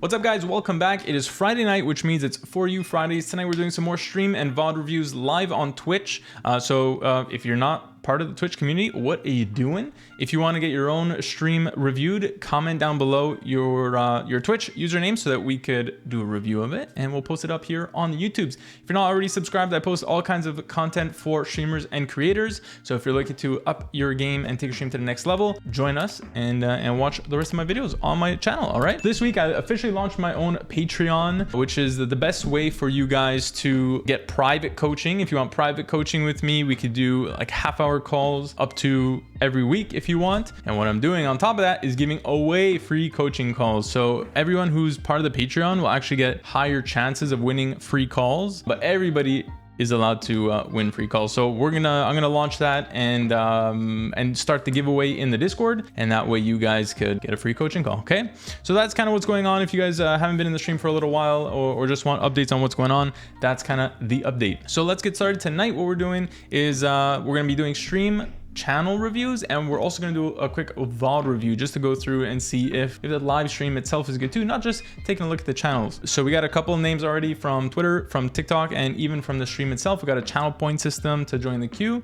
What's up guys, welcome back. It is Friday night, which means it's For You Fridays. Tonight we're doing some more stream and VOD reviews live on Twitch. So if you're not part of the Twitch community, what are you doing? If you want to get your own stream reviewed, comment down below your Twitch username so that we could do a review of it and we'll post it up here on the YouTubes. If you're not already subscribed, I post all kinds of content for streamers and creators. So if you're looking to up your game and take your stream to the next level, join us and watch the rest of my videos on my channel. All right, this week I officially launched my own Patreon, which is the best way for you guys to get private coaching. If you want private coaching with me, we could do like half-hour calls up to every week if you want. And what I'm doing on top of that is giving away free coaching calls. So everyone who's part of the Patreon will actually get higher chances of winning free calls, but everybody is allowed to win free calls. So I'm gonna launch that and start the giveaway in the Discord, and that way you guys could get a free coaching call. Okay, so that's kind of what's going on. If you guys haven't been in the stream for a little while or just want updates on what's going on, that's kind of the update. So let's get started. Tonight what we're doing is we're gonna be doing stream channel reviews, and we're also going to do a quick VOD review just to go through and see if the live stream itself is good too, not just taking a look at the channels. So we got a couple of names already from Twitter, from TikTok, and even from the stream itself. We got a channel point system to join the queue.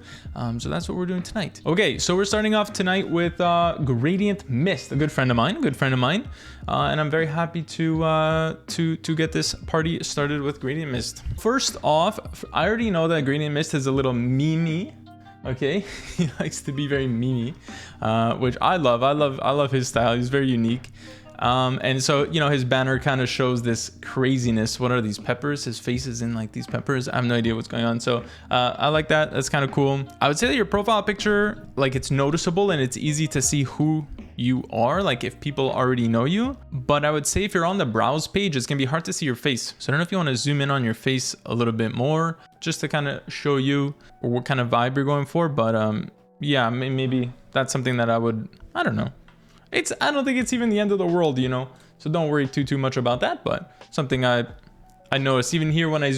So that's what we're doing tonight. Okay, so we're starting off tonight with GradientMist, a good friend of mine, and I'm very happy to get this party started with GradientMist. First off, I already know that GradientMist is a little meme. Okay, he likes to be very memey, which I love. I love his style. He's very unique. And so, you know, his banner kind of shows this craziness. What are these peppers? His face is in like these peppers. I have no idea what's going on. So I like that. That's kind of cool. I would say that your profile picture, like, it's noticeable and it's easy to see who you are, like if people already know you. But I would say if you're on the browse page, it's gonna be hard to see your face. So I don't know if you want to zoom in on your face a little bit more just to kind of show you what kind of vibe you're going for. But yeah, maybe that's something that I don't know. I don't think it's even the end of the world, you know, so don't worry too much about that. But something I noticed even here when I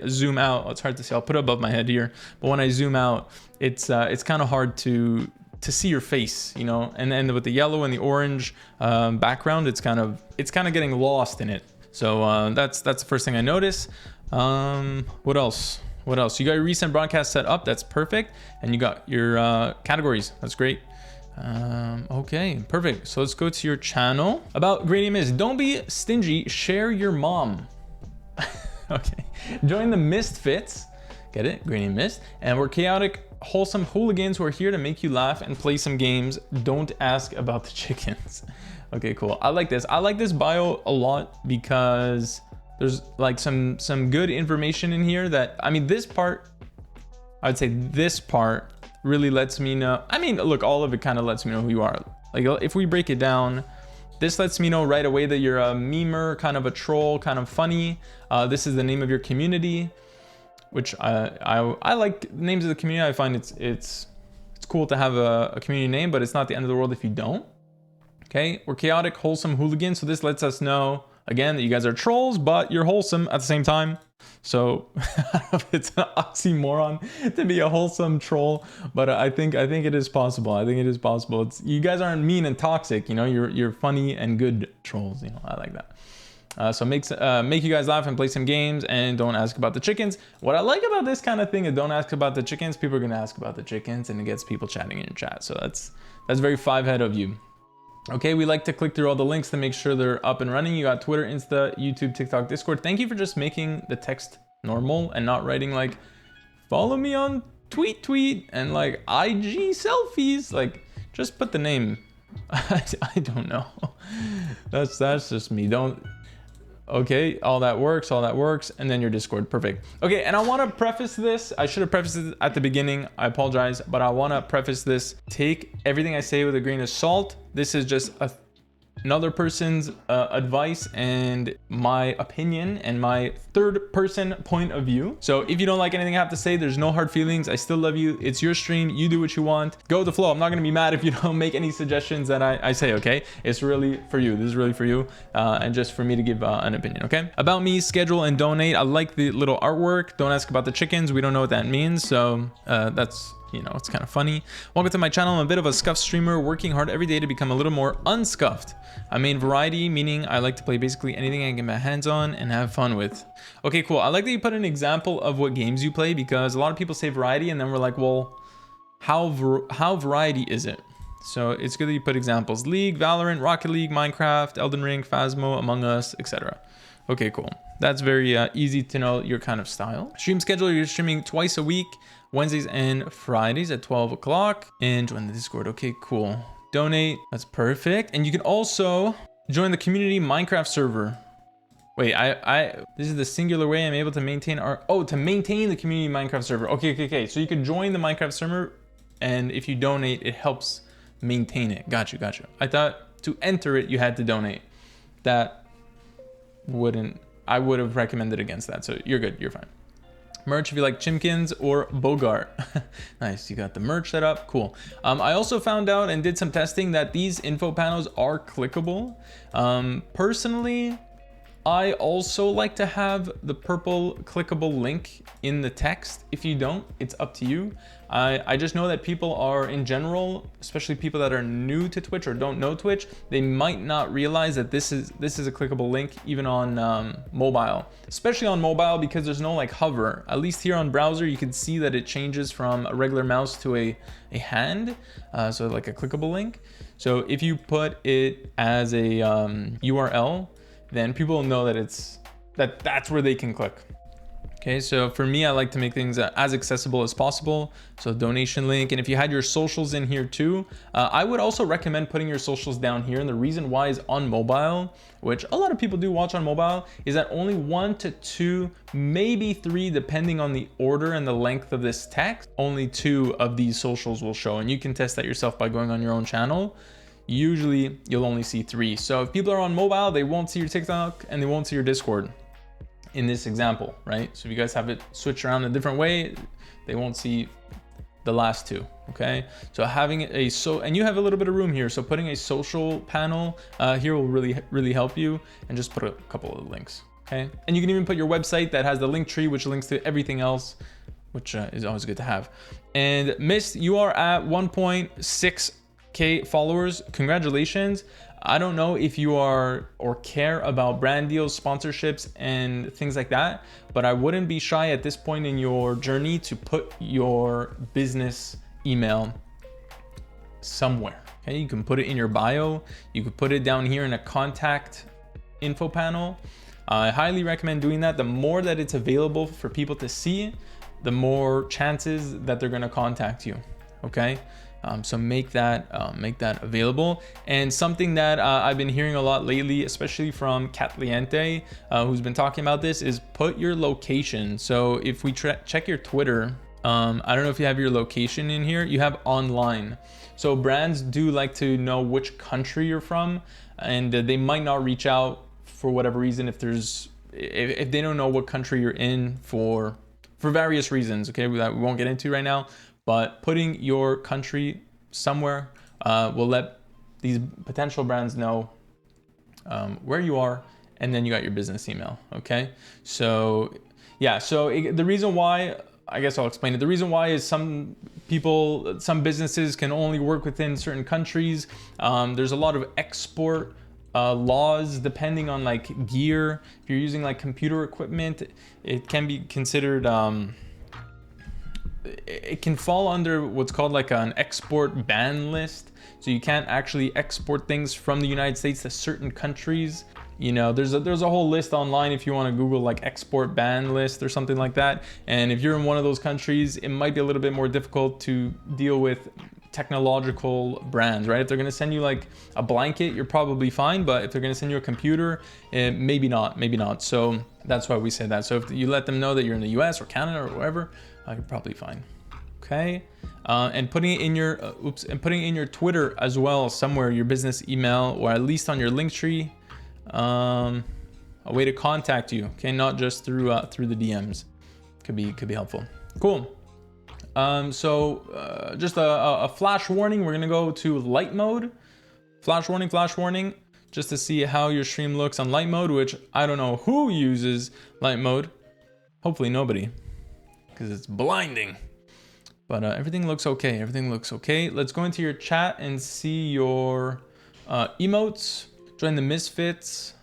zoom out, it's hard to see, I'll put it above my head here, but when I zoom out, it's kind of hard to see your face, you know, and then with the yellow and the orange background, it's kind of getting lost in it. So that's the first thing I notice. What else? You got your recent broadcast set up. That's perfect. And you got your categories. That's great. Okay, perfect. So let's go to your channel. About GradientMist, don't be stingy, share your mom. Okay, join the Misfits. Get it? GradientMist. And we're chaotic, wholesome hooligans who are here to make you laugh and play some games. Don't ask about the chickens. Okay, cool. I like this. I like this bio a lot because there's like some good information in here that, I mean, this part, I would say this part really lets me know. I mean, look, all of it kind of lets me know who you are. Like if we break it down, this lets me know right away that you're a memer, kind of a troll, kind of funny. This is the name of your community, which I like names of the community. I find it's cool to have a community name, but it's not the end of the world if you don't. Okay, we're chaotic, wholesome hooligans. So this lets us know again that you guys are trolls, but you're wholesome at the same time. So I don't know if it's an oxymoron to be a wholesome troll, but I think it is possible. I think it is possible. You guys aren't mean and toxic, you know. You're funny and good trolls. You know, I like that. So make you guys laugh and play some games, and don't ask about the chickens. What I like about this kind of thing is don't ask about the chickens. People are gonna ask about the chickens, and it gets people chatting in your chat. So that's very 5-head of you. Okay, we like to click through all the links to make sure they're up and running. You got Twitter, Insta, YouTube, TikTok, Discord. Thank you for just making the text normal and not writing like, follow me on tweet, and like IG selfies. Like, just put the name. I don't know. That's just me. Okay, all that works, and then your Discord, perfect. Okay, and I want to preface this. I should have prefaced it at the beginning. I apologize, but I want to preface this. Take everything I say with a grain of salt. This is just another person's advice and my opinion and my third person point of view. So if you don't like anything I have to say, there's no hard feelings. I still love you. It's your stream. You do what you want. Go with the flow. I'm not going to be mad if you don't make any suggestions that I say, okay? It's really for you. This is really for you, and just for me to give an opinion, okay? About me, schedule and donate. I like the little artwork. Don't ask about the chickens. We don't know what that means. So that's you know, it's kind of funny. Welcome to my channel. I'm a bit of a scuffed streamer, working hard every day to become a little more unscuffed. I mean variety, meaning I like to play basically anything I can get my hands on and have fun with. Okay, cool. I like that you put an example of what games you play, because a lot of people say variety and then we're like, well, how variety is it? So it's good that you put examples. League, Valorant, Rocket League, Minecraft, Elden Ring, Phasmo, Among Us, etc. Okay, cool. That's very easy to know your kind of style. Stream schedule, you're streaming twice a week, Wednesdays and Fridays at 12 o'clock. And join the Discord. Okay, cool. Donate, that's perfect. And you can also join the community Minecraft server. Wait, this is the singular way I'm able to maintain to maintain the community Minecraft server. Okay. So you can join the Minecraft server, and if you donate, it helps maintain it. Got you. I thought to enter it, you had to donate. That I would have recommended against that. So you're good, you're fine. Merch if you like Chimkins or Bogart. Nice, you got the merch set up, cool. I also found out and did some testing that these info panels are clickable. Personally, I also like to have the purple clickable link in the text. If you don't, it's up to you. I just know that people are, in general, especially people that are new to Twitch or don't know Twitch, they might not realize that this is a clickable link even on mobile, especially on mobile, because there's no like hover. At least here on browser, you can see that it changes from a regular mouse to a hand, so like a clickable link. So if you put it as a URL, then people will know that that's where they can click. Okay, so for me, I like to make things as accessible as possible. So donation link, and if you had your socials in here too, I would also recommend putting your socials down here. And the reason why is on mobile, which a lot of people do watch on mobile, is that only 1 to 2, maybe 3, depending on the order and the length of this text, only 2 of these socials will show. And you can test that yourself by going on your own channel. Usually you'll only see 3. So if people are on mobile, they won't see your TikTok and they won't see your Discord in this example, right? So if you guys have it switched around a different way, they won't see the last 2, okay? So having and you have a little bit of room here, so putting a social panel here will really help you, and just put a couple of links, okay? And you can even put your website that has the link tree, which links to everything else, which is always good to have. And Mist, you are at 1.6K followers. Congratulations. I don't know if you are or care about brand deals, sponsorships, and things like that, but I wouldn't be shy at this point in your journey to put your business email somewhere. Okay, you can put it in your bio. You could put it down here in a contact info panel. I highly recommend doing that. The more that it's available for people to see, the more chances that they're going to contact you. Okay. So make that available. And something that I've been hearing a lot lately, especially from Catliente, who's been talking about this, is put your location. So if we check your Twitter, I don't know if you have your location in here, you have online. So brands do like to know which country you're from, and they might not reach out for whatever reason if they don't know what country you're in for various reasons, okay, that we won't get into right now. But putting your country somewhere will let these potential brands know where you are, and then you got your business email, okay? So yeah, the reason why, I guess I'll explain it. The reason why is some businesses can only work within certain countries. There's a lot of export laws depending on like gear. If you're using like computer equipment, it can be considered, it can fall under what's called like an export ban list. So you can't actually export things from the United States to certain countries. You know, there's a whole list online if you want to Google like export ban list or something like that. And if you're in one of those countries, it might be a little bit more difficult to deal with technological brands, right? If they're going to send you like a blanket, you're probably fine. But if they're going to send you a computer, maybe not. So that's why we say that. So if you let them know that you're in the US or Canada or wherever, you're probably fine. Okay. And putting it in your, putting it in your Twitter as well, somewhere, your business email, or at least on your link tree, a way to contact you. Okay. Not just through the DMs. Could be helpful. Cool. Just a flash warning. We're going to go to light mode. Flash warning, just to see how your stream looks on light mode, which I don't know who uses light mode. Hopefully nobody, because it's blinding. But everything looks okay. Everything looks okay. Let's go into your chat and see your emotes. Join the Misfits.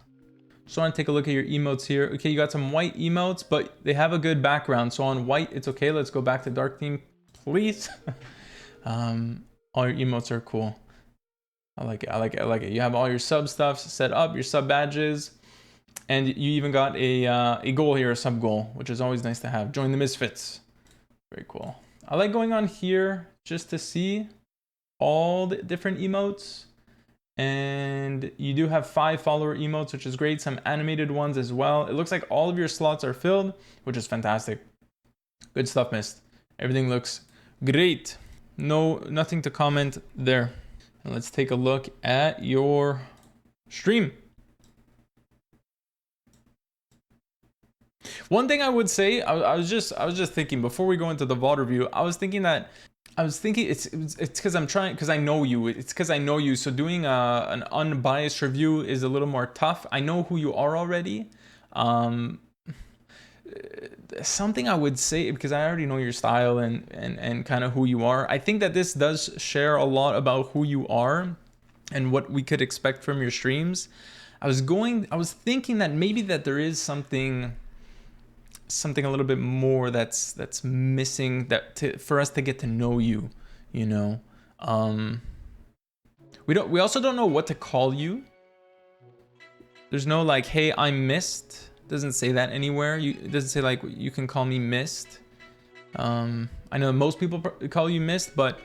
Just want to take a look at your emotes here. Okay, you got some white emotes, but they have a good background. So on white, it's okay. Let's go back to dark theme, please. All your emotes are cool. I like it. I like it. I like it. You have all your sub stuff set up, your sub badges, and you even got a goal here, a sub goal, which is always nice to have. Join the Misfits. Very cool. I like going on here just to see all the different emotes. And you do have 5 follower emotes, which is great. Some animated ones as well. It looks like all of your slots are filled, which is fantastic. Good stuff, Mist. Everything looks great. Nothing to comment there. And let's take a look at your stream. One thing I would say, I was just thinking before we go into the VOD review, I was thinking it's because I know you. It's because I know you. So doing an unbiased review is a little more tough. I know who you are already. Something I would say, because I already know your style and kind of who you are. I think that this does share a lot about who you are and what we could expect from your streams. I was thinking that maybe that there is something a little bit more that's missing for us to get to know you, you know. We also don't know what to call you. There's no like, hey, I'm Mist. Doesn't say that anywhere. It doesn't say like you can call me Mist. I know most people call you Mist, but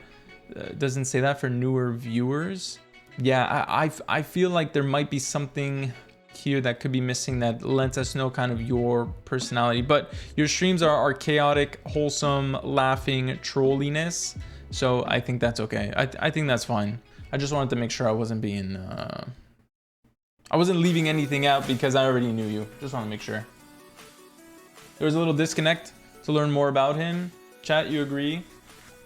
it doesn't say that for newer viewers. Yeah, I feel like there might be something here that could be missing that lets us know kind of your personality. But your streams are chaotic, wholesome, laughing trolliness, so I think that's okay. I think that's fine. I just wanted to make sure I wasn't being I wasn't leaving anything out because I already knew you. Just want to make sure. There was a little disconnect to learn more about him. Chat, you agree?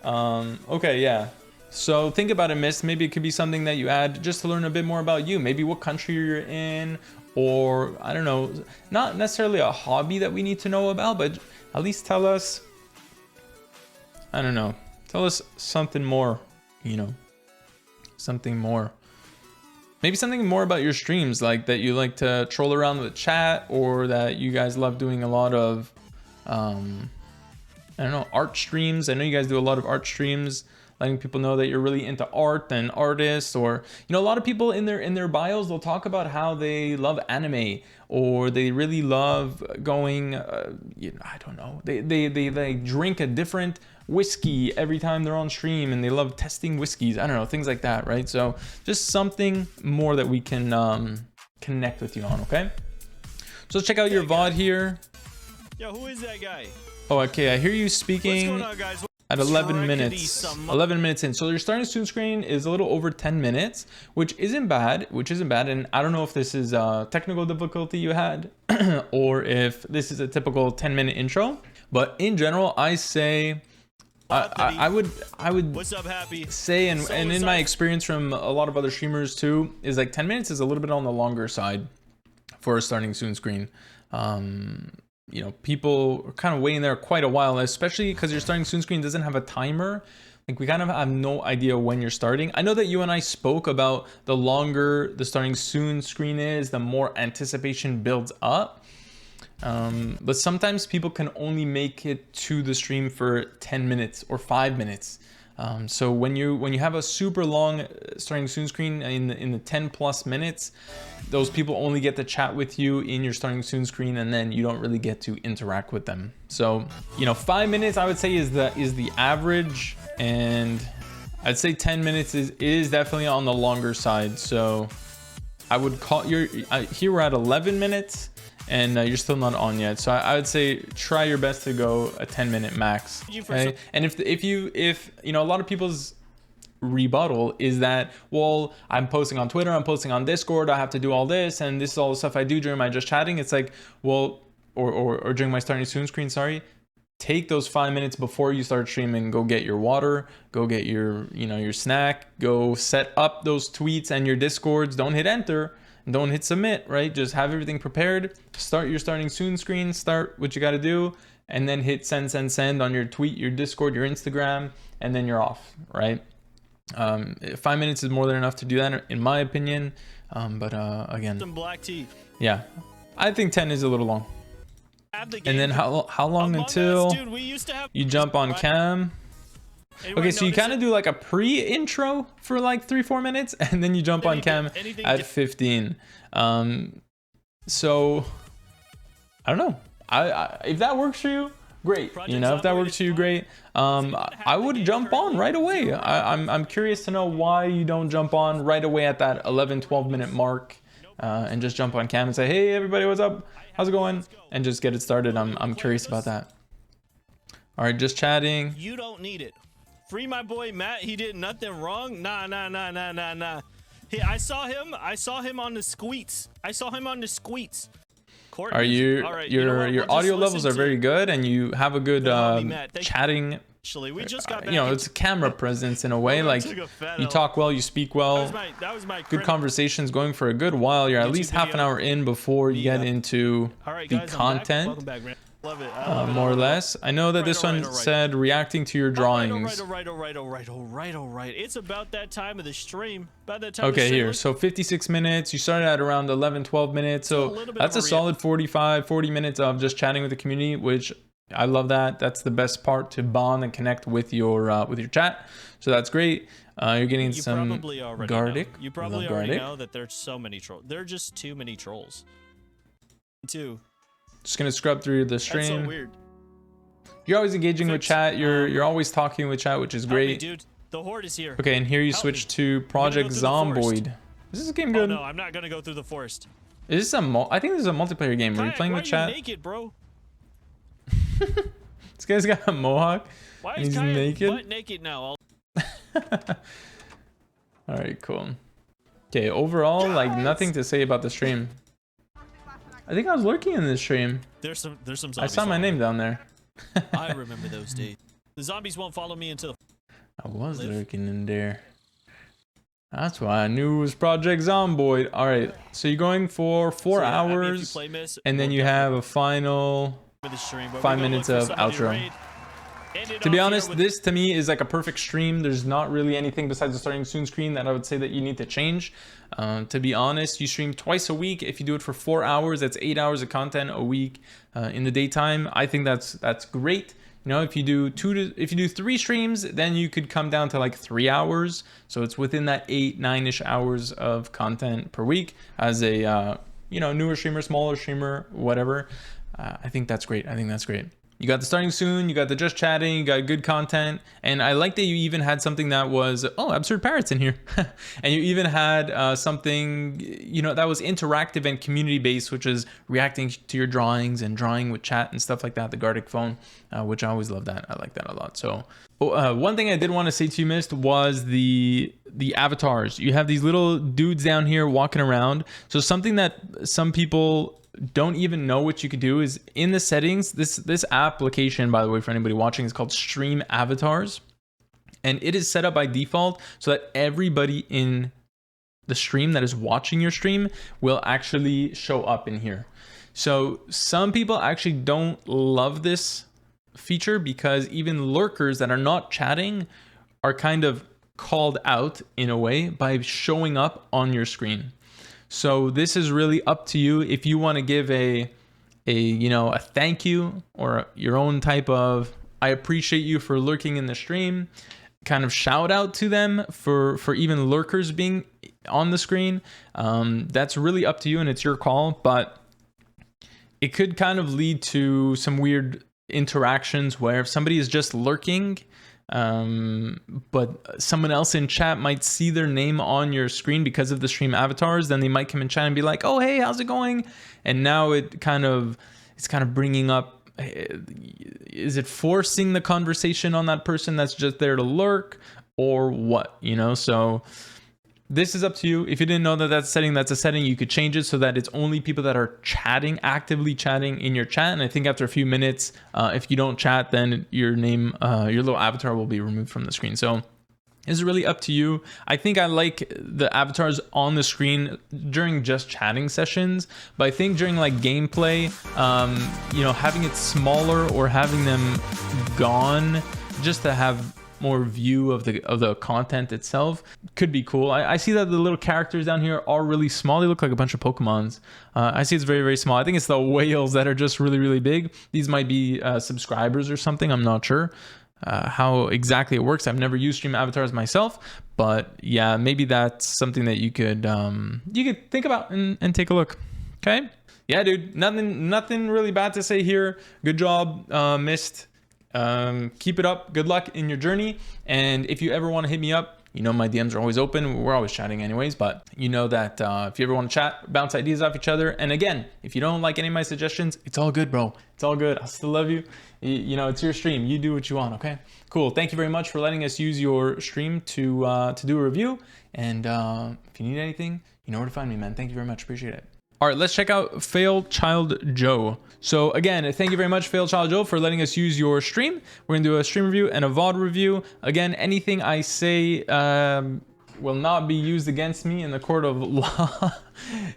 Okay, yeah. So think about it, Mist. Maybe it could be something that you add just to learn a bit more about you. Maybe what country you're in, or I don't know, not necessarily a hobby that we need to know about, but at least tell us, I don't know, tell us something more, you know, something more. Maybe something more about your streams, like that you like to troll around with chat, or that you guys love doing a lot of, I don't know, art streams. I know you guys do a lot of art streams, letting people know that you're really into art and artists, or, you know, a lot of people in their bios, they'll talk about how they love anime, or they really love going, you know, I don't know, they drink a different whiskey every time they're on stream, and they love testing whiskeys. I don't know, things like that, right? So just something more that we can connect with you on, okay? So let's check out your VOD here. Yo, who is that guy? Oh, okay, I hear you speaking. What's going on, guys? At 11 minutes, 11 minutes in. So your starting soon screen is a little over 10 minutes, which isn't bad, And I don't know if this is a technical difficulty you had or if this is a typical 10-minute intro, but in general, I say, I would What's up, Happy? say, and in my experience from a lot of other streamers too, is like 10 minutes is a little bit on the longer side for a starting soon screen. You know, people are kind of waiting there quite a while, especially because your starting soon screen doesn't have a timer. Like, we kind of have no idea when you're starting. I know that you and I spoke about the longer the starting soon screen is, the more anticipation builds up. But sometimes people can only make it to the stream for 10 minutes or 5 minutes. So when you have a super long starting soon screen in the 10+ minutes, those people only get to chat with you in your starting soon screen, and then you don't really get to interact with them. So, you know, 5 minutes I would say is the average, and I'd say 10 minutes is definitely on the longer side. So I would call here we're at 11 minutes. And you're still not on yet, so I would say try your best to go a 10-minute max. Okay? And if you know, a lot of people's rebuttal is that, well, I'm posting on Twitter, I'm posting on Discord, I have to do all this, and this is all the stuff I do during my just chatting. It's like, well, or during my starting soon screen, sorry. Take those 5 minutes before you start streaming, go get your water, go get your, you know, your snack, go set up those tweets and your Discords. Don't hit enter don't hit submit, right? Just have everything prepared. Start your starting soon screen, start what you got to do, and then hit send on your tweet, your Discord, your Instagram, and then you're off, right? 5 minutes is more than enough to do that, in my opinion. But again, Some black tea. yeah, I think 10 is a little long. And then how long until you jump on cam? Okay, so you kind of do like a pre-intro for like 3-4 minutes, and then you jump on cam at 15. So I don't know. I if that works for you, great. You know, if that works for you, great. I would jump on right away. I'm curious to know why you don't jump on right away at that 11-12 minute mark, and just jump on cam and say, hey everybody, what's up? How's it going? And just get it started. I'm curious about that. All right, just chatting. You don't need it. Free my boy Matt. He did nothing wrong. Nah. Hey, I saw him on the squeets. Courtney. Are you? All right, your audio levels are very good, and you have a good chatting. Actually, we just got back. You know, it's a camera presence in a way. Like you talk well, you speak well. That was my good conversations going for a good while. You're at least half an hour in before you get into the content. Welcome back, man. Love it. More or less. I know that this one said reacting to your drawings. All right. It's about that time of the stream. Okay, here. So 56 minutes. You started at around 11-12 minutes. So that's a solid 40 minutes of just chatting with the community, which I love that. That's the best part, to bond and connect with your chat. So that's great. You're getting some Gardic. You probably already know that there's so many trolls. There are just too many trolls. Just gonna scrub through the stream. That's so weird. You're always engaging with chat. You're always talking with chat, which is great. Me, dude. The horde is here. Okay, and here you switch to Project Zomboid. Is this game good? Oh, no, I'm not gonna go through the forest. Is this I think this is a multiplayer game. Are you playing with chat? Why are you naked, bro? This guy's got a mohawk. Why is Kaya naked? Butt naked now? All right, cool. Okay, overall, like nothing to say about the stream. I think I was lurking in this stream. There's some zombies. I saw my name down there. I remember those days. The zombies won't follow me until I was lurking in there. That's why I knew it was Project Zomboid. All right, so you're going for 4 hours, and then you have a final 5 minutes of outro. To be honest, this to me is like a perfect stream. There's not really anything besides the starting soon screen that I would say that you need to change. To be honest, you stream twice a week. If you do it for 4 hours, that's 8 hours of content a week in the daytime. I think that's great. You know, if you do 3 streams, then you could come down to like 3 hours. So it's within that 8-9ish hours of content per week as a newer streamer, smaller streamer, whatever. I think that's great. You got the starting soon, you got the just chatting, you got good content, and I like that you even had something that was, Absurd Parrots in here. And you even had something, that was interactive and community based, which is reacting to your drawings and drawing with chat and stuff like that, the Gardic phone, which I always love that. I like that a lot. So one thing I did want to say to you, Mist, was the avatars. You have these little dudes down here walking around. So something that some people don't even know what you could do is in the settings, this application, by the way, for anybody watching, is called Stream Avatars, and it is set up by default so that everybody in the stream that is watching your stream will actually show up in here. So some people actually don't love this feature because even lurkers that are not chatting are kind of called out in a way by showing up on your screen. So this is really up to you if you want to give a thank you or your own type of I appreciate you for lurking in the stream kind of shout out to them for even lurkers being on the screen. That's really up to you and it's your call, but it could kind of lead to some weird interactions where if somebody is just lurking, but someone else in chat might see their name on your screen because of the stream avatars, then they might come in chat and be like, oh, hey, how's it going? And now it's kind of bringing up, is it forcing the conversation on that person that's just there to lurk or what, So this is up to you. If you didn't know that's a setting, you could change it so that it's only people that are actively chatting in your chat. And I think after a few minutes, if you don't chat, then your name, your little avatar will be removed from the screen. So Is really up to you. I think I like the avatars on the screen during just chatting sessions, but I think during like gameplay, you know, having it smaller or having them gone just to have more view of the content itself could be cool. I see that the little characters down here are really small. They look like a bunch of Pokemons. I see it's very, very small. I think it's the whales that are just really, really big. These might be subscribers or something. I'm not sure how exactly it works. I've never used stream avatars myself, but yeah, maybe that's something that you could think about and take a look. Okay. Yeah, dude, nothing really bad to say here. Good job, Mist. Keep it up. Good luck in your journey. And if you ever want to hit me up, you know, my DMs are always open. We're always chatting anyways, but you know that if you ever want to chat, bounce ideas off each other. And again, if you don't like any of my suggestions, it's all good, bro. It's all good. I still love you. You know, it's your stream. You do what you want. Okay, cool. Thank you very much for letting us use your stream to do a review. And if you need anything, you know where to find me, man. Thank you very much. Appreciate it. All right, let's check out failchildjo. So again, thank you very much, failchildjo, for letting us use your stream. We're gonna do a stream review and a VOD review. Again, anything I say will not be used against me in the court of law.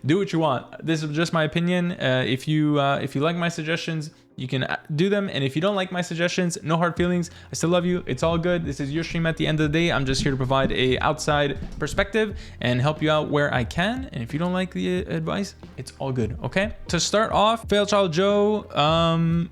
Do what you want. This is just my opinion. If you like my suggestions, you can do them. And if you don't like my suggestions, no hard feelings. I still love you. It's all good. This is your stream at the end of the day. I'm just here to provide a outside perspective and help you out where I can. And if you don't like the advice, it's all good. Okay. To start off, failchildjo,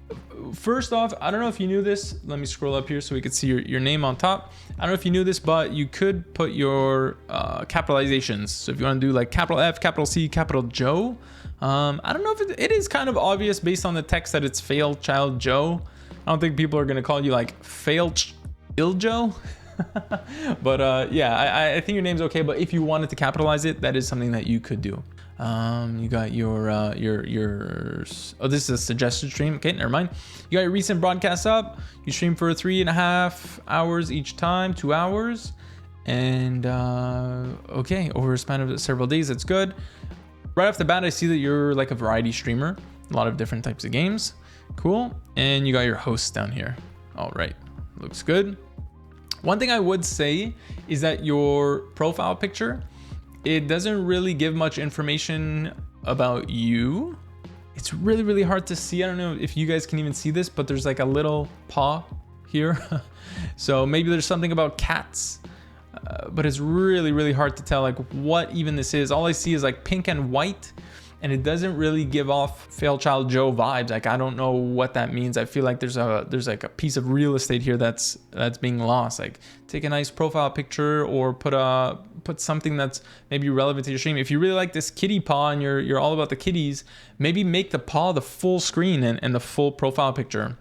first off, I don't know if you knew this. Let me scroll up here so we could see your name on top. I don't know if you knew this, but you could put your capitalizations. So if you want to do like capital F, capital C, capital Joe, I don't know if it is kind of obvious based on the text that it's failchildjo. I don't think people are going to call you like failchildjo. But yeah, I think your name's okay. But if you wanted to capitalize it, that is something that you could do. You got your oh, this is a suggested stream. Okay, never mind. You got your recent broadcasts up. You stream for 3.5 hours each time, 2 hours. And okay, over a span of several days, that's good. Right off the bat, I see that you're like a variety streamer, a lot of different types of games. Cool. And you got your hosts down here. All right, looks good. One thing I would say is that your profile picture, it doesn't really give much information about you. It's really, really hard to see. I don't know if you guys can even see this, but there's like a little paw here. So maybe there's something about cats. But it's really, really hard to tell like what even this is. All I see is like pink and white, and it doesn't really give off failchildjo vibes. Like I don't know what that means. I feel like there's like a piece of real estate here that's being lost. Like take a nice profile picture or put something that's maybe relevant to your stream. If you really like this kitty paw and you're all about the kitties, maybe make the paw the full screen and the full profile picture,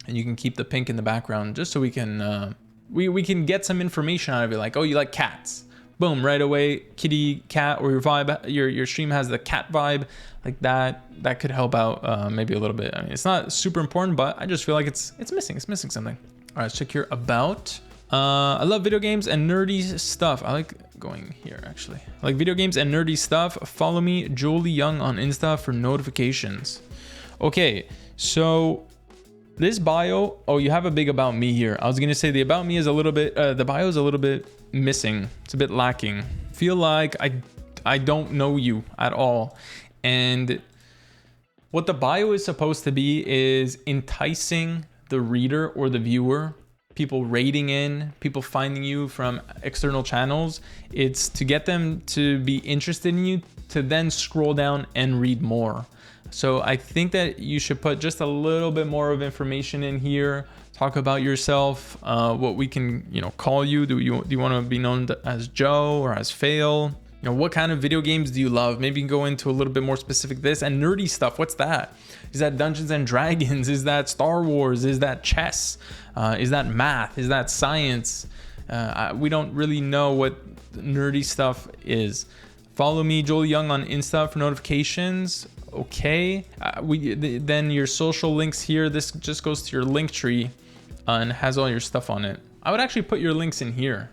and you can keep the pink in the background just so we can we can get some information out of it. Like, oh, you like cats, boom, right away, kitty, cat, or your vibe, your stream has the cat vibe, like that could help out maybe a little bit. I mean, it's not super important, but I just feel like it's missing something. All right, let's check here about. I love video games and nerdy stuff. I like going here actually. I like video games and nerdy stuff. Follow me, Jolie Young, on Insta for notifications. Okay, so this bio, oh, you have a big about me here. I was gonna say the about me is a little bit, the bio is a little bit missing. It's a bit lacking. Feel like I don't know you at all. And what the bio is supposed to be is enticing the reader or the viewer, people rating in, people finding you from external channels. It's to get them to be interested in you, to then scroll down and read more. So I think that you should put just a little bit more of information in here. Talk about yourself, what we can, call you. Do you want to be known as Joe or as Fail? What kind of video games do you love? Maybe you can go into a little bit more specific this and nerdy stuff. What's that? Is that Dungeons and Dragons? Is that Star Wars? Is that chess? Is that math? Is that science? We don't really know what nerdy stuff is. Follow me, Joel Young, on Insta for notifications. Okay. Then your social links here. This just goes to your link tree and has all your stuff on it. I would actually put your links in here.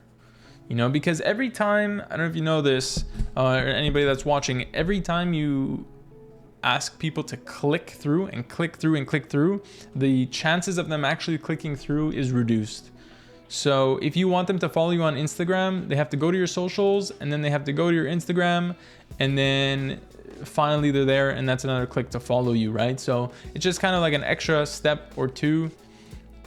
Because every time, I don't know if you know this, or anybody that's watching, every time you ask people to click through and click through and click through, the chances of them actually clicking through is reduced. So if you want them to follow you on Instagram, they have to go to your socials, and then they have to go to your Instagram, and then finally they're there, and that's another click to follow you, right? So it's just kind of like an extra step or two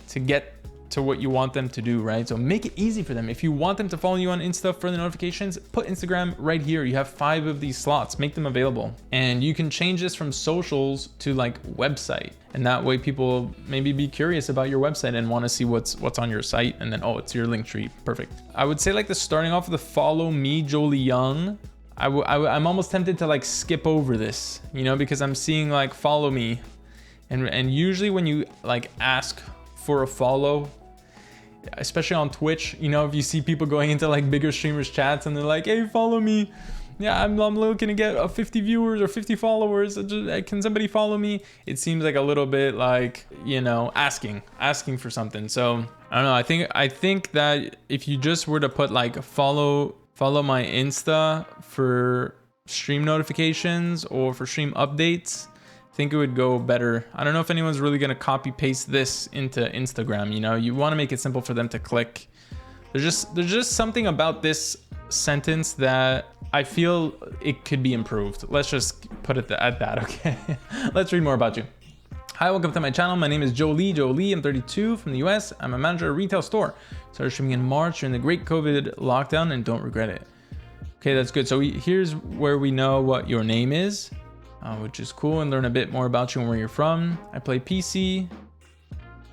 to get to what you want them to do, right? So make it easy for them. If you want them to follow you on Insta for the notifications, put Instagram right here. You have 5 of these slots, make them available. And you can change this from socials to like website. And that way people maybe be curious about your website and want to see what's on your site. And then, oh, it's your link tree. Perfect. I would say like the starting off with the follow me, Jolie Young. I'm almost tempted to like skip over this, you know, because I'm seeing like follow me. And usually when you like ask for a follow, especially on Twitch, you know, if you see people going into like bigger streamers chats and they're like, hey, follow me. Yeah, I'm looking to get 50 viewers or 50 followers. Can somebody follow me? It seems like a little bit like, you know, asking for something. So I don't know. I think that if you just were to put like follow my Insta for stream notifications or for stream updates, I think it would go better. I don't know if anyone's really gonna copy paste this into Instagram. You know, you want to make it simple for them to click. There's just something about this sentence that I feel it could be improved. Let's just put it at that, okay? Let's read more about you. Hi, welcome to my channel. My name is Jolie. I'm 32 from the US. I'm a manager at a retail store. Started streaming in March during the great COVID lockdown and don't regret it. Okay, that's good. So here's where we know what your name is. Which is cool, and learn a bit more about you and where you're from. I play PC.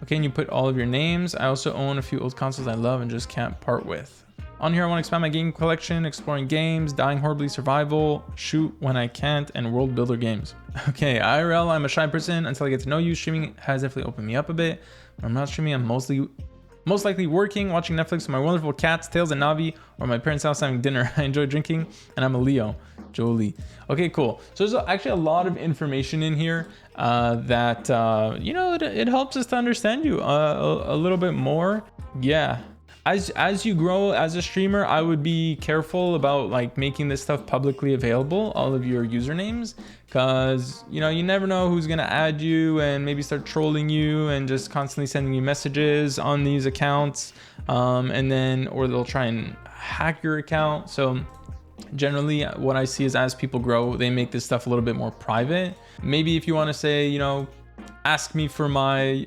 Okay, and you put all of your names. I also own a few old consoles I love and just can't part with. On here, I want to expand my game collection, exploring games, dying horribly, survival, shoot when I can't, and world builder games. Okay, IRL, I'm a shy person until I get to know you. Streaming has definitely opened me up a bit. When I'm not streaming, I'm most likely working, watching Netflix with my wonderful cats, Tails and Navi, or my parents' house having dinner. I enjoy drinking, and I'm a Leo. Jolie. Okay, cool. So there's actually a lot of information in here that, you know, it helps us to understand you a little bit more. Yeah. As you grow as a streamer, I would be careful about like making this stuff publicly available, all of your usernames, because, you know, you never know who's going to add you and maybe start trolling you and just constantly sending you messages on these accounts. And then, or they'll try and hack your account. So generally what I see is as people grow, they make this stuff a little bit more private. Maybe if you want to say, you know, ask me for my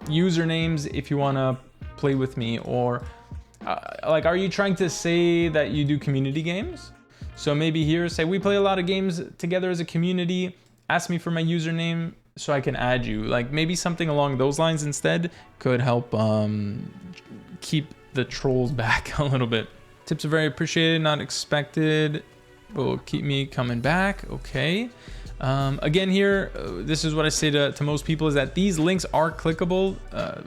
usernames if you want to play with me, or like, are you trying to say that you do community games? So maybe here say we play a lot of games together as a community, ask me for my username so I can add you. Like maybe something along those lines instead could help keep the trolls back a little bit. Tips are very appreciated, not expected, but will keep me coming back. Okay. Again here, this is what I say to most people, is that these links are clickable.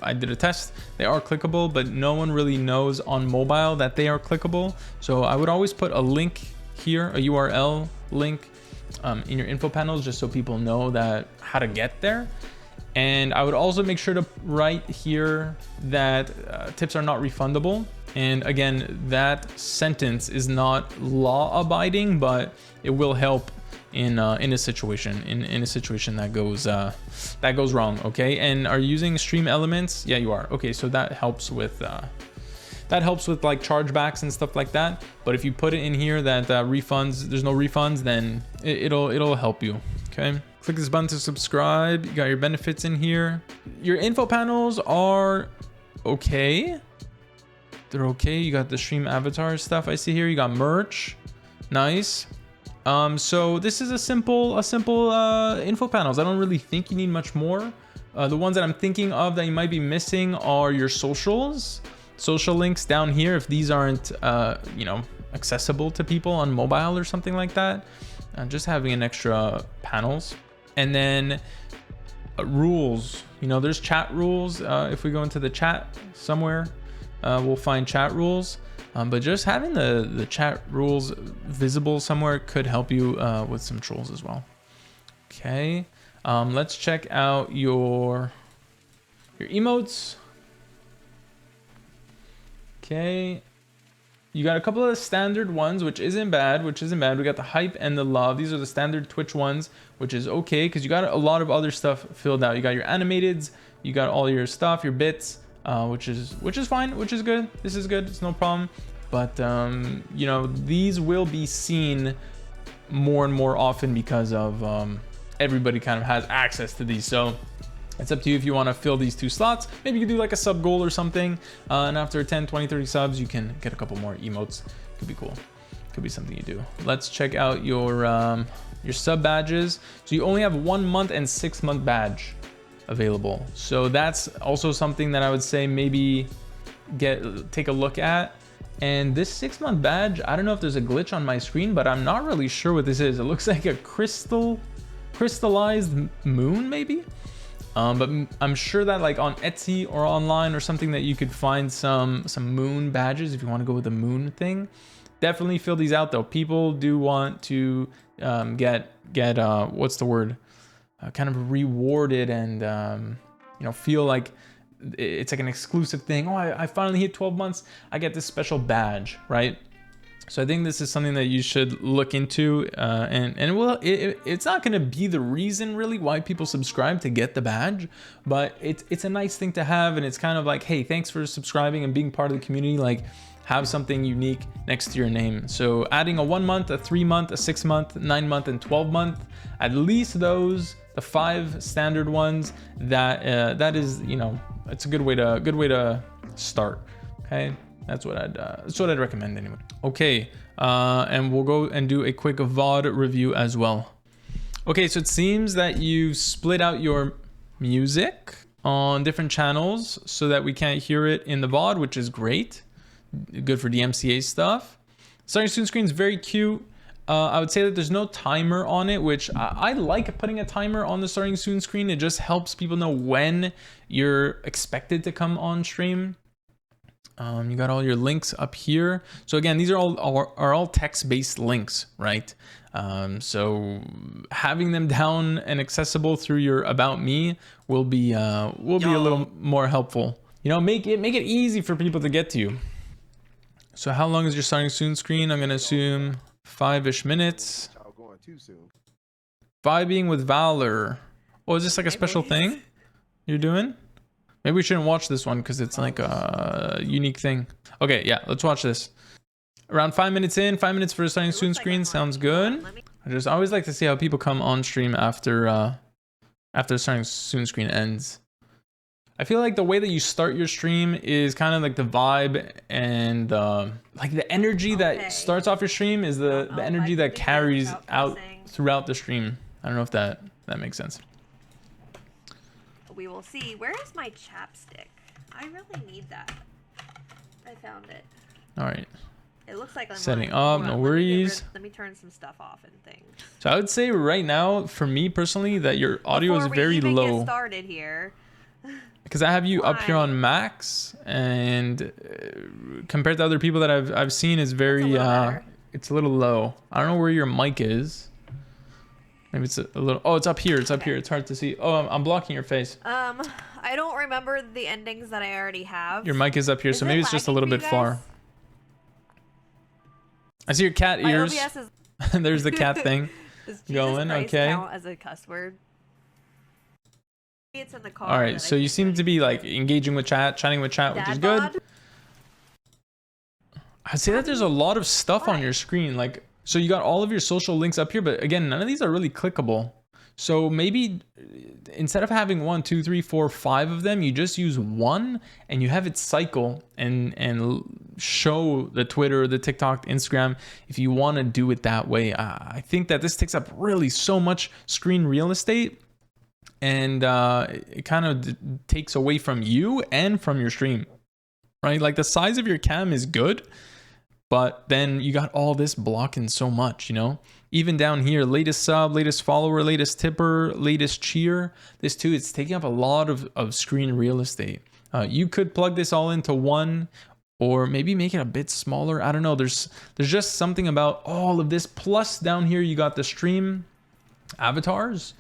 I did a test, they are clickable, but no one really knows on mobile that they are clickable. So I would always put a link here, a URL link in your info panels, just so people know that how to get there. And I would also make sure to write here that tips are not refundable. And again, that sentence is not law abiding, but it will help in a situation in a situation that goes wrong. Okay, and are you using stream elements? Yeah, you are. Okay, so that helps with like chargebacks and stuff like that. But if you put it in here that refunds, there's no refunds, then it'll help you. Okay, click this button to subscribe. You got your benefits in here. Your info panels are okay. They're okay. You got the stream avatar stuff I see here. You got merch. Nice. So this is a simple info panels. I don't really think you need much more. The ones that I'm thinking of that you might be missing are your socials, social links down here. If these aren't, you know, accessible to people on mobile or something like that, just having an extra panels. And then rules, you know, there's chat rules. If we go into the chat somewhere, we'll find chat rules. But just having the chat rules visible somewhere could help you with some trolls as well. Okay, let's check out your emotes. Okay, you got a couple of standard ones, which isn't bad. We got the hype and the love. These are the standard Twitch ones, which is okay because you got a lot of other stuff filled out. You got your animateds, you got all your stuff, your bits. which is fine, which is good. This is good. It's no problem. But you know, these will be seen more and more often because of everybody kind of has access to these. So it's up to you if you want to fill these 2 slots. Maybe you can do like a sub goal or something, and after 10, 20, 30 subs, you can get a couple more emotes. Could be cool. Could be something you do. Let's check out your sub badges. So you only have 1 month and 6 month badge available. So that's also something that I would say maybe take a look at. And this 6 month badge, I don't know if there's a glitch on my screen, but I'm not really sure what this is. It looks like a crystallized moon maybe. But I'm sure that like on Etsy or online or something that you could find some moon badges if you want to go with the moon thing. Definitely fill these out though. People do want to get what's the word? Kind of rewarded and you know, feel like it's like an exclusive thing. Oh, I finally hit 12 months. I get this special badge, right? So I think this is something that you should look into, and it's not going to be the reason really why people subscribe to get the badge, but it's a nice thing to have, and it's kind of like, hey, thanks for subscribing and being part of the community. Like, have something unique next to your name. So adding a 1 month, a 3 month, a 6 month, 9 month, and 12 month, at least those, the 5 standard ones, that is, you know, it's a good way to start. Okay. That's what I'd recommend anyway. Okay, and we'll go and do a quick VOD review as well. Okay, so it seems that you split out your music on different channels so that we can't hear it in the VOD, which is great. Good for DMCA stuff. Starting soon screen is very cute. I would say that there's no timer on it, which I like putting a timer on the starting soon screen. It just helps people know when you're expected to come on stream. You got all your links up here. So again, these are all text-based links, right? So having them down and accessible through your About Me will be a little more helpful. You know, make it easy for people to get to you. So how long is your starting soon screen? I'm gonna assume 5-ish minutes. 5 with Valor. Oh, is this like a special thing you're doing? Maybe we shouldn't watch this one because it's like a unique thing. Okay, yeah, let's watch this. Around 5 minutes in, 5 minutes for a starting soon screen. Sounds good. I always like to see how people come on stream after the starting soon screen ends. I feel like the way that you start your stream is kind of like the vibe and like the energy that starts off your stream is the energy that carries out throughout the stream. I don't know if that makes sense. We will see. Where is my chapstick? I really need that. I found it. All right. It looks like I'm setting up. No worries. Let me turn some stuff off and things. So I would say right now, for me personally, that your audio is very low. Before we get started here. Because I have you up here on max, and compared to other people that I've seen, is very it's a little low. I don't know where your mic is. Maybe it's a little. Oh, it's up here. It's up here. It's hard to see. Oh, I'm blocking your face. I don't remember the endings that I already have. Your mic is up here, so maybe it's just a little bit far. I see your cat ears. There's the cat thing going. Okay. Count as a cuss word? It's in the car. All right. So you seem to be like engaging with chatting with chat, which is good. I'd say that there's a lot of stuff on your screen, like. So you got all of your social links up here, but again, none of these are really clickable. So maybe instead of having 1, 2, 3, 4, 5 of them, you just use one and you have it cycle and show the Twitter, the TikTok, the Instagram, if you want to do it that way. I think that this takes up really so much screen real estate, and it kind of takes away from you and from your stream, right? Like the size of your cam is good, but then you got all this blocking so much, you know? Even down here, latest sub, latest follower, latest tipper, latest cheer. This too, it's taking up a lot of screen real estate. You could plug this all into one, or maybe make it a bit smaller. I don't know. There's just something about all of this. Plus down here, you got the stream avatars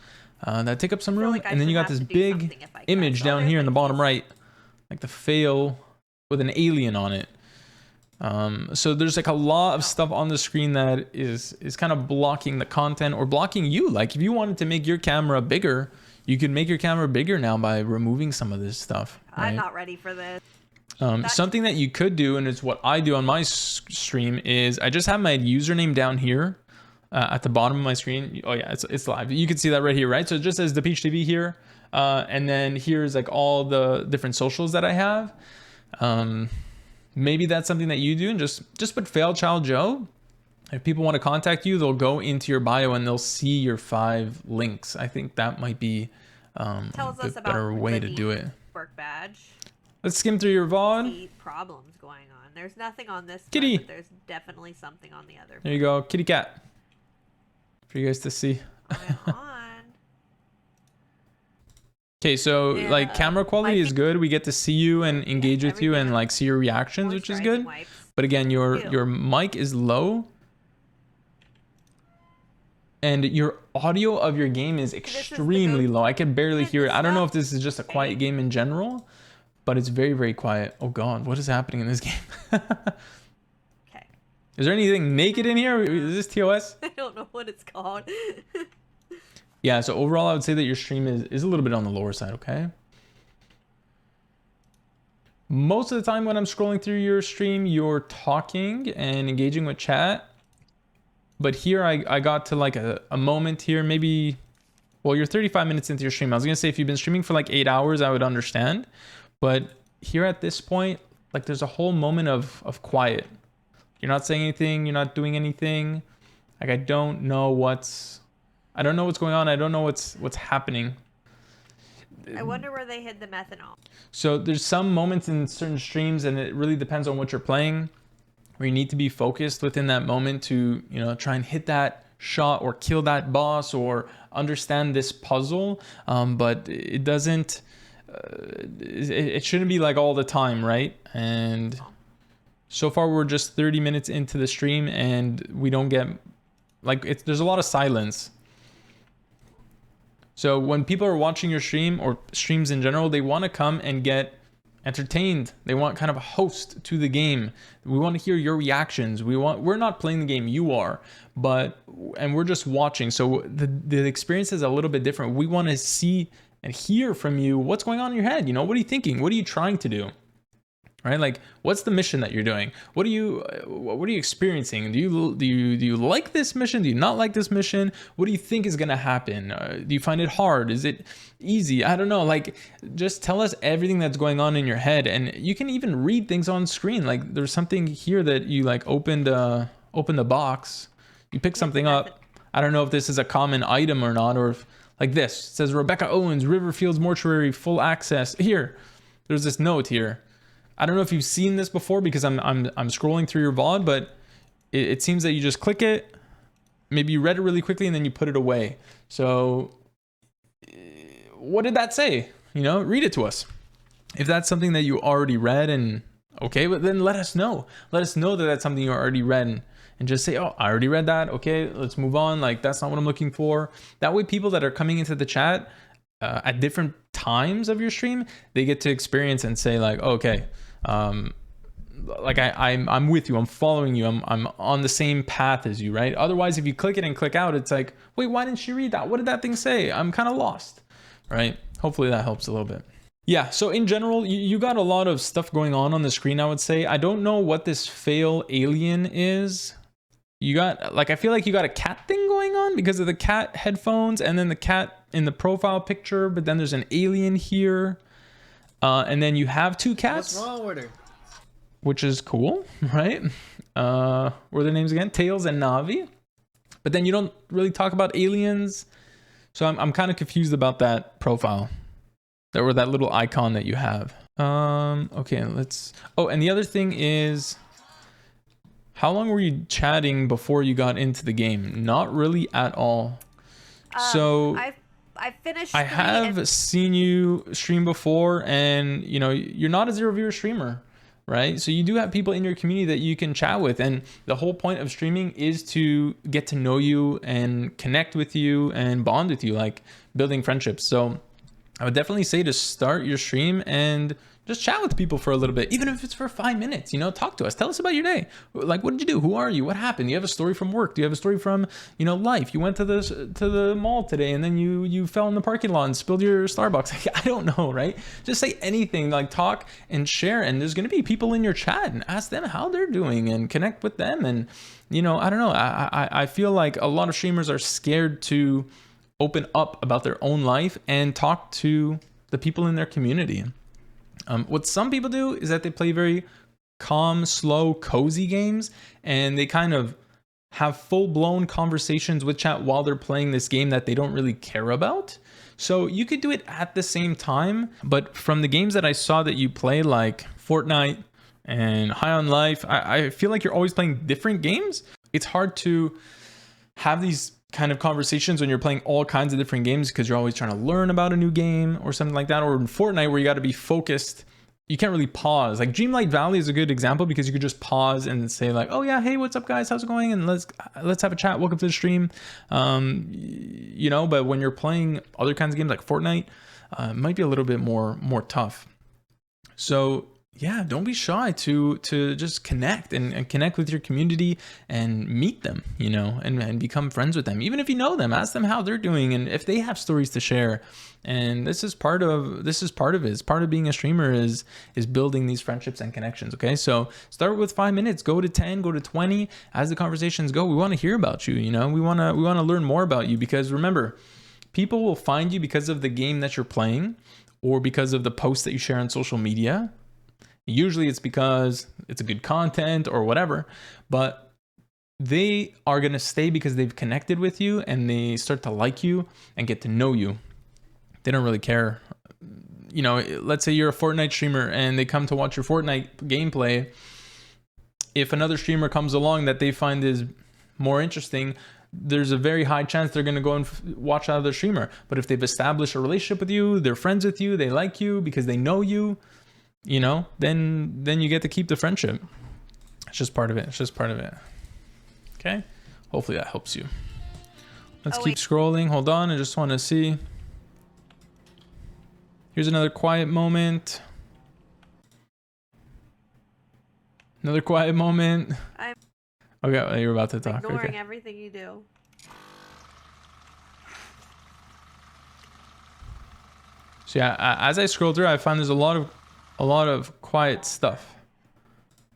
that take up some room. And then you got this big image down here in the bottom right, like the fail with an alien on it. So there's like a lot of stuff on the screen that is kind of blocking the content or blocking you. Like if you wanted to make your camera bigger, you can make your camera bigger now by removing some of this stuff. Right? I'm not ready for this. Something that you could do, and it's what I do on my stream, is I just have my username down here at the bottom of my screen. Oh yeah, it's live. You can see that right here, right? So it just says DapeachTV here. And then here's like all the different socials that I have. Maybe that's something that you do, and just put failchildjo. If people want to contact you, they'll go into your bio and they'll see your 5 links. I think that might be Tells the us about better way to the do it. Work badge. Let's skim through your VOD. See problems going on. There's nothing on this Kitty. one, but there's definitely something on the other. There you go, kitty cat. For you guys to see. I'm on. Okay, so Yeah, like camera quality is good. We get to see you and engage with you and everything like see your reactions, which is Moisturizing good. wipes. But again, your mic is low. And your audio of your game is extremely low. I can barely hear it. I don't know if this is just a quiet game in general, but it's very, very quiet. Oh God, what is happening in this game? Okay. Is there anything naked in here? Is this TOS? I don't know what it's called. Yeah, so overall, I would say that your stream is a little bit on the lower side, okay? Most of the time when I'm scrolling through your stream, you're talking and engaging with chat. But here I got to like a moment here, maybe, well, you're 35 minutes into your stream. I was gonna say if you've been streaming for like 8 hours, I would understand. But here at this point, like there's a whole moment of quiet. You're not saying anything, you're not doing anything. Like I don't know what's going on. I don't know what's happening. I wonder where they hid the methanol. So there's some moments in certain streams, and it really depends on what you're playing, where you need to be focused within that moment to, you know, try and hit that shot or kill that boss or understand this puzzle. But it doesn't, it shouldn't be like all the time, right? And so far we're just 30 minutes into the stream and we don't get, like, there's a lot of silence. So when people are watching your stream or streams in general, they want to come and get entertained. They want kind of a host to the game. We want to hear your reactions. We're not playing the game, you are, and we're just watching. So the experience is a little bit different. We want to see and hear from you what's going on in your head. You know, what are you thinking? What are you trying to do? Right? Like, what's the mission that you're doing? What are you experiencing? Do you like this mission? Do you not like this mission? What do you think is going to happen? Do you find it hard? Is it easy? I don't know. Like, just tell us everything that's going on in your head. And you can even read things on screen. Like, there's something here that you like open the box, you pick something up. I don't know if this is a common item or not, or if, like this, it says Rebecca Owens, Riverfields Mortuary, full access. Here, there's this note here. I don't know if you've seen this before because I'm scrolling through your VOD, but it seems that you just click it, maybe you read it really quickly and then you put it away. So what did that say? You know, read it to us. If that's something that you already read, and okay, but then let us know. Let us know that that's something you already read, and just say, oh, I already read that. Okay, let's move on. Like, that's not what I'm looking for. That way people that are coming into the chat at different times of your stream, they get to experience and say like, oh, okay, like I'm with you, I'm following you, I'm on the same path as you, right? Otherwise, if you click it and click out, it's like, wait, why didn't she read that? What did that thing say? I'm kind of lost, right? Hopefully that helps a little bit. Yeah, so in general, you got a lot of stuff going on the screen, I would say. I don't know what this fail alien is. You got, like, I feel like you got a cat thing going on because of the cat headphones and then the cat in the profile picture, but then there's an alien here. And then you have 2 cats. What's wrong with her? Which is cool, right? What are their names again? Tails and Navi. But then you don't really talk about aliens. So I'm kind of confused about that profile. Or that little icon that you have. Okay, let's... Oh, and the other thing is... How long were you chatting before you got into the game? Not really at all. So... I finished. I have seen you stream before, and you know, you're not a 0 viewer streamer, right? So you do have people in your community that you can chat with, and the whole point of streaming is to get to know you and connect with you and bond with you, like building friendships. So I would definitely say to start your stream and just chat with people for a little bit, even if it's for 5 minutes, you know, talk to us, tell us about your day. Like, what did you do? Who are you? What happened? Do you have a story from work? Do you have a story from, you know, life? You went to the mall today and then you fell in the parking lot and spilled your Starbucks. I don't know, right? Just say anything, like talk and share. And there's going to be people in your chat, and ask them how they're doing and connect with them. And, you know, I don't know. I feel like a lot of streamers are scared to open up about their own life and talk to the people in their community. What some people do is that they play very calm, slow, cozy games, and they kind of have full-blown conversations with chat while they're playing this game that they don't really care about. So you could do it at the same time, but from the games that I saw that you play, like Fortnite and High on Life, I feel like you're always playing different games. It's hard to have these kind of conversations when you're playing all kinds of different games, because you're always trying to learn about a new game or something like that. Or in Fortnite, where you got to be focused, you can't really pause. Like Dreamlight Valley is a good example, because you could just pause and say like, oh yeah, hey, what's up guys, how's it going, and let's have a chat, welcome to the stream. You know, but when you're playing other kinds of games like Fortnite, it might be a little bit more tough. So yeah, don't be shy to just connect and connect with your community and meet them, you know, and become friends with them. Even if you know them, ask them how they're doing and if they have stories to share. And this is part of it. It's part of being a streamer is building these friendships and connections. Okay, so start with 5 minutes, go to 10, go to 20. As the conversations go, we want to hear about you. You know, we want to learn more about you, because remember, people will find you because of the game that you're playing or because of the posts that you share on social media. Usually it's because it's a good content or whatever, but they are going to stay because they've connected with you and they start to like you and get to know you. They don't really care. You know, let's say you're a Fortnite streamer and they come to watch your Fortnite gameplay. If another streamer comes along that they find is more interesting, there's a very high chance they're going to go and watch that other streamer. But if they've established a relationship with you, they're friends with you, they like you because they know you, you know, then you get to keep the friendship. It's just part of it. Okay, hopefully that helps you. Let's keep scrolling. Hold on, I just want to see. Here's another quiet moment. Okay, you're about to talk. Ignoring everything you do. So yeah, as I scroll through, I find there's a lot of quiet stuff,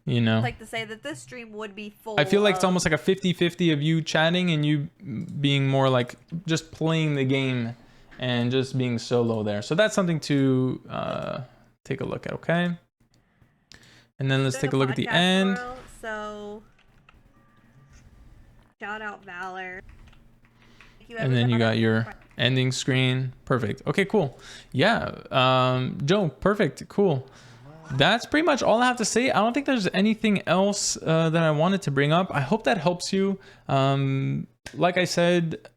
you know. I'd like to say that this stream would be full. I feel like it's almost like a 50-50 of you chatting and you being more like just playing the game and just being solo there. So that's something to take a look at, okay? And then let's take a look at the end. So shout out Valor. And then you got your ending screen. Perfect. Okay, cool. Yeah, Joe, perfect. Cool. That's pretty much all I have to say. I don't think there's anything else that I wanted to bring up. I hope that helps you. Like I said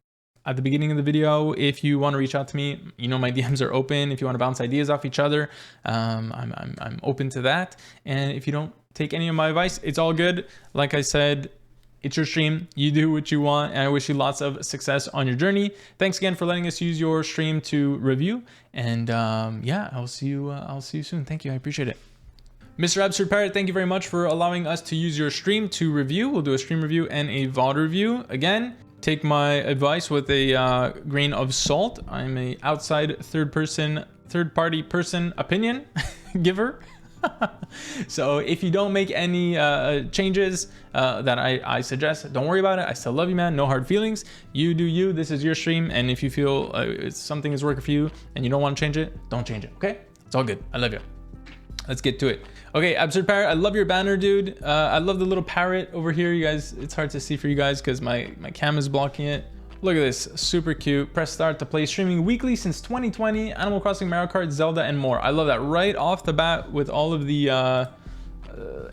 at the beginning of the video, if you want to reach out to me, you know, my DMs are open. If you want to bounce ideas off each other, I'm open to that. And if you don't take any of my advice, it's all good. Like I said, it's your stream. You do what you want, and I wish you lots of success on your journey. Thanks again for letting us use your stream to review. And yeah, I'll see you soon. Thank you. I appreciate it. Mr. Absurd Parrot, thank you very much for allowing us to use your stream to review. We'll do a stream review and a VOD review. Again, take my advice with a grain of salt. I'm a outside third-party person opinion giver. So if you don't make any changes that I suggest, don't worry about it. I still love you, man. No hard feelings. You do you. This is your stream. And if you feel something is working for you and you don't want to change it, don't change it. Okay? It's all good. I love you. Let's get to it. Okay, Absurd Parrot, I love your banner, dude. I love the little parrot over here. You guys, it's hard to see for you guys because my cam is blocking it. Look at this, super cute. Press start to play, streaming weekly since 2020. Animal Crossing, Mario Kart, Zelda, and more. I love that right off the bat with all of the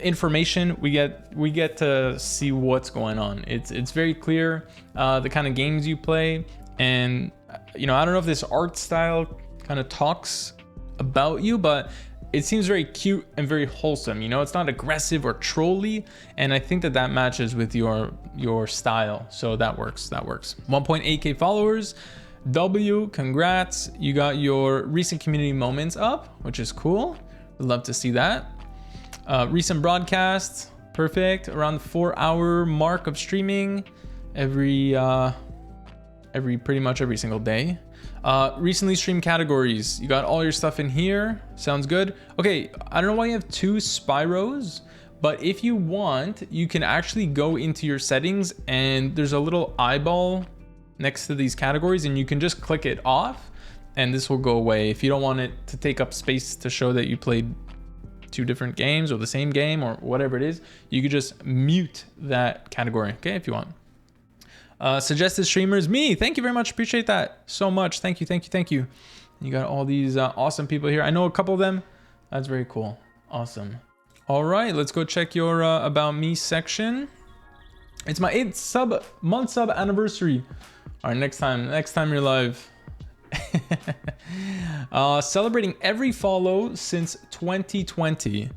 information we get to see what's going on. It's very clear the kind of games you play, and you know, I don't know if this art style kind of talks about you, but it seems very cute and very wholesome. You know, it's not aggressive or trolly, and I think that matches with your style. So that works. 1.8K followers. W, congrats. You got your recent community moments up, which is cool. Would love to see that. Recent broadcasts, perfect. Around the 4-hour mark of streaming pretty much every single day. Recently streamed categories. You got all your stuff in here. Sounds good. Okay, I don't know why you have 2 Spyros, but if you want, you can actually go into your settings and there's a little eyeball next to these categories and you can just click it off and this will go away. If you don't want it to take up space to show that you played 2 different games or the same game or whatever it is, you could just mute that category, okay, if you want. Suggested streamers, me, thank you very much, appreciate that so much. Thank you. You got all these awesome people here. I know a couple of them. That's very cool. Awesome. All right, let's go check your about me section. It's my 8th month sub anniversary. All right, next time you're live. Celebrating every follow since 2020.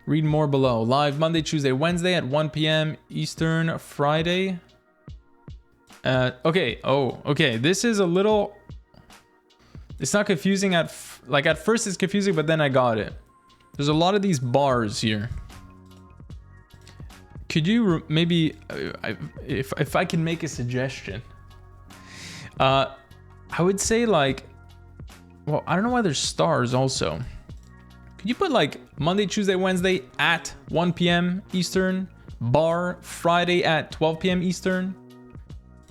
Read more below. Live Monday, Tuesday, Wednesday at 1 p.m. Eastern, Friday. Okay. Oh, okay. This is a little, it's not confusing at first it's confusing, but then I got it. There's a lot of these bars here. Could you maybe, if I can make a suggestion, I would say like, well, I don't know why there's stars also. Could you put like Monday, Tuesday, Wednesday at 1 p.m. Eastern, bar Friday at 12 p.m. Eastern?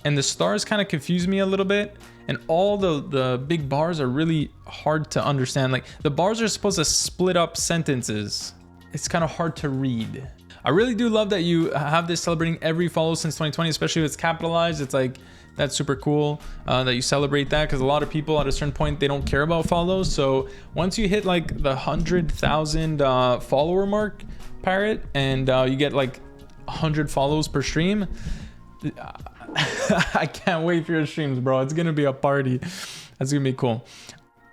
And the stars kind of confuse me a little bit. And all the big bars are really hard to understand. Like the bars are supposed to split up sentences. It's kind of hard to read. I really do love that you have this celebrating every follow since 2020, especially if it's capitalized. It's like, that's super cool that you celebrate that, because a lot of people at a certain point, they don't care about follows. So once you hit like the 100,000 follower mark, Parrot, and you get like 100 follows per stream, I can't wait for your streams, bro. It's gonna be a party. That's gonna be cool.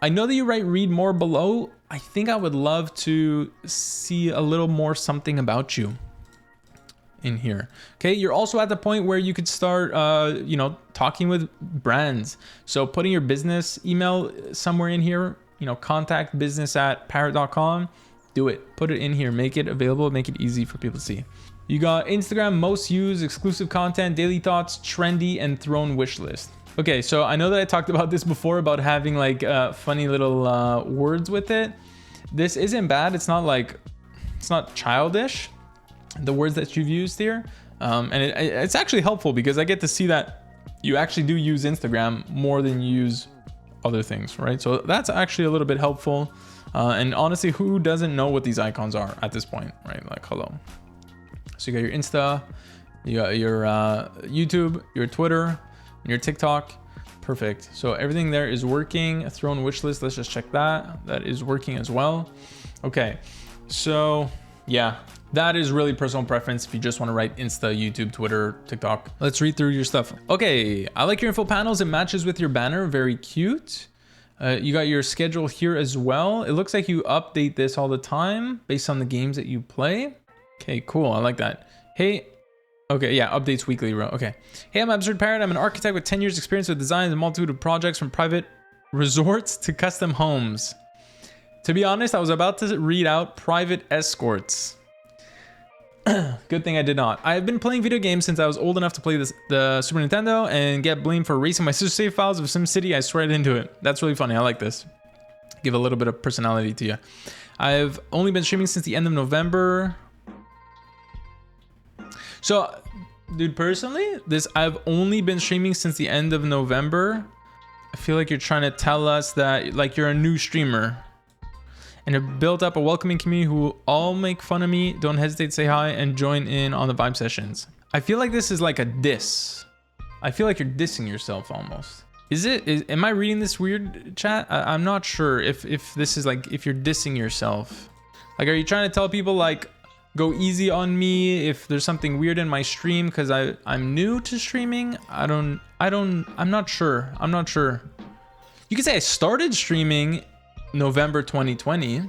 I know that you write read more below. I think I would love to see a little more something about you in here. Okay, you're also at the point where you could start talking with brands. So putting your business email somewhere in here, contact business@parrot.com. Do it, put it in here, make it available, make it easy for people to see. You got Instagram most used, exclusive content, daily thoughts, trendy, and thrown wish list. Okay, so I know that I talked about this before about having like funny little words with it. This isn't bad. It's not childish, the words that you've used here. And it's actually helpful because I get to see that you actually do use Instagram more than you use other things, right? So that's actually a little bit helpful. And honestly, who doesn't know what these icons are at this point, right? Like, hello. So you got your Insta, you got your YouTube, your Twitter, and your TikTok. Perfect. So everything there is working. A thrown wish list, let's just check that. That is working as well. Okay, so yeah, that is really personal preference if you just want to write Insta, YouTube, Twitter, TikTok. Let's read through your stuff. Okay, I like your info panels. It matches with your banner. Very cute. You got your schedule here as well. It looks like you update this all the time based on the games that you play. Okay, cool. I like that. Hey, okay, yeah, updates weekly, bro. Okay. Hey, I'm Absurd Parrot. I'm an architect with 10 years experience with design and a multitude of projects from private resorts to custom homes. To be honest, I was about to read out private escorts. Good thing I did not. I've been playing video games since I was old enough to play the Super Nintendo and get blamed for erasing my sister's save files of SimCity. I swear I didn't do it. That's really funny. I like this. Give a little bit of personality to you. I've only been streaming since the end of November. So, dude, personally, I've only been streaming since the end of November. I feel like you're trying to tell us that like you're a new streamer and have built up a welcoming community who all make fun of me, don't hesitate to say hi, and join in on the vibe sessions. I feel like this is like a diss. I feel like you're dissing yourself almost. Am I reading this weird, chat? I'm not sure if this is like, if you're dissing yourself. Like, are you trying to tell people like, go easy on me if there's something weird in my stream because I'm new to streaming? I'm not sure. You could say I started streaming November 2020,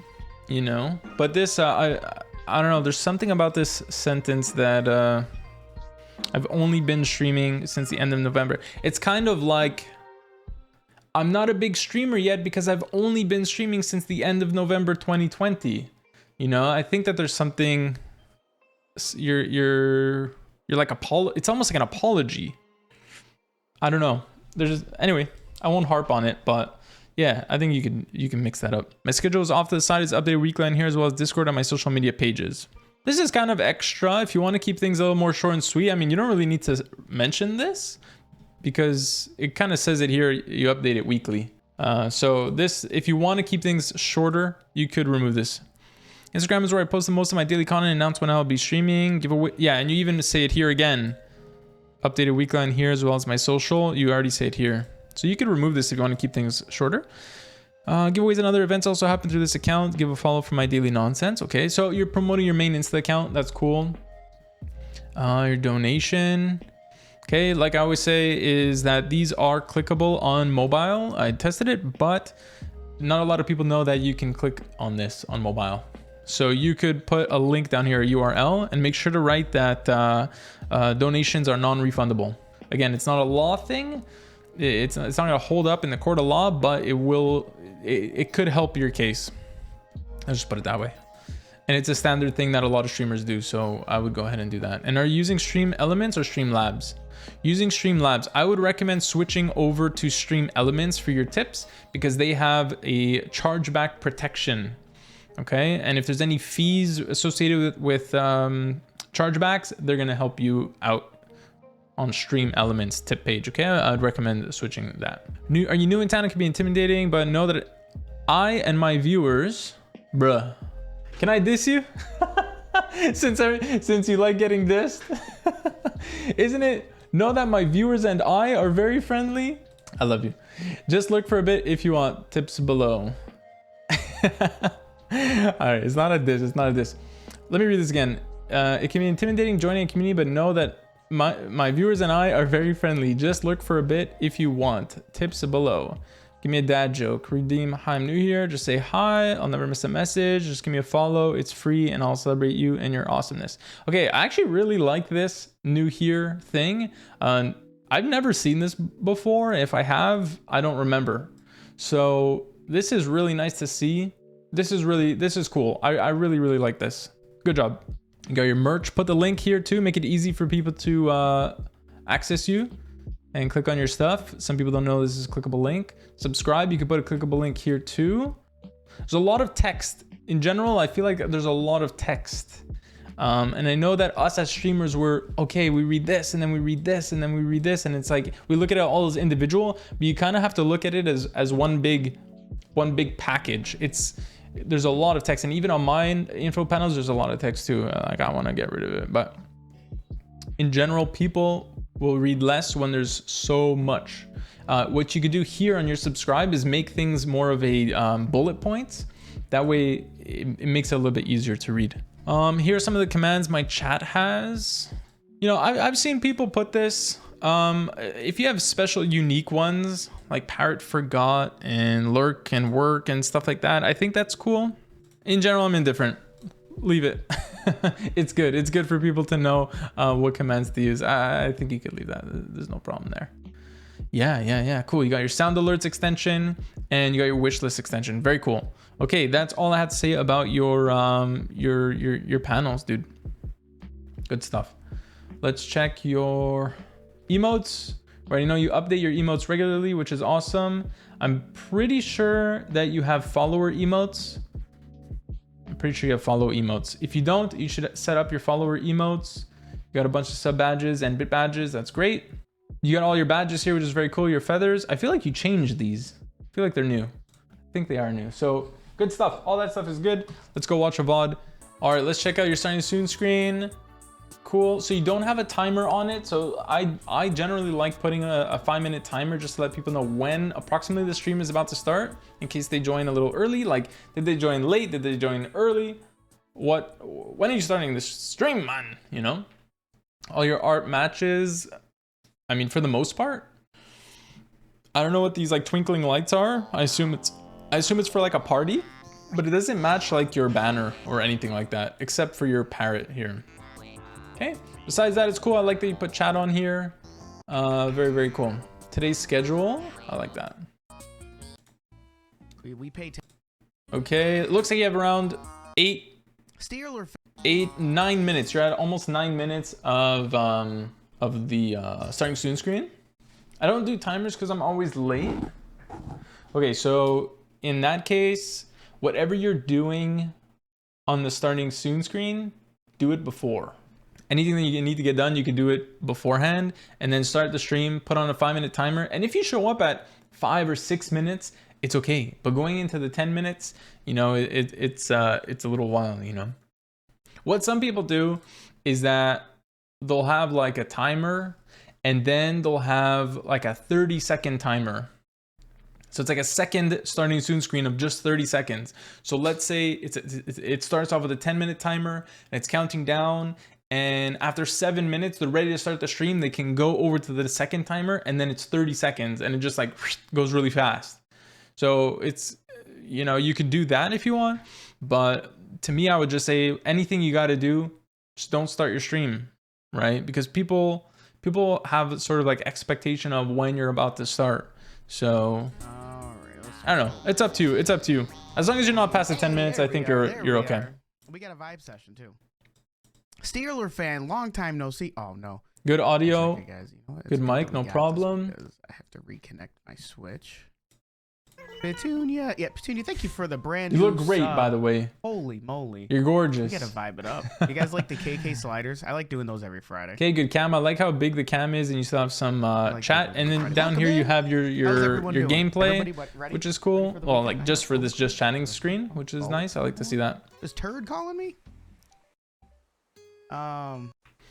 but this I don't know, there's something about this sentence that I've only been streaming since the end of November. It's kind of like I'm not a big streamer yet because I've only been streaming since the end of November 2020. You know, I think that there's something, you're like, it's almost like an apology. I don't know. Anyway, I won't harp on it, but yeah, I think you can mix that up. My schedule is off to the side. It's updated weekly on here, as well as Discord on my social media pages. This is kind of extra if you want to keep things a little more short and sweet. I mean, you don't really need to mention this because it kind of says it here, you update it weekly. So this, if you want to keep things shorter, you could remove this. Instagram is where I post the most of my daily content, announce when I'll be streaming, giveaway. Yeah, and you even say it here again. Updated weekly on here, as well as my social. You already say it here. So you could remove this if you want to keep things shorter. Giveaways and other events also happen through this account. Give a follow for my daily nonsense. Okay, so you're promoting your main Insta account. That's cool. Your donation. Okay, like I always say, is that these are clickable on mobile. I tested it, but not a lot of people know that you can click on this on mobile. So you could put a link down here, a URL, and make sure to write that donations are non-refundable. Again, it's not a law thing. It's not going to hold up in the court of law, but it could help your case. I'll just put it that way. And it's a standard thing that a lot of streamers do, so I would go ahead and do that. And are you using Stream Elements or Streamlabs? Using Streamlabs, I would recommend switching over to Stream Elements for your tips because they have a chargeback protection. Okay, and if there's any fees associated with chargebacks, they're gonna help you out on Stream Elements tip page. Okay, I'd recommend switching that. Are you new in town? It can be intimidating, but know that I and my viewers, bruh, can I diss you? since you like getting dissed, isn't it? Know that my viewers and I are very friendly. I love you. Just look for a bit if you want. Tips below. All right, it's not a diss. It's not a diss. Let me read this again. It can be intimidating joining a community, but know that my viewers and I are very friendly. Just look for a bit if you want. Tips below. Give me a dad joke. Redeem, hi, I'm new here. Just say hi. I'll never miss a message. Just give me a follow. It's free and I'll celebrate you and your awesomeness. Okay, I actually really like this new here thing. I've never seen this before. If I have, I don't remember. So this is really nice to see. This is cool. I really like this. Good job. You got your merch. Put the link here too. Make it easy for people to access you and click on your stuff. Some people don't know this is a clickable link. Subscribe. You can put a clickable link here too. There's a lot of text. In general, I feel like there's a lot of text. And I know that us as streamers, we read this and then we read this and then we read this. And it's like, we look at it all as individual, but you kind of have to look at it as one big package. There's a lot of text, and even on mine info panels, there's a lot of text too. Like I want to get rid of it, but in general, people will read less when there's so much. What you could do here on your subscribe is make things more of a bullet points. That way it makes it a little bit easier to read. Here are some of the commands my chat has. You know, I've seen people put this. If you have special unique ones like Parrot Forgot and Lurk and Work and stuff like that, I think that's cool. In general, I'm indifferent. Leave it. It's good. It's good for people to know what commands to use. I think you could leave that. There's no problem there. Yeah. Cool. You got your sound alerts extension and you got your wish list extension. Very cool. Okay, that's all I had to say about your panels, dude. Good stuff. Let's check your emotes. Right, you know you update your emotes regularly, which is awesome. I'm pretty sure that you have follower emotes. I'm pretty sure you have follow emotes. If you don't, you should set up your follower emotes. You got a bunch of sub badges and bit badges. That's great. You got all your badges here, which is very cool. Your feathers. I feel like you changed these. I feel like they're new. I think they are new. So good stuff. All that stuff is good. Let's go watch a VOD. All right, let's check out your starting soon screen. Cool. So you don't have a timer on it. So I generally like putting a 5-minute timer just to let people know when approximately the stream is about to start in case they join a little early. Like, did they join late? Did they join early? When are you starting this stream, man? You know, all your art matches. I mean, for the most part, I don't know what these like twinkling lights are. I assume it's for like a party, but it doesn't match like your banner or anything like that, except for your parrot here. Okay, besides that, it's cool. I like that you put chat on here. Very cool. Today's schedule, I like that. We pay. Okay, it looks like you have around 9 minutes. You're at almost 9 minutes of the starting soon screen. I don't do timers because I'm always late. Okay, so in that case, whatever you're doing on the starting soon screen, do it before. Anything that you need to get done, you can do it beforehand and then start the stream, put on a 5-minute timer. And if you show up at 5 or 6 minutes, it's okay. But going into the 10 minutes, you know, it's a little while, you know. What some people do is that they'll have like a timer and then they'll have like a 30-second timer. So it's like a second starting soon screen of just 30 seconds. So let's say it starts off with a 10-minute timer and it's counting down. And after 7 minutes, they're ready to start the stream. They can go over to the second timer and then it's 30 seconds and it just like goes really fast. So it's, you know, you could do that if you want. But to me, I would just say anything you got to do, just don't start your stream, right? Because people have sort of like expectation of when you're about to start. So I don't know. It's up to you. It's up to you. As long as you're not past the 10 minutes, I think you're okay. We got a vibe session too. Steeler fan, long time no see. Oh no. Good audio. Okay, guys, you know what? Good mic, no problem. I have to reconnect my Switch. Petunia, yeah, Petunia. Thank you for the brand. You look great, by the way. Holy moly, you're gorgeous. We gotta vibe it up. You guys like the KK sliders? I like doing those every Friday. Okay, good cam. I like how big the cam is, and you still have some chat. And then down here you have your gameplay, which is cool. Well, like just for this just chatting screen, which is nice. I like to see that. Is Turd calling me? I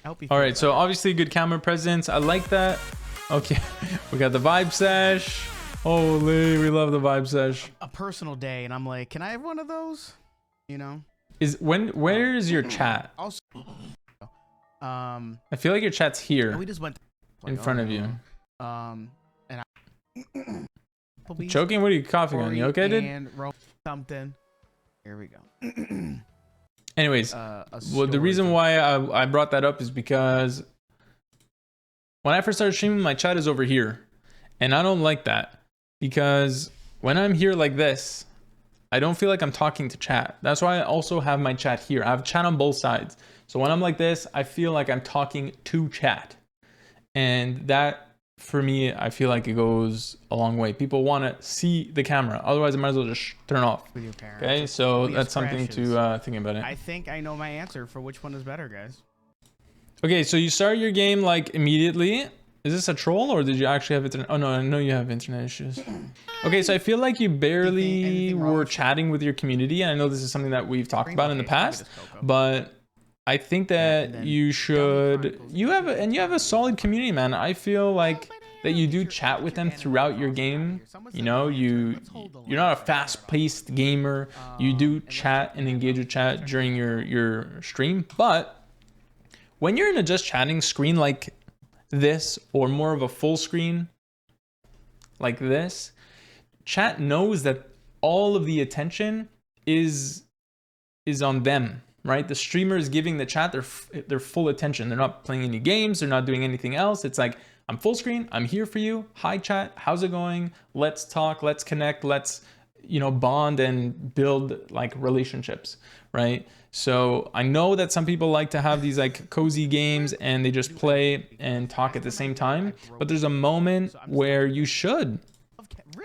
hope you. All right, so obviously good camera presence. I like that. Okay, we got the vibe sesh. Holy, we love the vibe sesh. A personal day, and I'm like, can I have one of those? You know. Where is your chat? Also, I feel like your chat's here. We just went in front of you. And choking? What are you coughing on? You okay, dude? And something. Here we go. Anyways, well, the reason why I brought that up is because when I first started streaming, my chat is over here, and I don't like that because when I'm here like this, I don't feel like I'm talking to chat. That's why I also have my chat here. I have chat on both sides. So when I'm like this, I feel like I'm talking to chat, and that for me, I feel like it goes a long way. People want to see the camera. Otherwise, I might as well just turn off. With your parents. Okay, so that's something to think about it. I think I know my answer for which one is better, guys. Okay, so you start your game like immediately. Is this a troll or did you actually have internet? Oh no, I know you have internet issues. Okay, so I feel like you barely were chatting with your community. And I know this is something that we've talked about in the past, but I think that you should, you have a solid community, man. I feel like that you do chat with them throughout your game. You know, you're not a fast-paced gamer. You do chat and engage with chat during your stream, but when you're in a just chatting screen like this, or more of a full screen like this, chat knows that all of the attention is on them. Right, the streamer is giving the chat their full attention. They're not playing any games. They're not doing anything else. It's like, I'm full screen. I'm here for you. Hi chat, how's it going? Let's talk. Let's connect. Let's, you know, bond and build like relationships. Right. So I know that some people like to have these like cozy games and they just play and talk at the same time. But there's a moment where you should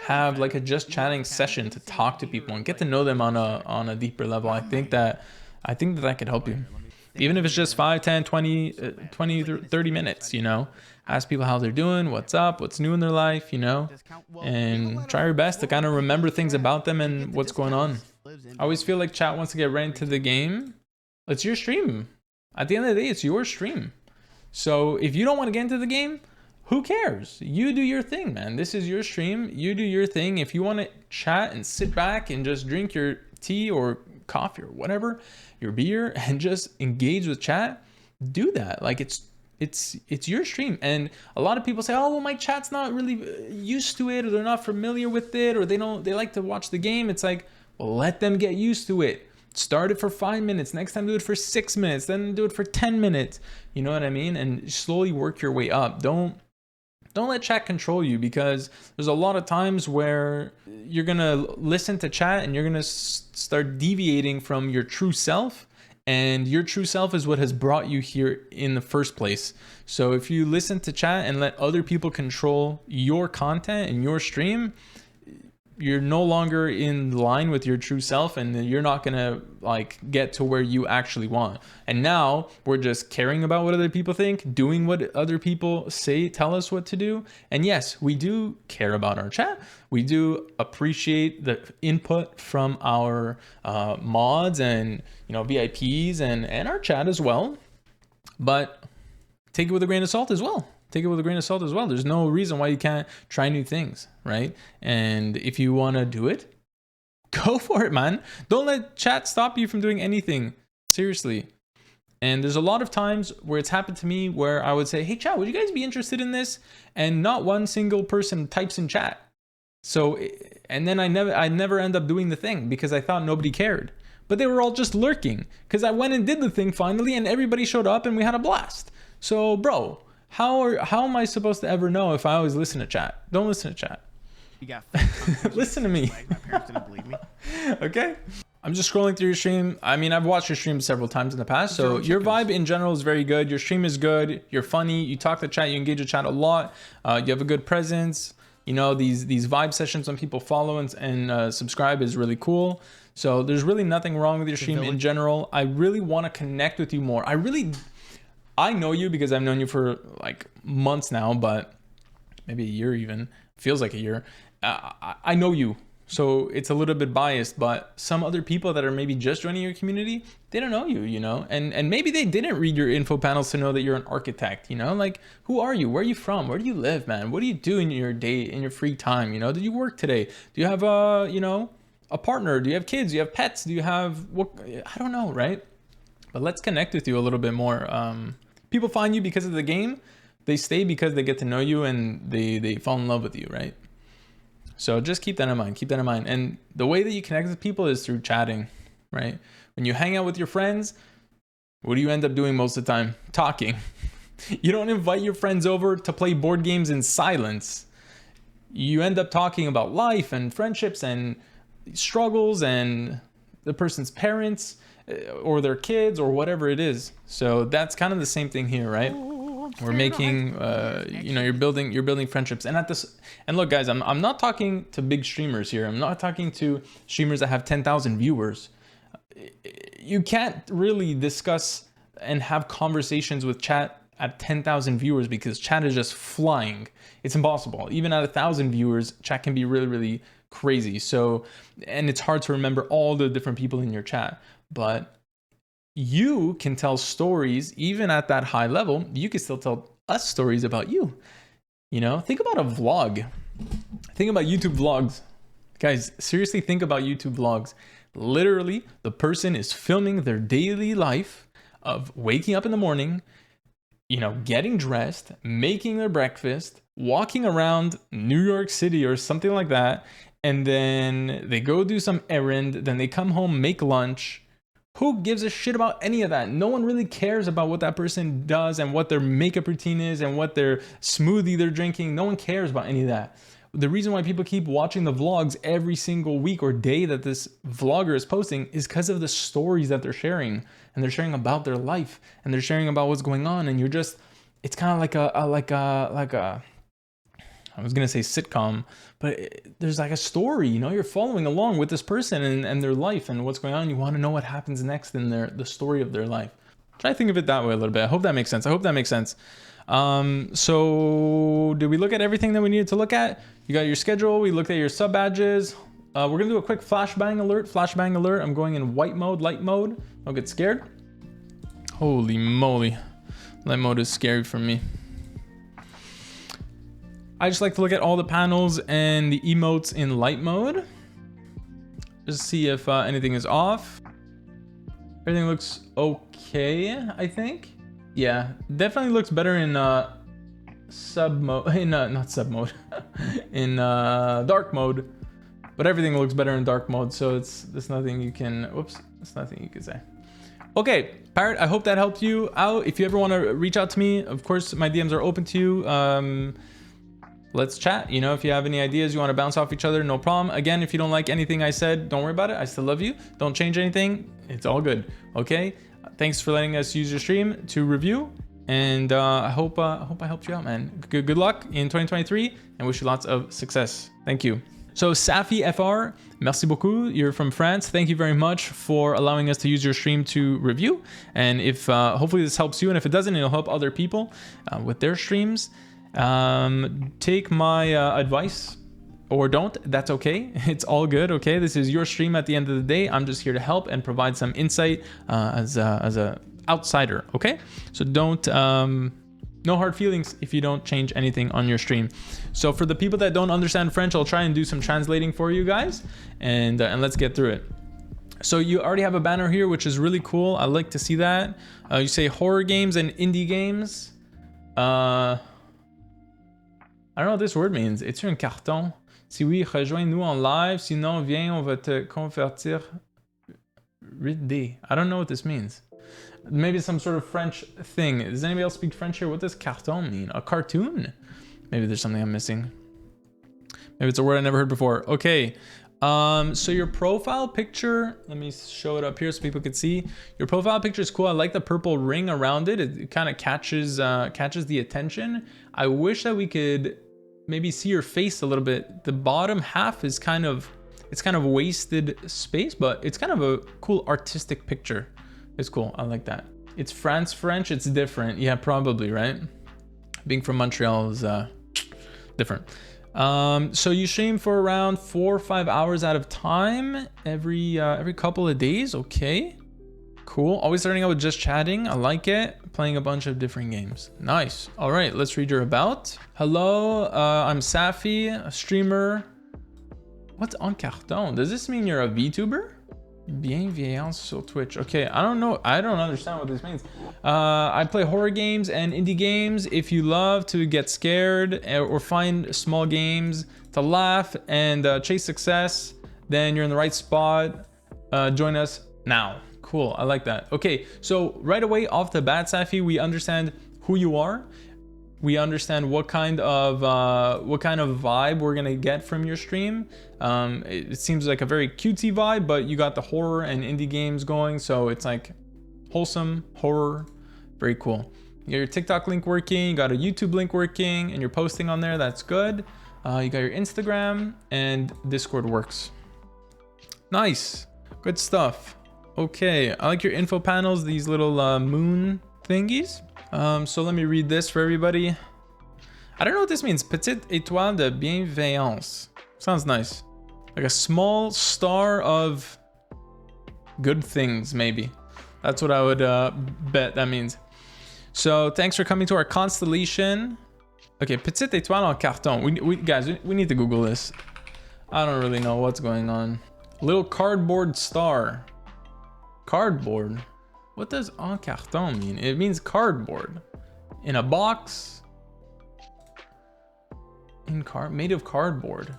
have like a just chatting session to talk to people and get to know them on a deeper level. I think that could help you. Even if it's just 5, 10, 20, 30 minutes, you know, ask people how they're doing, what's up, what's new in their life, you know, and try your best to kind of remember things about them and what's going on. I always feel like chat wants to get right into the game. It's your stream. At the end of the day, it's your stream. So if you don't want to get into the game, who cares? You do your thing, man. This is your stream. You do your thing. If you want to chat and sit back and just drink your tea or coffee or whatever, your beer, and just engage with chat, do that. Like it's your stream. And a lot of people say, oh well, my chat's not really used to it, or they're not familiar with it, or they like to watch the game. It's like, well, let them get used to it. Start it for 5 minutes, next time do it for 6 minutes, then do it for 10 minutes, you know what I mean? And slowly work your way up. Don't Don't let chat control you, because there's a lot of times where you're gonna listen to chat and you're gonna start deviating from your true self, and your true self is what has brought you here in the first place. So if you listen to chat and let other people control your content and your stream, you're no longer in line with your true self, and you're not gonna like get to where you actually want. And now we're just caring about what other people think, doing what other people say, tell us what to do. And yes, we do care about our chat. We do appreciate the input from our mods and, you know, VIPs and our chat as well. But take it with a grain of salt as well. Take it with a grain of salt as well. There's no reason why you can't try new things, right? And if you want to do it, go for it, man. Don't let chat stop you from doing anything. Seriously. And there's a lot of times where it's happened to me where I would say, hey, chat, would you guys be interested in this? And not one single person types in chat. So, and then I never end up doing the thing because I thought nobody cared. But they were all just lurking because I went and did the thing finally, and everybody showed up and we had a blast. So, bro, how am I supposed to ever know if I always listen to chat? Don't listen to chat. You got listen to me. My parents didn't believe me. Okay. I'm just scrolling through your stream. I mean, I've watched your stream several times in the past. So your vibe in general is very good. Your stream is good. You're funny. You talk to chat. You engage with chat a lot. You have a good presence. You know, these vibe sessions when people follow and subscribe is really cool. So there's really nothing wrong with your stream in general. I really want to connect with you more. I know you because I've known you for like months now, but maybe a year even. Feels like a year. I know you, so it's a little bit biased, but some other people that are maybe just joining your community, they don't know you, you know, and maybe they didn't read your info panels to know that you're an architect, you know, like, who are you? Where are you from? Where do you live, man? What do you do in your day, in your free time? You know, do you work today? Do you have you know, a partner? Do you have kids? Do you have pets? Do you have what? I don't know, right? But let's connect with you a little bit more. People find you because of the game. They stay because they get to know you and they fall in love with you, right? So just keep that in mind. Keep that in mind. And the way that you connect with people is through chatting, right? When you hang out with your friends, what do you end up doing most of the time? Talking. You don't invite your friends over to play board games in silence. You end up talking about life and friendships and struggles and the person's parents or their kids or whatever it is. So that's kind of the same thing here, right? We're making you know, you're building friendships. And look, guys, I'm not talking to big streamers here. I'm not talking to streamers that have 10,000 viewers. You can't really discuss and have conversations with chat at 10,000 viewers because chat is just flying. It's impossible. Even at 1,000 viewers, chat can be really, really crazy. So, and it's hard to remember all the different people in your chat, but you can tell stories even at that high level. You can still tell us stories about you. You know, think about a vlog. Think about YouTube vlogs. Guys, seriously, think about YouTube vlogs. Literally, the person is filming their daily life of waking up in the morning, you know, getting dressed, making their breakfast, walking around New York City or something like that. And then they go do some errand. Then they come home, make lunch. Who gives a shit about any of that? No one really cares about what that person does and what their makeup routine is and what their smoothie they're drinking. No one cares about any of that. The reason why people keep watching the vlogs every single week or day that this vlogger is posting is because of the stories that they're sharing. And they're sharing about their life and they're sharing about what's going on. And you're just, it's kind of like a I was going to say sitcom, but there's like a story, you know, you're following along with this person and their life and what's going on. You want to know what happens next in the story of their life. Try to think of it that way a little bit. I hope that makes sense. So did we look at everything that we needed to look at? You got your schedule. We looked at your sub badges. We're going to do a quick flashbang alert. I'm going in white mode, light mode. Don't get scared. Holy moly. Light mode is scary for me. I just like to look at all the panels and the emotes in light mode. Just see if anything is off. Everything looks okay, I think. Yeah, definitely looks better in sub mode, not sub mode, in dark mode. But everything looks better in dark mode, so there's nothing you can, whoops, there's nothing you can say. Okay, Parrot, I hope that helped you out. If you ever want to reach out to me, of course, my DMs are open to you. let's chat. You know, if you have any ideas, you want to bounce off each other, no problem. Again, if you don't like anything I said, don't worry about it. I still love you. Don't change anything. It's all good. Okay. Thanks for letting us use your stream to review. And I hope I helped you out, man. Good luck in 2023 and wish you lots of success. Thank you. So Safi FR, merci beaucoup. You're from France. Thank you very much for allowing us to use your stream to review. And if hopefully this helps you, and if it doesn't, it'll help other people with their streams. Take my advice or don't. That's okay. It's all good. Okay, this is your stream at the end of the day. I'm just here to help and provide some insight as a outsider. Okay, so don't no hard feelings if you don't change anything on your stream. So for the people that don't understand French, I'll try and do some translating for you guys, and let's get through it. So you already have a banner here, which is really cool. I like to see that. You say horror games and indie games. I don't know what this word means. Es-tu un carton? Si oui, rejoins-nous en live. Sinon, viens, on va te convertir. Read D. I don't know what this means. Maybe some sort of French thing. Does anybody else speak French here? What does carton mean? A cartoon? Maybe there's something I'm missing. Maybe it's a word I never heard before. Okay. So your profile picture, let me show it up here so people can see. Your profile picture is cool. I like the purple ring around it. It kind of catches the attention. I wish that we could maybe see your face a little bit. The bottom half is kind of wasted space, but it's kind of a cool artistic picture. It's cool. I like that. It's France French. It's different. Yeah, probably, right? Being from Montreal is different. So you stream for around 4 or 5 hours at a time every couple of days. Okay, cool. Always starting out with just chatting. I like it. Playing a bunch of different games. Nice. All right, let's read your about. Hello, I'm Safi, a streamer. What's en carton? Does this mean you're a VTuber? Bienveillance sur Twitch. Okay, I don't know. I don't understand what this means. I play horror games and indie games. If you love to get scared or find small games to laugh and chase success, then you're in the right spot. Join us now. Cool, I like that. Okay, so right away off the bat, Safi, we understand who you are. We understand what kind of vibe we're gonna get from your stream. It seems like a very cutesy vibe, but you got the horror and indie games going, so it's like wholesome horror. Very cool. You got your TikTok link working, you got a YouTube link working, and you're posting on there. That's good. You got your Instagram and Discord works. Nice, good stuff. Okay, I like your info panels, these little moon thingies. So let me read this for everybody. I don't know what this means. Petite étoile de bienveillance. Sounds nice. Like a small star of good things, maybe. That's what I would bet that means. So thanks for coming to our constellation. Okay, petite étoile en carton. Guys, we need to Google this. I don't really know what's going on. Little cardboard star. Cardboard? What does en carton mean? It means cardboard. In a box. Made of cardboard.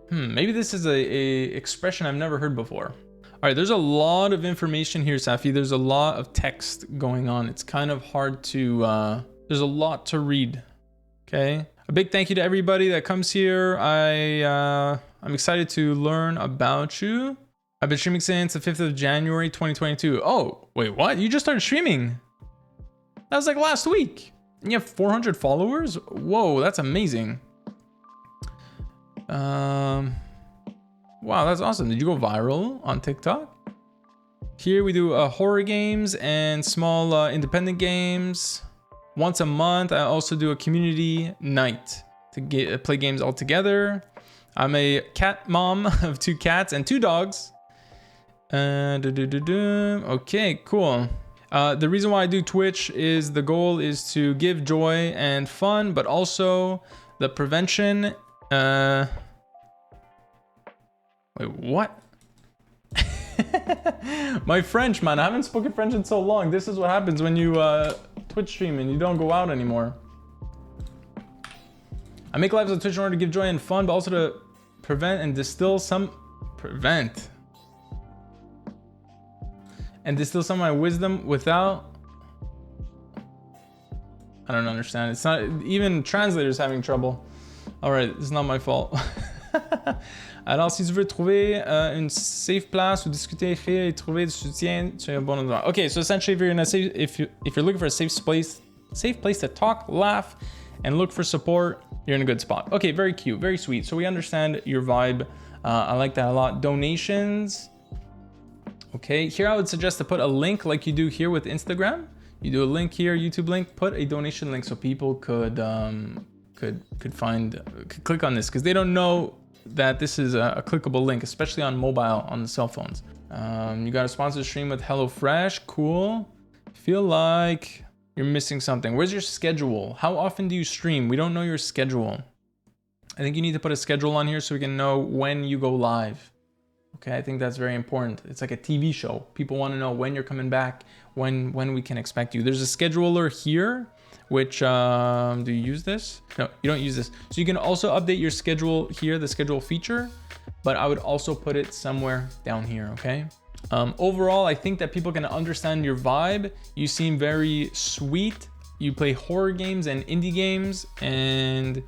Maybe this is a expression I've never heard before. All right, there's a lot of information here, Safi. There's a lot of text going on. It's kind of hard to, there's a lot to read. Okay. A big thank you to everybody that comes here. I'm excited to learn about you. I've been streaming since the 5th of January, 2022. Oh, wait, what? You just started streaming? That was like last week. And you have 400 followers? Whoa, that's amazing. Wow, that's awesome. Did you go viral on TikTok? Here we do horror games and small independent games. Once a month, I also do a community night to play games all together. I'm a cat mom of 2 cats and 2 dogs. Okay, cool. The reason why I do Twitch is the goal is to give joy and fun, but also the prevention. Wait, what? My French, man. I haven't spoken French in so long. This is what happens when you Twitch stream and you don't go out anymore. I make lives on Twitch in order to give joy and fun, but also to prevent and distill some of my wisdom without. I don't understand. It's not even translators having trouble. Alright, it's not my fault. Alors, si tu veux trouver une safe place où discuter, écrire et trouver du soutien, tu es un bon endroit. Okay, so essentially, if you're looking for a safe place to talk, laugh, and look for support, you're in a good spot. Okay, very cute, very sweet. So we understand your vibe. I like that a lot. Donations. Okay, here I would suggest to put a link like you do here with Instagram. You do a link here, YouTube link, put a donation link so people could click on this because they don't know that this is a clickable link, especially on mobile, on the cell phones. You got a sponsored stream with HelloFresh, cool. Feel like you're missing something. Where's your schedule? How often do you stream? We don't know your schedule. I think you need to put a schedule on here so we can know when you go live. Okay, I think that's very important. It's like a TV show. People want to know when you're coming back, when we can expect you. There's a scheduler here, which, do you use this? No, you don't use this. So you can also update your schedule here, the schedule feature, but I would also put it somewhere down here, okay? Overall, I think that people can understand your vibe. You seem very sweet. You play horror games and indie games, and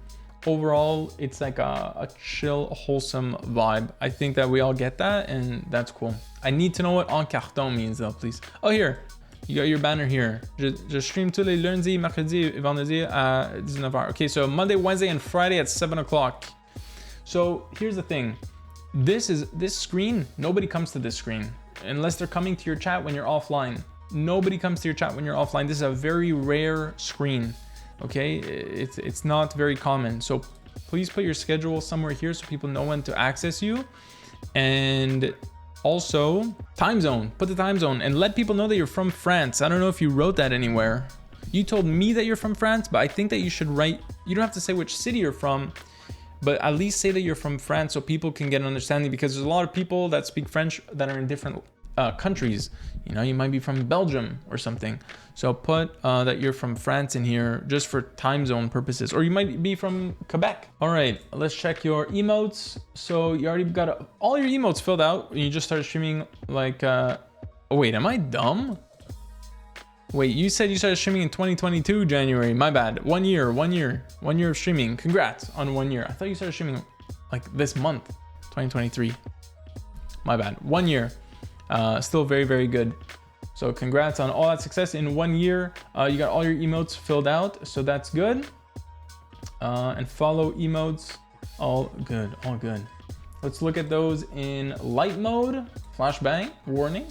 overall, it's like a chill, wholesome vibe. I think that we all get that, and that's cool. I need to know what en carton means though, please. Oh, here, you got your banner here. Je stream tous les lundis, mercredis et vendredis à 19h. Okay, so Monday, Wednesday, and Friday at 7 o'clock. So here's the thing. This screen, nobody comes to this screen unless they're coming to your chat when you're offline. Nobody comes to your chat when you're offline. This is a very rare screen. Okay, it's not very common. So please put your schedule somewhere here so people know when to access you. And also time zone, put the time zone and let people know that you're from France. I don't know if you wrote that anywhere. You told me that you're from France, but I think that you should write, you don't have to say which city you're from, but at least say that you're from France so people can get an understanding, because there's a lot of people that speak French that are in different countries. You know, you might be from Belgium or something. So put that you're from France in here just for time zone purposes, or you might be from Quebec. All right, let's check your emotes. So you already got all your emotes filled out. You just started streaming like, oh wait, am I dumb? Wait, you said you started streaming in 2022, January. My bad. 1 year of streaming. Congrats on 1 year. I thought you started streaming like this month, 2023. My bad. 1 year. Still very, very good. So congrats on all that success in 1 year. You got all your emotes filled out, so that's good. And follow emotes, all good, all good. Let's look at those in light mode. Flashbang, warning.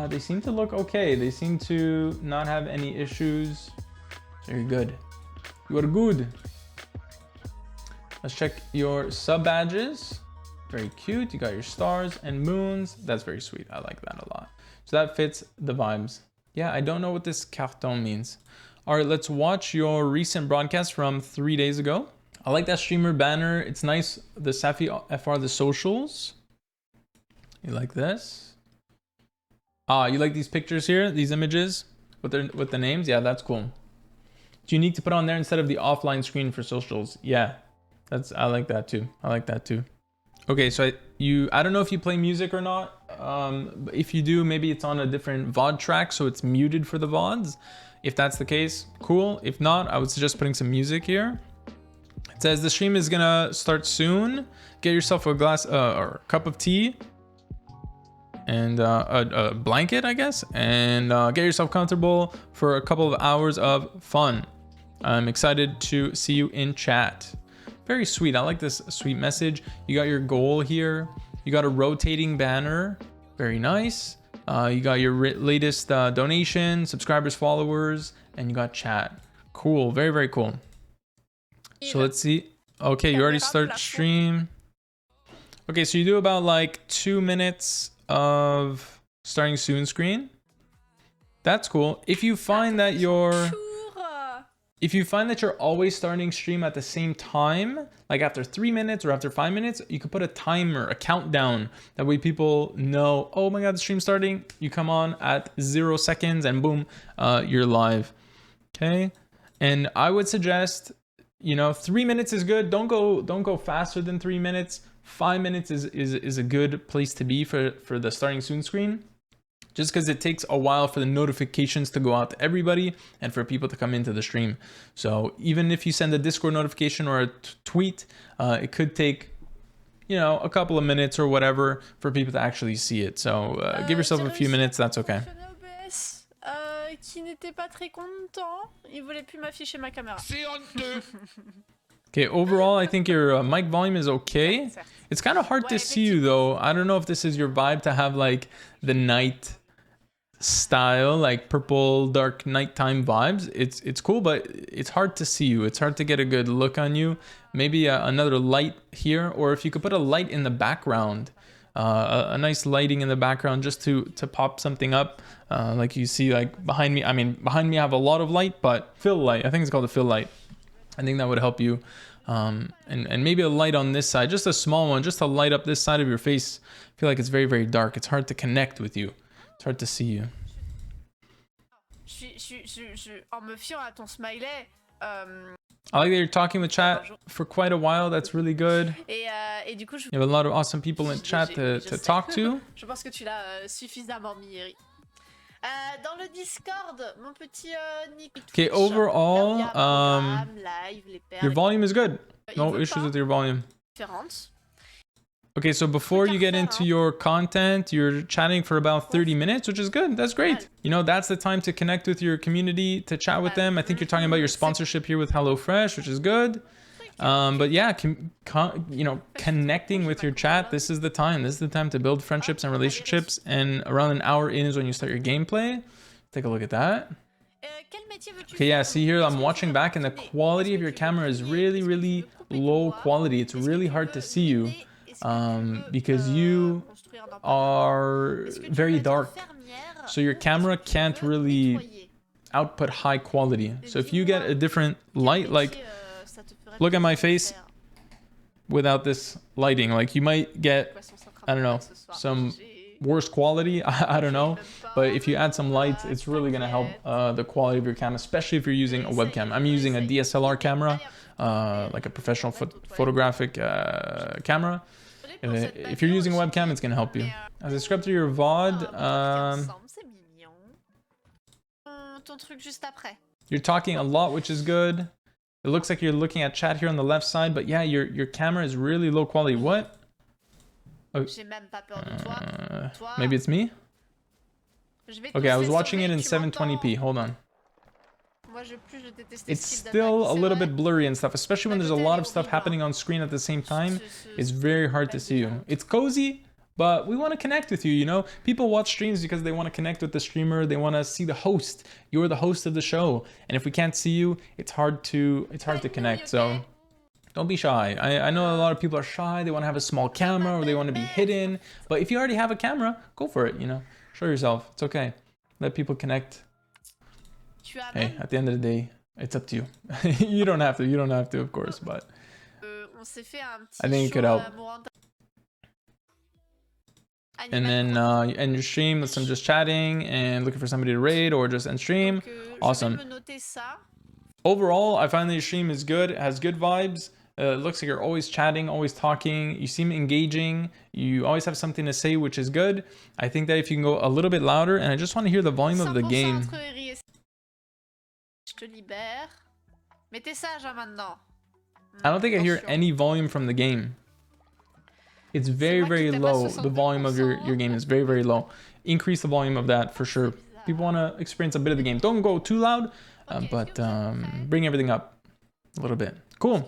They seem to look okay. They seem to not have any issues. So you're good. You are good. Let's check your sub badges. Very cute. You got your stars and moons. That's very sweet. I like that a lot. So that fits the vibes. Yeah, I don't know what this carton means. All right, let's watch your recent broadcast from 3 days ago. I like that streamer banner. It's nice. The Safi FR, the socials. You like this? You like these pictures here, these images with the names? Yeah, that's cool. It's unique to put on there instead of the offline screen for socials. Yeah, I like that too. I like that too. Okay, so I don't know if you play music or not. But if you do, maybe it's on a different VOD track, so it's muted for the VODs. If that's the case, cool. If not, I would suggest putting some music here. It says the stream is gonna start soon. Get yourself a glass or a cup of tea and a blanket, I guess, and get yourself comfortable for a couple of hours of fun. I'm excited to see you in chat. Very sweet. I like this sweet message. You got your goal here. You got a rotating banner. Very nice. You got your latest donation, subscribers, followers, and you got chat. Cool. Very, very cool. So let's see. Okay, you already start stream. Okay, so you do about like 2 minutes of starting soon screen. That's cool. If you find that you're always starting stream at the same time, like after 3 minutes or after 5 minutes, you could put a timer, a countdown. That way people know, oh my God, the stream's starting. You come on at 0 seconds and boom, you're live. Okay. And I would suggest, 3 minutes is good. Don't go faster than 3 minutes. 5 minutes is a good place to be for the starting soon screen. just because it takes a while for the notifications to go out to everybody and for people to come into the stream. So even if you send a Discord notification or a tweet, it could take, you know, a couple of minutes or whatever for people to actually see it. So give yourself a few minutes, that's okay. Qui n'était pas très content, il voulait plus m'afficher ma caméra. C'est honteux. Okay, overall, I think your mic volume is okay. It's kind of hard to see you though. I don't know if this is your vibe to have like the night style, like purple dark nighttime vibes. It's cool, but it's hard to see you. It's hard to get a good look on you. Maybe another light here, or if you could put a light in the background, a nice lighting in the background just to pop something up. Like you see like behind me. I mean, behind me I have a lot of light, but fill light. I think it's called a fill light. I think that would help you. And maybe a light on this side, just a small one, just to light up this side of your face. I feel like it's very, very dark. It's hard to connect with you. It's hard to see you. En me fiant à ton smiley. I like that you're talking with chat for quite a while. That's really good. Et du coup, you have a lot of awesome people in chat to talk to. Je pense que tu l'as suffisamment mis, Eric. Dans le Discord, mon petit Nick. Okay, overall, your volume is good. No issues with your volume. Okay, so before you get into your content, you're chatting for about 30 minutes, which is good. That's great. You know, that's the time to connect with your community, to chat with them. I think you're talking about your sponsorship here with HelloFresh, which is good. But yeah, you know, connecting with your chat, this is the time. This is the time to build friendships and relationships. And around an hour in is when you start your gameplay. Take a look at that. Okay, yeah, see here, I'm watching back and the quality of your camera is really, really low quality. It's really hard to see you because you are very dark. So your camera can't really output high quality. So if you get a different light, like look at my face without this lighting, like you might get, I don't know, some worse quality. I don't know, but if you add some lights, it's really gonna help the quality of your camera, especially if you're using a webcam. I'm using a DSLR camera, like a professional photographic camera. If you're using a webcam, it's gonna help you. As I scrub through your VOD, you're talking a lot, which is good. It looks like you're looking at chat here on the left side, but yeah, your camera is really low quality. What? Oh, maybe it's me? Okay, I was watching it in 720p. Hold on. It's still a little bit blurry and stuff, especially when there's a lot of stuff happening on screen at the same time. It's very hard to see you. It's cozy, but we want to connect with you, you know? People watch streams because they want to connect with the streamer. They want to see the host. You're the host of the show. And if we can't see you, it's hard to connect. So don't be shy. I know a lot of people are shy. They want to have a small camera or they want to be hidden. But if you already have a camera, go for it, you know? Show yourself. It's okay. Let people connect. Hey, at the end of the day, it's up to you. You don't have to, of course, but I think it could help. And then end your stream with some just chatting and looking for somebody to raid or just end stream. Awesome. Overall, I find that your stream is good. It has good vibes. It looks like you're always chatting, always talking. You seem engaging. You always have something to say, which is good. I think that if you can go a little bit louder, and I just want to hear the volume of the game. I don't think I hear any volume from the game. It's very, very low. The volume of your game is very, very low. Increase the volume of that for sure. People want to experience a bit of the game. Don't go too loud, but bring everything up a little bit. Cool.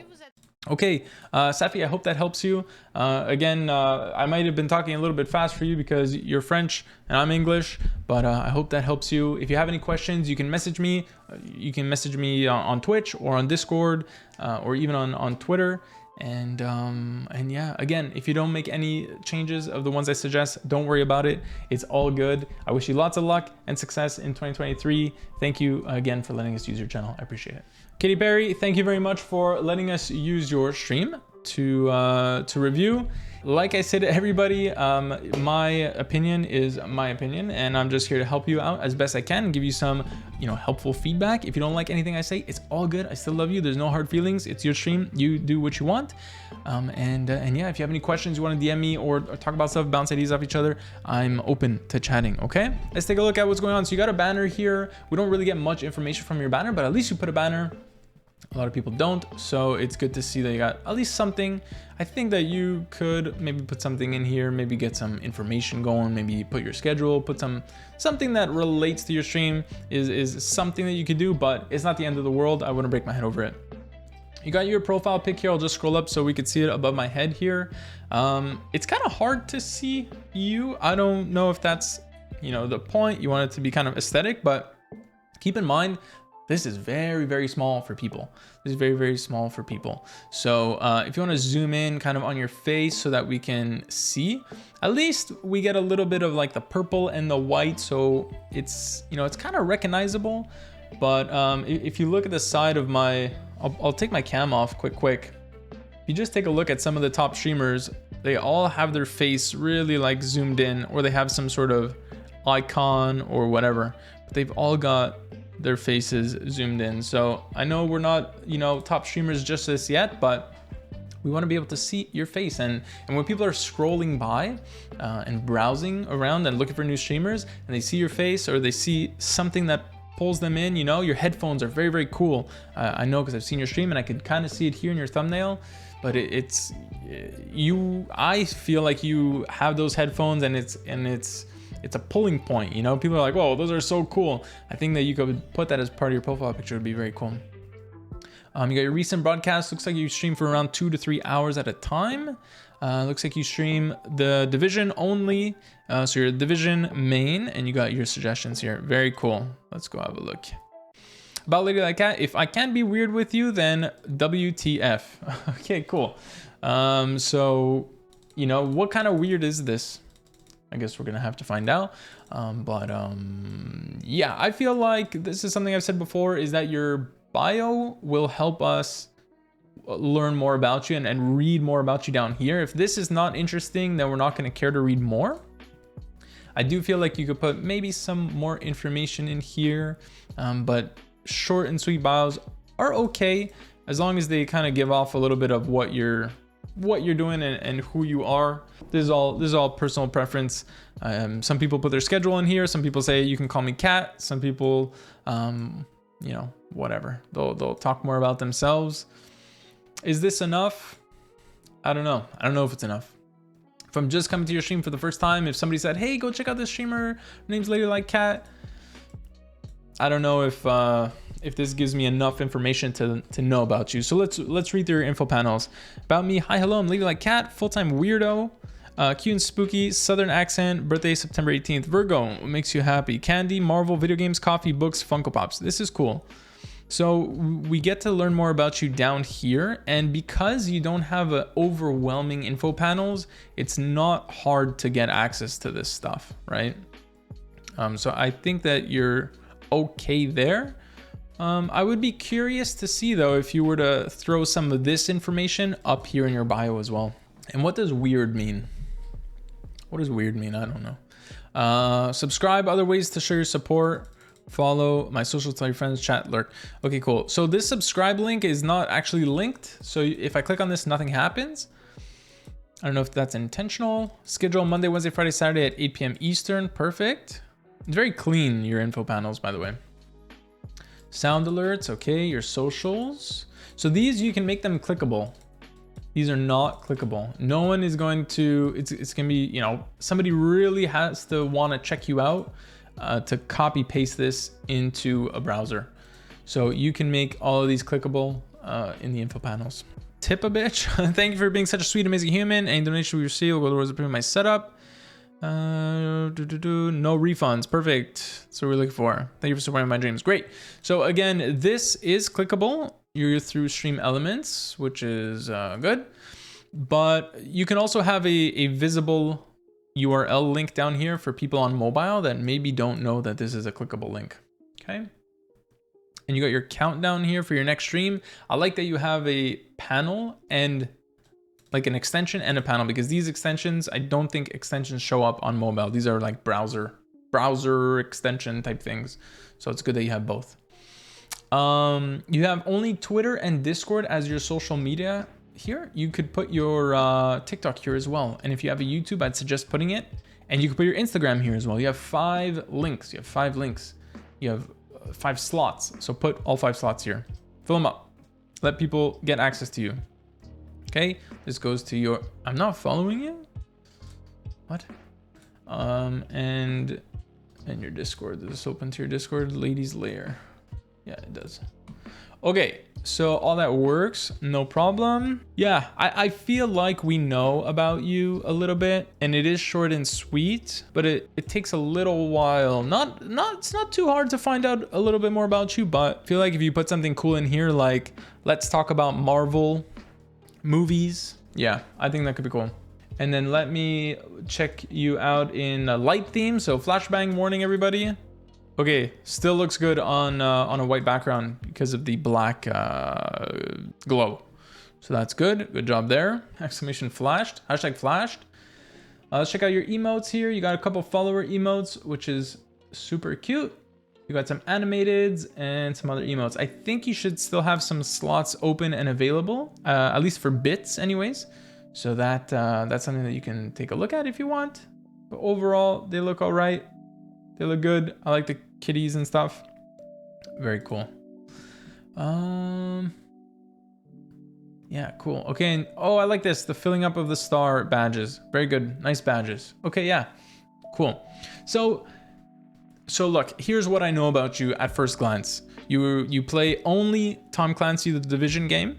Okay, Safi, I hope that helps you. Again, I might have been talking a little bit fast for you because you're French and I'm English, but I hope that helps you. If you have any questions, you can message me. You can message me on Twitch or on Discord or even on Twitter. And yeah, again, if you don't make any changes of the ones I suggest, don't worry about it. It's all good. I wish you lots of luck and success in 2023. Thank you again for letting us use your channel. I appreciate it. Katy Perry, thank you very much for letting us use your stream to review. Like I said to everybody, my opinion is my opinion, and I'm just here to help you out as best I can and give you some, helpful feedback. If you don't like anything I say, it's all good. I still love you. There's no hard feelings. It's your stream. You do what you want. And yeah, if you have any questions, you want to DM me or talk about stuff, bounce ideas off each other, I'm open to chatting, okay? Let's take a look at what's going on. So you got a banner here. We don't really get much information from your banner, but at least you put a banner. A lot of people don't, so it's good to see that you got at least something. I think that you could maybe put something in here, maybe get some information going, maybe put your schedule, put something that relates to your stream is something that you could do, but it's not the end of the world. I wouldn't break my head over it. You got your profile pic here. I'll just scroll up so we could see it above my head here. It's kind of hard to see you. I don't know if that's, the point. You want it to be kind of aesthetic, but keep in mind, this is very, very small for people. This is very, very small for people. So if you want to zoom in kind of on your face so that we can see, at least we get a little bit of like the purple and the white. So it's, it's kind of recognizable. But if you look at the side of my, I'll take my cam off quick. If you just take a look at some of the top streamers, they all have their face really like zoomed in, or they have some sort of icon or whatever. But they've all got their faces zoomed in. So I know we're not, top streamers just this yet, but we want to be able to see your face. And when people are scrolling by and browsing around and looking for new streamers, and they see your face or they see something that pulls them in, your headphones are very, very cool. I know because I've seen your stream and I could kind of see it here in your thumbnail, but I feel like you have those headphones and it's a pulling point, people are like, whoa, those are so cool. I think that you could put that as part of your profile picture. Would be very cool. You got your recent broadcast. Looks like you stream for around 2 to 3 hours at a time. Looks like you stream the division only. So you're a division main, and you got your suggestions here. Very cool. Let's go have a look. About LadyyLikeCat, if I can't be weird with you, then WTF. Okay, cool. So, what kind of weird is this? I guess we're gonna have to find out. Yeah, I feel like this is something I've said before, is that your bio will help us learn more about you and read more about you down here. If this is not interesting, then we're not gonna care to read more. I do feel like you could put maybe some more information in here, but short and sweet bios are okay, as long as they kind of give off a little bit of what you're doing and who you are. This is all personal preference. Some people put their schedule in here. Some people say you can call me Cat. Some people, whatever. They'll talk more about themselves. Is this enough? I don't know. I don't know if it's enough. If I'm just coming to your stream for the first time, if somebody said, hey, go check out this streamer, her name's LadyyLikeCat, I don't know if this gives me enough information to know about you. So let's read through your info panels. About me, hi, hello, I'm LadyyLikeCat, full-time weirdo, cute and spooky, southern accent, birthday September 18th, Virgo, what makes you happy? Candy, Marvel, video games, coffee, books, Funko Pops. This is cool. So we get to learn more about you down here, and because you don't have overwhelming info panels, it's not hard to get access to this stuff, right? So I think that you're okay there. I would be curious to see though if you were to throw some of this information up here in your bio as well. And what does weird mean? What does weird mean? I don't know. Subscribe, other ways to show your support. Follow my socials, tell your friends, chat, lurk. Okay, cool. So this subscribe link is not actually linked. So if I click on this, nothing happens. I don't know if that's intentional. Schedule Monday, Wednesday, Friday, Saturday at 8 p.m. Eastern. Perfect. It's very clean, your info panels, by the way. Sound alerts, okay, your socials. So these, you can make them clickable. These are not clickable. No one is going to, it's gonna be, somebody really has to want to check you out to copy paste this into a browser. So you can make all of these clickable in the info panels. Tip a bitch. Thank you for being such a sweet, amazing human. Any donation we receive will go towards improving my setup. No refunds. Perfect. That's what we're looking for. Thank you for supporting my dreams. Great. So again, this is clickable. You're through Stream Elements, which is good. But you can also have a visible URL link down here for people on mobile that maybe don't know that this is a clickable link. Okay. And you got your countdown here for your next stream. I like that you have a panel and like an extension and a panel, because these extensions, I don't think extensions show up on mobile. These are like browser extension type things. So it's good that you have both. You have only Twitter and Discord as your social media here. You could put your TikTok here as well. And if you have a YouTube, I'd suggest putting it. And you can put your Instagram here as well. You have 5 links. You have 5 links. You have 5 slots. So put all 5 slots here. Fill them up. Let people get access to you. Okay. This goes to your... I'm not following you? What? And your Discord. Does this open to your Discord? Ladies Lair. Yeah, it does. Okay, so all that works, no problem. Yeah, I feel like we know about you a little bit, and it is short and sweet, but it takes a little while. It's not too hard to find out a little bit more about you, but I feel like if you put something cool in here, like let's talk about Marvel movies. Yeah, I think that could be cool. And then let me check you out in a light theme. So flashbang warning, everybody. Okay, still looks good on a white background because of the black glow. So that's good. Good job there. Exclamation flashed. Hashtag flashed. Let's check out your emotes here. You got a couple follower emotes, which is super cute. You got some animateds and some other emotes. I think you should still have some slots open and available, at least for bits anyways. So that's something that you can take a look at if you want. But overall, they look all right. They look good. I like the kitties and stuff. Very cool. Yeah, cool. Okay, and oh, I like this. The filling up of the star badges. Very good. Nice badges. Okay, yeah. Cool. So look, here's what I know about you at first glance. You play only Tom Clancy the Division game.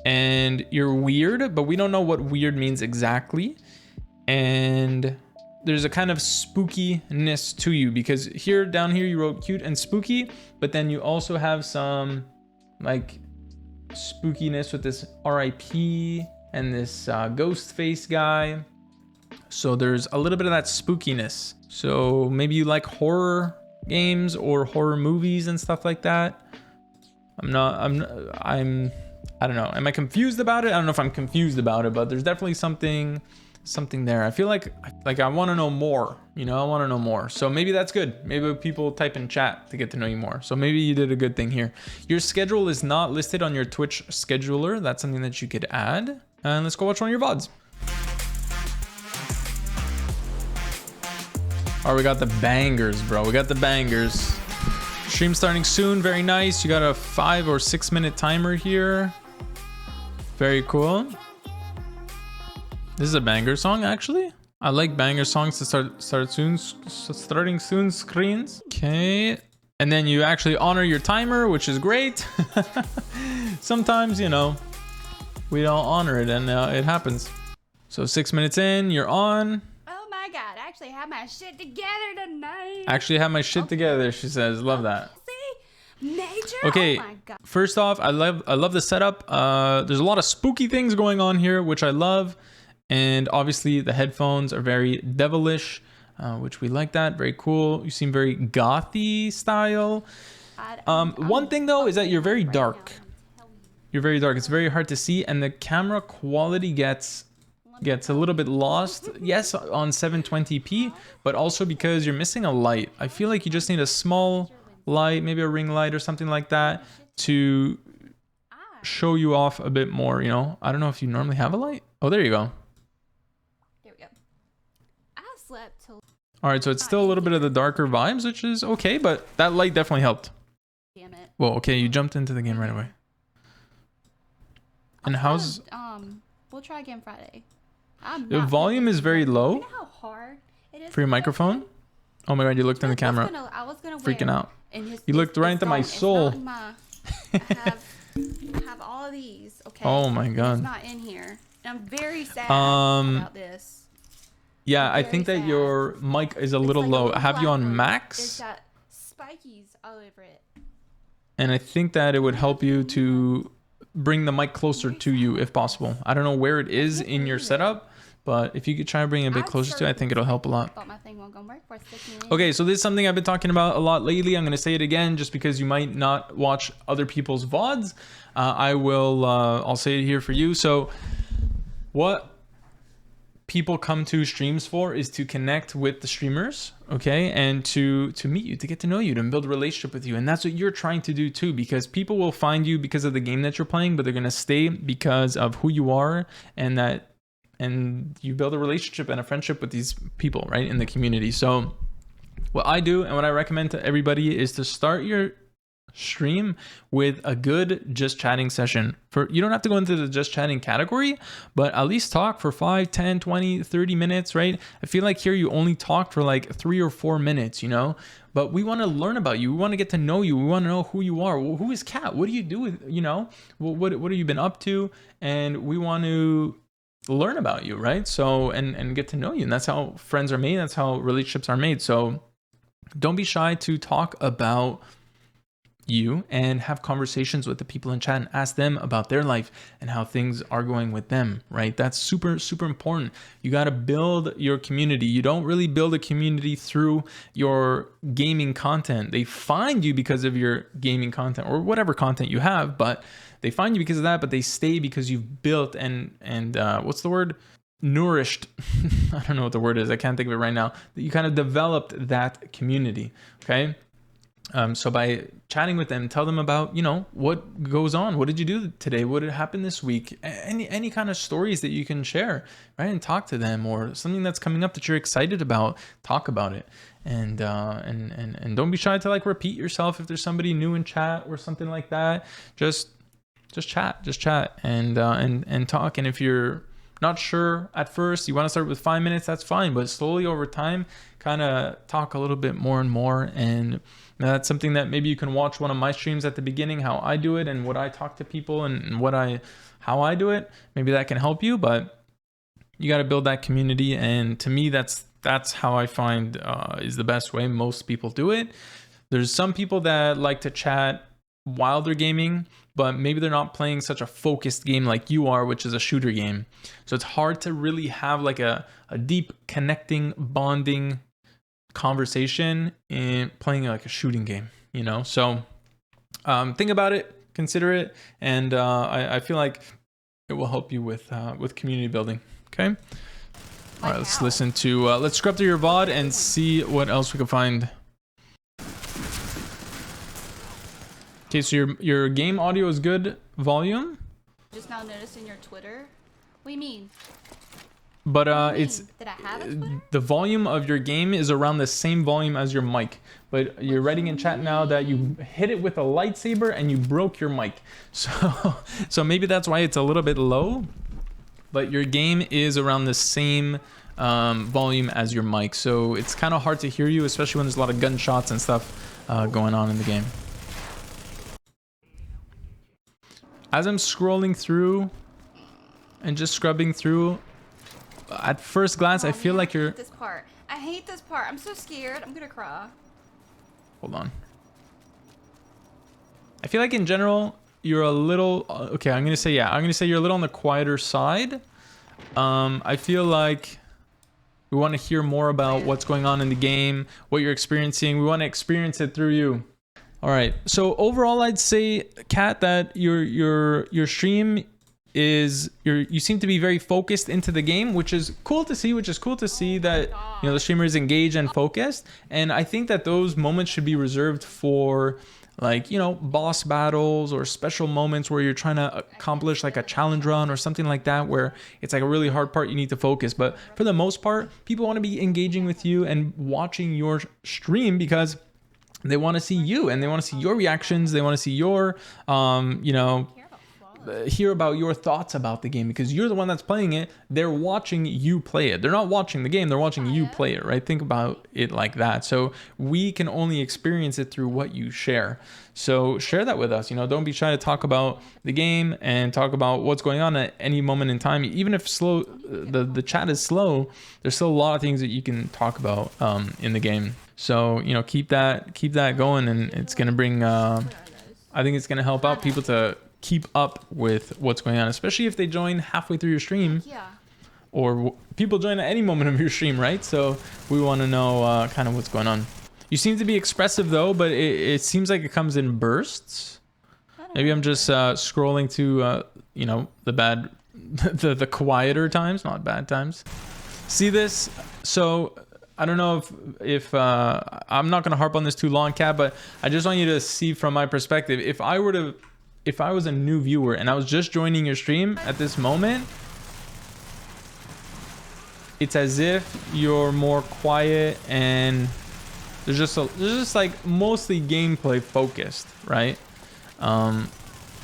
And you're weird, but we don't know what weird means exactly. And there's a kind of spookiness to you, because down here you wrote cute and spooky, but then you also have some like spookiness with this RIP and this ghost face guy. So there's a little bit of that spookiness. So maybe you like horror games or horror movies and stuff like that. I don't know. Am I confused about it? I don't know if I'm confused about it, but there's definitely something there. I feel like I want to know more, I want to know more. So maybe that's good. Maybe people type in chat to get to know you more. So maybe you did a good thing here. Your schedule is not listed on your Twitch scheduler. That's something that you could add. And let's go watch one of your VODs. All right, we got the bangers, bro. We got the bangers. Stream starting soon. Very nice. You got a 5 or 6 minute timer here. Very cool. This is a banger song, actually. I like banger songs to starting soon screens. Okay. And then you actually honor your timer, which is great. Sometimes, we don't honor it, and it happens. So 6 minutes in, you're on. Oh my God, I actually have my shit together tonight. Actually have my shit together, she says. Love that. Major? Okay, oh my God. First off, I love the setup. There's a lot of spooky things going on here, which I love. And obviously the headphones are very devilish, which we like that. Very cool. You seem very gothy style. One thing though is that you're very dark. You're very dark. It's very hard to see, and the camera quality gets a little bit lost. Yes, on 720p, but also because you're missing a light. I feel like you just need a small light, maybe a ring light or something like that, to show you off a bit more, I don't know if you normally have a light. Oh, there you go. There we go. I slept till... All right, so it's still a little bit of the darker vibes, which is okay, but that light definitely helped. Damn it. Well, okay, you jumped into the game right away. And how's... We'll try again Friday. The volume is very low. You know how hard it is for your microphone? Oh my God, you looked in the camera. I was gonna freaking out. And You looked right into my soul. I have all of these, okay? Oh my God. It's not in here. And I'm very sad about this. Yeah, I think that your mic is a little low. I have you on max. It's got spikies all over it. And I think that it would help you to bring the mic closer to you if possible. I don't know where it is in your setup, but if you could try and bring it a bit closer to it, I think it'll help a lot. Okay, so this is something I've been talking about a lot lately. I'm going to say it again just because you might not watch other people's VODs. I'll say it here for you. So what people come to streams for is to connect with the streamers, okay, and to meet you, to get to know you, to build a relationship with you. And that's what you're trying to do too, because people will find you because of the game that you're playing, but they're going to stay because of who you are, and you build a relationship and a friendship with these people, right, in the community. So what I do and what I recommend to everybody is to start your stream with a good just chatting session. You don't have to go into the just chatting category, but at least talk for 5, 10, 20, 30 minutes, right? I feel like here you only talk for like 3 or 4 minutes, you know, but we want to learn about you. We want to get to know you. We want to know who you are. Well, who is Cat? What do you do with, you know, what have you been up to? And we want to learn about you, right? So, and get to know you. And that's how friends are made. That's how relationships are made. So don't be shy to talk about you and have conversations with the people in chat and ask them about their life and how things are going with them, right? That's super, super important. You got to build your community. You don't really build a community through your gaming content. They find you because of your gaming content or whatever content you have, but they find you because of that, but they stay because you've built and what's the word? Nourished. I don't know what the word is. I can't think of it right now. You kind of developed that community, okay? So by chatting with them, tell them about, you know, what goes on. What did you do today? What did happen this week? Any kind of stories that you can share, right? And talk to them, or something that's coming up that you're excited about. Talk about it, and don't be shy to like repeat yourself if there's somebody new in chat or something like that. Just chat, and talk. And if you're not sure at first, you want to start with 5 minutes, that's fine. But slowly over time, kind of talk a little bit more and more. And that's something that maybe you can watch one of my streams at the beginning, how I do it and what I talk to people and how I do it. Maybe that can help you, but you got to build that community. And to me, that's how I find is the best way most people do it. There's some people that like to chat while they're gaming, but maybe they're not playing such a focused game like you are, which is a shooter game. So it's hard to really have like a deep connecting, bonding conversation in playing like a shooting game, you know? So think about it, consider it, and I feel like it will help you with community building, okay? All right, let's listen to, let's scrub through your VOD and see what else we can find. Okay, so your game audio is good volume? Just now noticing your Twitter. What do you mean? But Did I have a Twitter? the volume of your game is around the same volume as your mic. But you're writing in chat now that you hit it with a lightsaber and you broke your mic. So maybe that's why it's a little bit low. But your game is around the same volume as your mic. So it's kind of hard to hear you, especially when there's a lot of gunshots and stuff going on in the game. As I'm scrolling through and just scrubbing through, at first glance, I feel like you're... I hate this part. I'm so scared. I'm gonna cry. Hold on. I feel like in general, you're a little... Okay, I'm gonna say, yeah. I'm gonna say you're a little on the quieter side. I feel like we want to hear more about what's going on in the game, what you're experiencing. We want to experience it through you. All right. So overall, I'd say, Kat, that your stream is you seem to be very focused into the game, which is cool to see. That you know the streamer is engaged and focused. And I think that those moments should be reserved for, like, you know, boss battles or special moments where you're trying to accomplish like a challenge run or something like that, where it's like a really hard part you need to focus. But for the most part, people want to be engaging with you and watching your stream because they want to see you and they want to see your reactions. They want to see your, you know, hear about your thoughts about the game, because you're the one that's playing it. They're watching you play it. They're not watching the game. They're watching you play it, right? Think about it like that. So we can only experience it through what you share. So share that with us. You know, don't be shy to talk about the game and talk about what's going on at any moment in time. Even if slow, the chat is slow, there's still a lot of things that you can talk about in the game. So, you know, keep that going, and it's going to bring, I think it's going to help out people to keep up with what's going on, especially if they join halfway through your stream, or people join at any moment of your stream, right? So we want to know kind of what's going on. You seem to be expressive though, but it seems like it comes in bursts. Maybe I'm just scrolling to, you know, the bad the quieter times, not bad times. See this? So I don't know if I'm not gonna harp on this too long, Kat, but I just want you to see from my perspective. If I was a new viewer and I was just joining your stream at this moment, it's as if you're more quiet and there's just like mostly gameplay focused, right?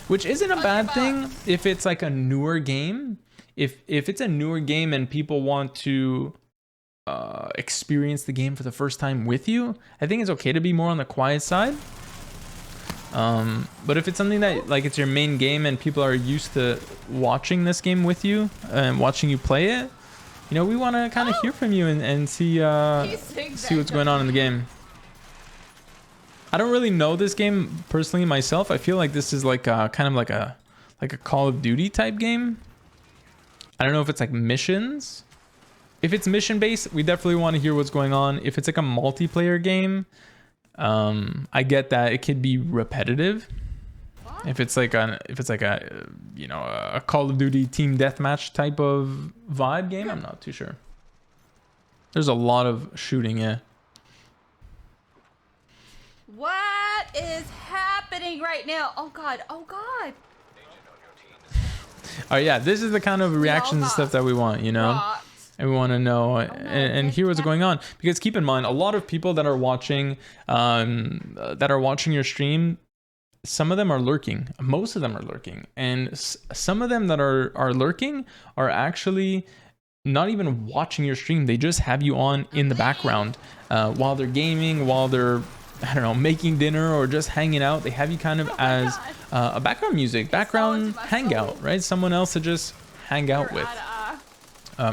Which isn't a bad thing if it's like a newer game. If it's a newer game and people want to experience the game for the first time with you, I think it's okay to be more on the quiet side. But if it's something that like it's your main game and people are used to watching this game with you and watching you play it, you know, we want to kind of hear from you and see what's going on in the game. I don't really know this game personally myself. I feel like this is like kind of like a Call of Duty type game. I don't know if it's like missions. If it's mission based, we definitely want to hear what's going on. If it's like a multiplayer game, I get that it could be repetitive. If it's like a you know, a Call of Duty team deathmatch type of vibe game, I'm not too sure. There's a lot of shooting, yeah. What is happening right now? Oh god, oh god. Oh yeah, this is the kind of reactions and stuff that we want, you know. And we want to know and hear what's going on, because keep in mind, a lot of people that are watching your stream, some of them are lurking, most of them are lurking, and some of them that are lurking are actually not even watching your stream. They just have you on in the background while they're gaming, while they're, I don't know, making dinner or just hanging out. They have you kind of as a background music, background hangout, right? Someone else to just hang out with.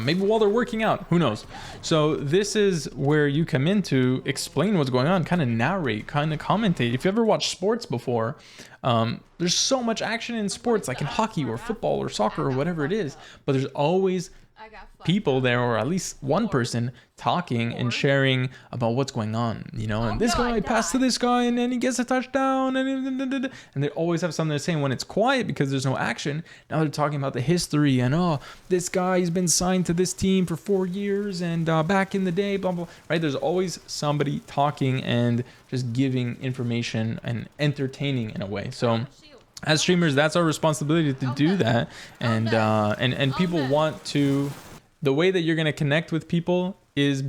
Maybe while they're working out, who knows? So this is where you come in to explain what's going on, kind of narrate, kind of commentate. If you ever watched sports before, there's so much action in sports, like in hockey or football or soccer or whatever it is, but there's always people there, or at least one person talking and sharing about what's going on, you know, and this guy passed to this guy and then he gets a touchdown, and they always have something to say. When it's quiet because there's no action, now they're talking about the history and, oh, this guy, he's been signed to this team for 4 years and back in the day, blah blah, right? There's always somebody talking and just giving information and entertaining in a way. So as streamers, that's our responsibility to do that. And people want to, the way that you're going to connect with people is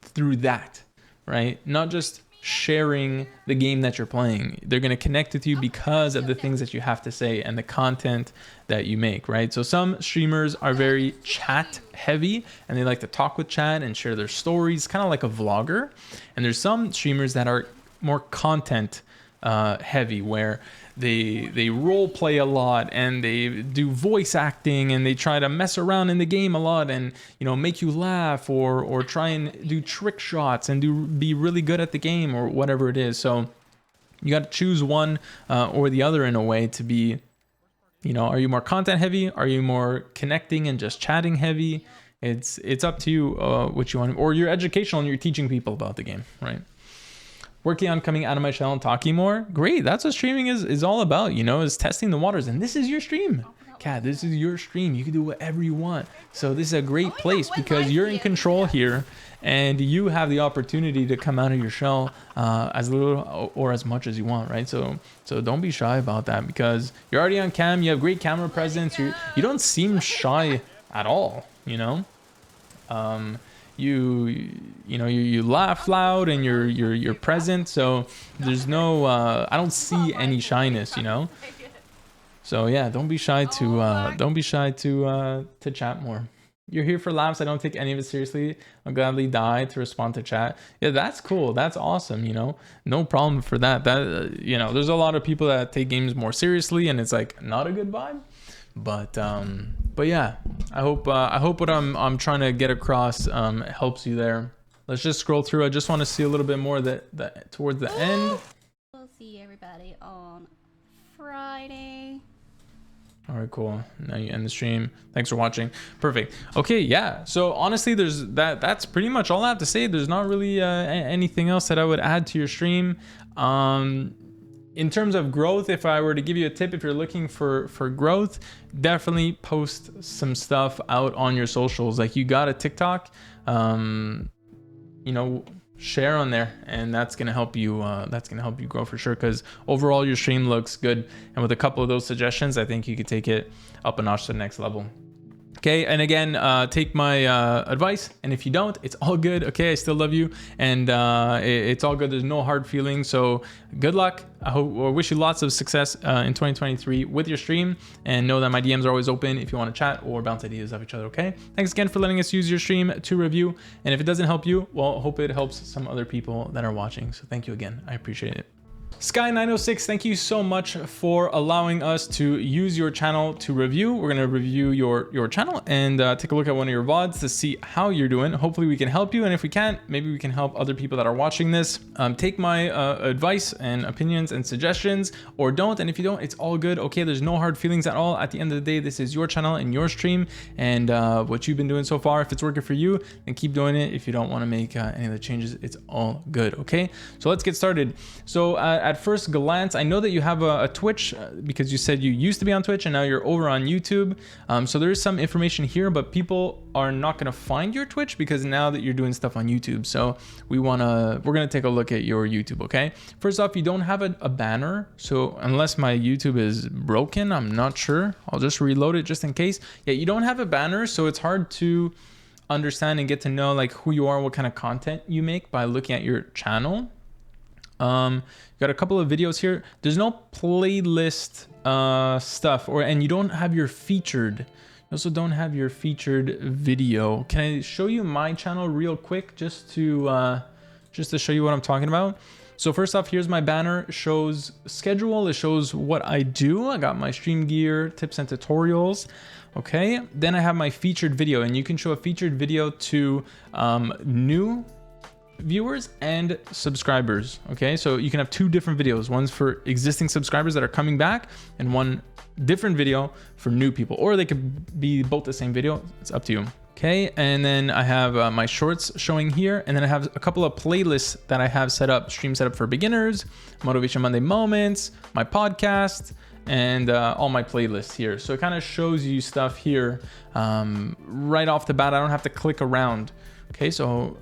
through that, right? Not just sharing the game that you're playing. They're going to connect with you because of the things that you have to say and the content that you make, right? So some streamers are very chat heavy and they like to talk with chat and share their stories, kind of like a vlogger. And there's some streamers that are more content heavy, where they role play a lot and they do voice acting and they try to mess around in the game a lot and, you know, make you laugh or try and do trick shots and be really good at the game or whatever it is. So you got to choose one or the other in a way to be, you know, are you more content heavy? Are you more connecting and just chatting heavy? It's up to you what you want, or you're educational and you're teaching people about the game, right? Working on coming out of my shell and talking more. Great. That's what streaming is all about, you know, is testing the waters. And this is your stream. Kat, this is your stream. You can do whatever you want. So this is a great place because you're in control here and you have the opportunity to come out of your shell as little or as much as you want, right? So don't be shy about that, because you're already on cam. You have great camera presence. You don't seem shy at all, you know? You laugh loud and you're present, so there's no I don't see any shyness, you know. So yeah, don't be shy to chat more. You're here for laughs. I don't take any of it seriously. I'll gladly die to respond to chat. Yeah, that's cool. That's awesome, you know. No problem for that. That you know, there's a lot of people that take games more seriously and it's like not a good vibe. But yeah, I hope what I'm trying to get across helps you there. Let's just scroll through. I just want to see a little bit more that towards the end. We'll see everybody on Friday. All right, cool. Now you end the stream. Thanks for watching. Perfect. Okay, yeah. So honestly, that's pretty much all I have to say. There's not really anything else that I would add to your stream. In terms of growth, if I were to give you a tip, if you're looking for growth, definitely post some stuff out on your socials. Like you got a TikTok, you know, share on there, and that's gonna help you. That's gonna help you grow for sure. Because overall, your stream looks good, and with a couple of those suggestions, I think you could take it up a notch to the next level. Okay, and again, take my advice, and if you don't, it's all good. Okay, I still love you, and it's all good. There's no hard feelings. So good luck. I wish you lots of success in 2023 with your stream, and know that my DMs are always open if you want to chat or bounce ideas off each other. Okay, thanks again for letting us use your stream to review, and if it doesn't help you, well, hope it helps some other people that are watching. So thank you again. I appreciate it. Sky906, thank you so much for allowing us to use your channel to review. We're gonna review your channel and take a look at one of your VODs to see how you're doing. Hopefully we can help you, and if we can't, maybe we can help other people that are watching this. Take my advice and opinions and suggestions, or don't, and if you don't, it's all good. Okay, there's no hard feelings at all. At the end of the day, this is your channel and your stream, and what you've been doing so far, if it's working for you, then keep doing it. If you don't want to make any of the changes, it's all good. Okay, so let's get started. So at first glance, I know that you have a Twitch because you said you used to be on Twitch and now you're over on YouTube. So there is some information here, but people are not going to find your Twitch because now that you're doing stuff on YouTube. So we're going to take a look at your YouTube. Okay, first off, you don't have a banner. So unless my YouTube is broken, I'm not sure. I'll just reload it just in case. Yeah, you don't have a banner, so it's hard to understand and get to know like who you are, what kind of content you make by looking at your channel. Got a couple of videos here. There's no playlist stuff, and you don't have your featured. You also don't have your featured video. Can I show you my channel real quick just to show you what I'm talking about? So first off, here's my banner. It shows schedule. It shows what I do. I got my stream gear, tips and tutorials. Okay, then I have my featured video, and you can show a featured video to new viewers and subscribers. Okay, so you can have two different videos. One's for existing subscribers that are coming back, and one different video for new people, or they could be both the same video. It's up to you. Okay, and then I have my shorts showing here, and then I have a couple of playlists that I have set up. Stream setup for beginners, Motivation Monday moments, my podcast, and all my playlists here. So it kind of shows you stuff here right off the bat. I don't have to click around. Okay, so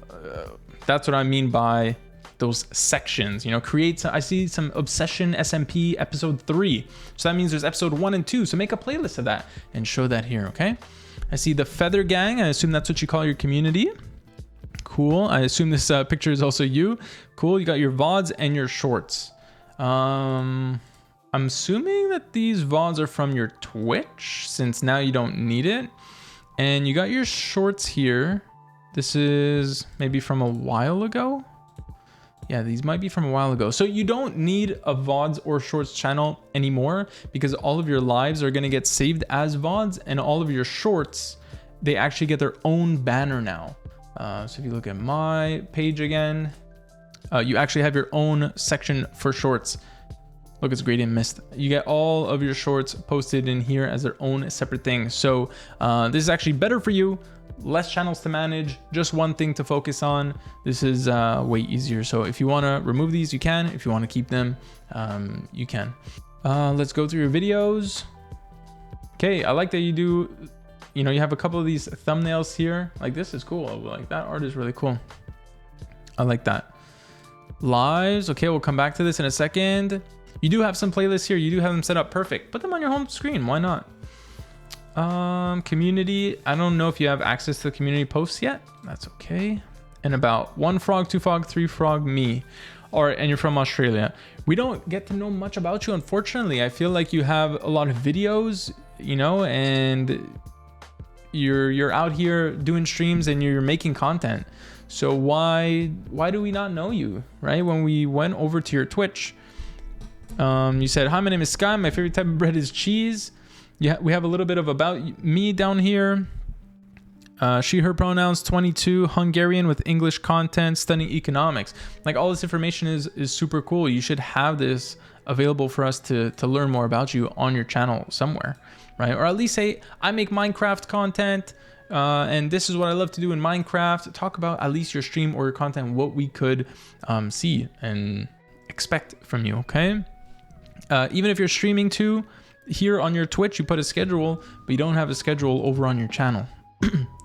that's what I mean by those sections. You know, I see some Obsession SMP episode 3. So that means there's episode 1 and 2. So make a playlist of that and show that here, okay? I see the Feather Gang. I assume that's what you call your community. Cool. I assume this picture is also you. Cool. You got your VODs and your shorts. I'm assuming that these VODs are from your Twitch, since now you don't need it. And you got your shorts here. This is maybe from a while ago. Yeah, these might be from a while ago. So you don't need a VODs or shorts channel anymore, because all of your lives are going to get saved as VODs, and all of your shorts, they actually get their own banner now. So if you look at my page again, you actually have your own section for shorts. Look, it's GradientMist. You get all of your shorts posted in here as their own separate thing. So this is actually better for you. Less channels to manage, just one thing to focus on. This is way easier. So if you want to remove these, you can. If you want to keep them, you can. Let's go through your videos. Okay, I like that you do, you know, you have a couple of these thumbnails here. Like, this is cool. Like, that art is really cool. I like that. Lives. Okay, we'll come back to this in a second. You do have some playlists here. You do have them set up perfect. Put them on your home screen. Why not? Community. I don't know if you have access to the community posts yet. That's okay. And about 1 frog, 2 frog, 3 frog, me. And you're from Australia. We don't get to know much about you, unfortunately. I feel like you have a lot of videos, you know, and you're out here doing streams and you're making content. So why do we not know you, right? When we went over to your Twitch, you said, hi, my name is Sky. My favorite type of bread is cheese. Yeah, we have a little bit of about me down here. She, her pronouns, 22, Hungarian with English content, studying economics. Like, all this information is super cool. You should have this available for us to learn more about you on your channel somewhere, right? Or at least say, I make Minecraft content, and this is what I love to do in Minecraft. Talk about at least your stream or your content, what we could see and expect from you, okay? Even if you're streaming too, here on your Twitch, you put a schedule, but you don't have a schedule over on your channel.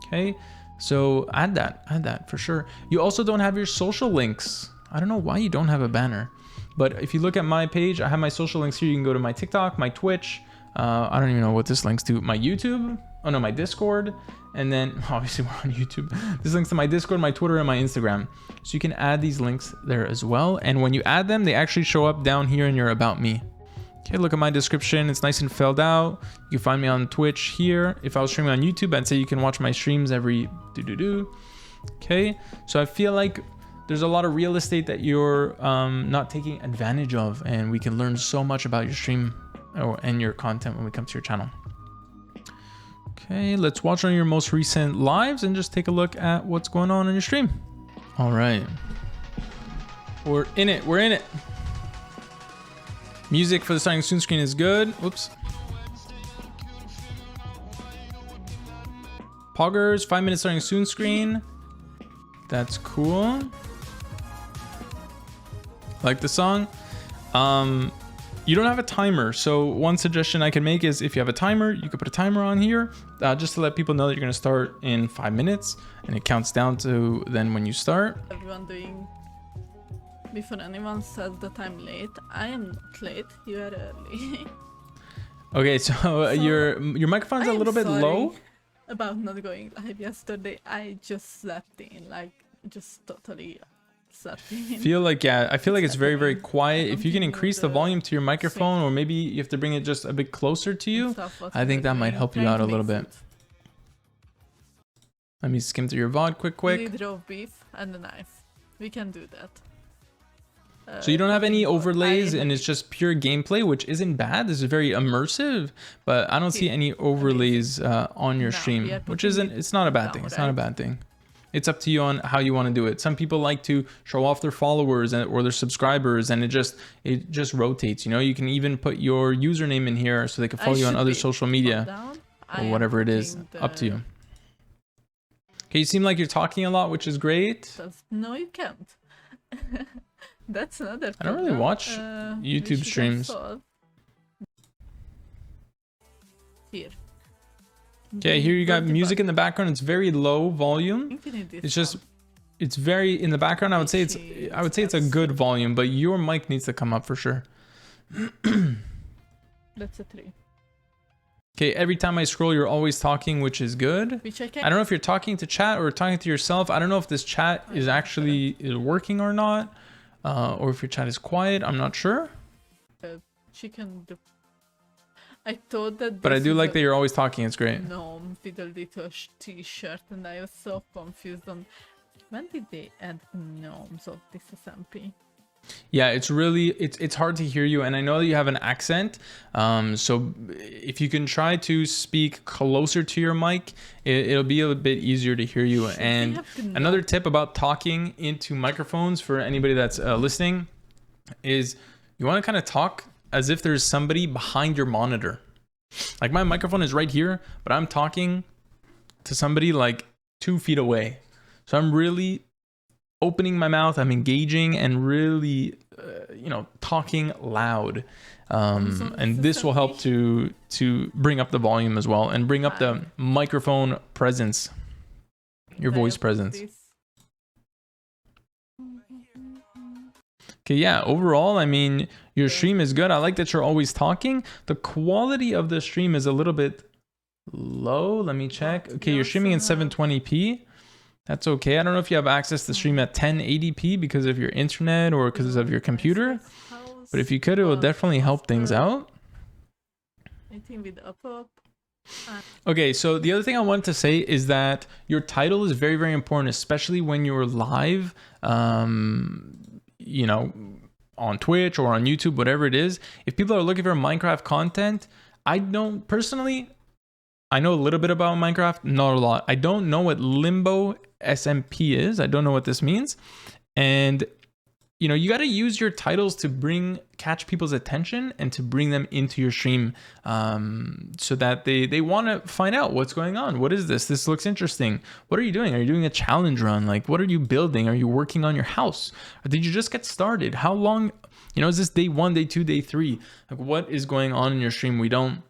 Okay, so add that for sure. You also don't have your social links. I don't know why you don't have a banner, but if you look at my page, I have my social links here. You can go to my TikTok, my Twitch. I don't even know what this links to. My YouTube. Oh no, my Discord. And then obviously we're on YouTube. This links to my Discord, my Twitter, and my Instagram. So you can add these links there as well. And when you add them, they actually show up down here in your About Me. Okay, look at my description. It's nice and filled out. You can find me on Twitch here. If I was streaming on YouTube, I'd say you can watch my streams every Okay, so I feel like there's a lot of real estate that you're not taking advantage of, and we can learn so much about your stream and your content when we come to your channel. Okay, let's watch on your most recent lives and just take a look at what's going on your stream. All right, we're in it. Music for the starting soon screen is good. Whoops. Poggers, 5 minutes starting soon screen. That's cool. Like the song. You don't have a timer, so one suggestion I can make is if you have a timer, you could put a timer on here just to let people know that you're going to start in 5 minutes, and it counts down to then when you start. Everyone doing before anyone says that I'm late. I am not late. You are early. Okay, so your microphone's a little bit low. About not going live yesterday. I just slept in, like just totally slept in. I feel like it's very, very quiet. If you can increase the volume to your microphone, or maybe you have to bring it just a bit closer to you, I think that might help you out a little bit. Let me skim through your VOD quick. We need raw beef and a knife. We can do that. So you don't have any overlays, and it's just pure gameplay, which isn't bad. This is very immersive, but I don't see any overlays on your stream, which it's not a bad thing. It's not a bad thing. It's up to you on how you want to do it. Some people like to show off their followers or their subscribers, and it just rotates. You know, you can even put your username in here so they can follow you on other social media or whatever it is. Up to you. Okay, you seem like you're talking a lot, which is great. No, you can't. That's another problem. I don't really watch YouTube streams. Here. Okay, here you got music in the background. It's very low volume. It's very in the background. I would say it's a good volume, but your mic needs to come up for sure. That's a 3. Okay, every time I scroll, you're always talking, which is good. I don't know if you're talking to chat or talking to yourself. I don't know if this chat is actually working or not. Or if your chat is quiet, I'm not sure. She can do. I thought that. But I do like that you're always talking. It's great. No, fiddle did a t-shirt, and I was so confused on when did they add gnomes of this SMP. Yeah, it's hard to hear you, and I know that you have an accent. So if you can try to speak closer to your mic, it'll be a bit easier to hear you. And another tip about talking into microphones for anybody that's listening is you want to kind of talk as if there's somebody behind your monitor. Like my microphone is right here, but I'm talking to somebody like 2 feet away. So I'm really opening my mouth, I'm engaging and really, talking loud. And this will help to bring up the volume as well and bring up the microphone presence, your voice presence. Okay, yeah, overall, I mean, your stream is good. I like that you're always talking. The quality of the stream is a little bit low. Let me check. Okay, you're streaming in 720p. That's okay. I don't know if you have access to stream at 1080p because of your internet or because of your computer. But if you could, it will definitely help things out. Okay, so the other thing I wanted to say is that your title is very, very important, especially when you're live, on Twitch or on YouTube, whatever it is. If people are looking for Minecraft content, I know a little bit about Minecraft, not a lot. I don't know what Limbo SMP is. I don't know what this means. And you got to use your titles to catch people's attention and to bring them into your stream, so that they want to find out what's going on. What is this? This looks interesting. What are you doing? Are you doing a challenge run? Like, what are you building? Are you working on your house? Or did you just get started? How long? You know, is this day 1, day 2, day 3? Like, what is going on in your stream? We don't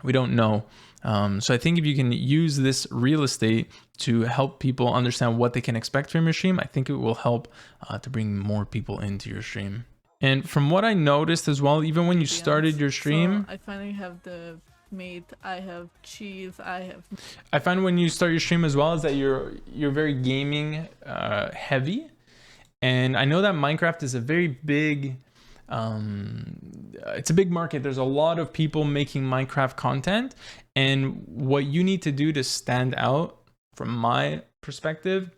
know. So I think if you can use this real estate to help people understand what they can expect from your stream, I think it will help to bring more people into your stream. And from what I noticed as well, even when you started your stream, so I finally have the meat, I have cheese, I find when you start your stream as well is that you're very gaming heavy. And I know that Minecraft is a very big, it's a big market. There's a lot of people making Minecraft content, and what you need to do to stand out from my perspective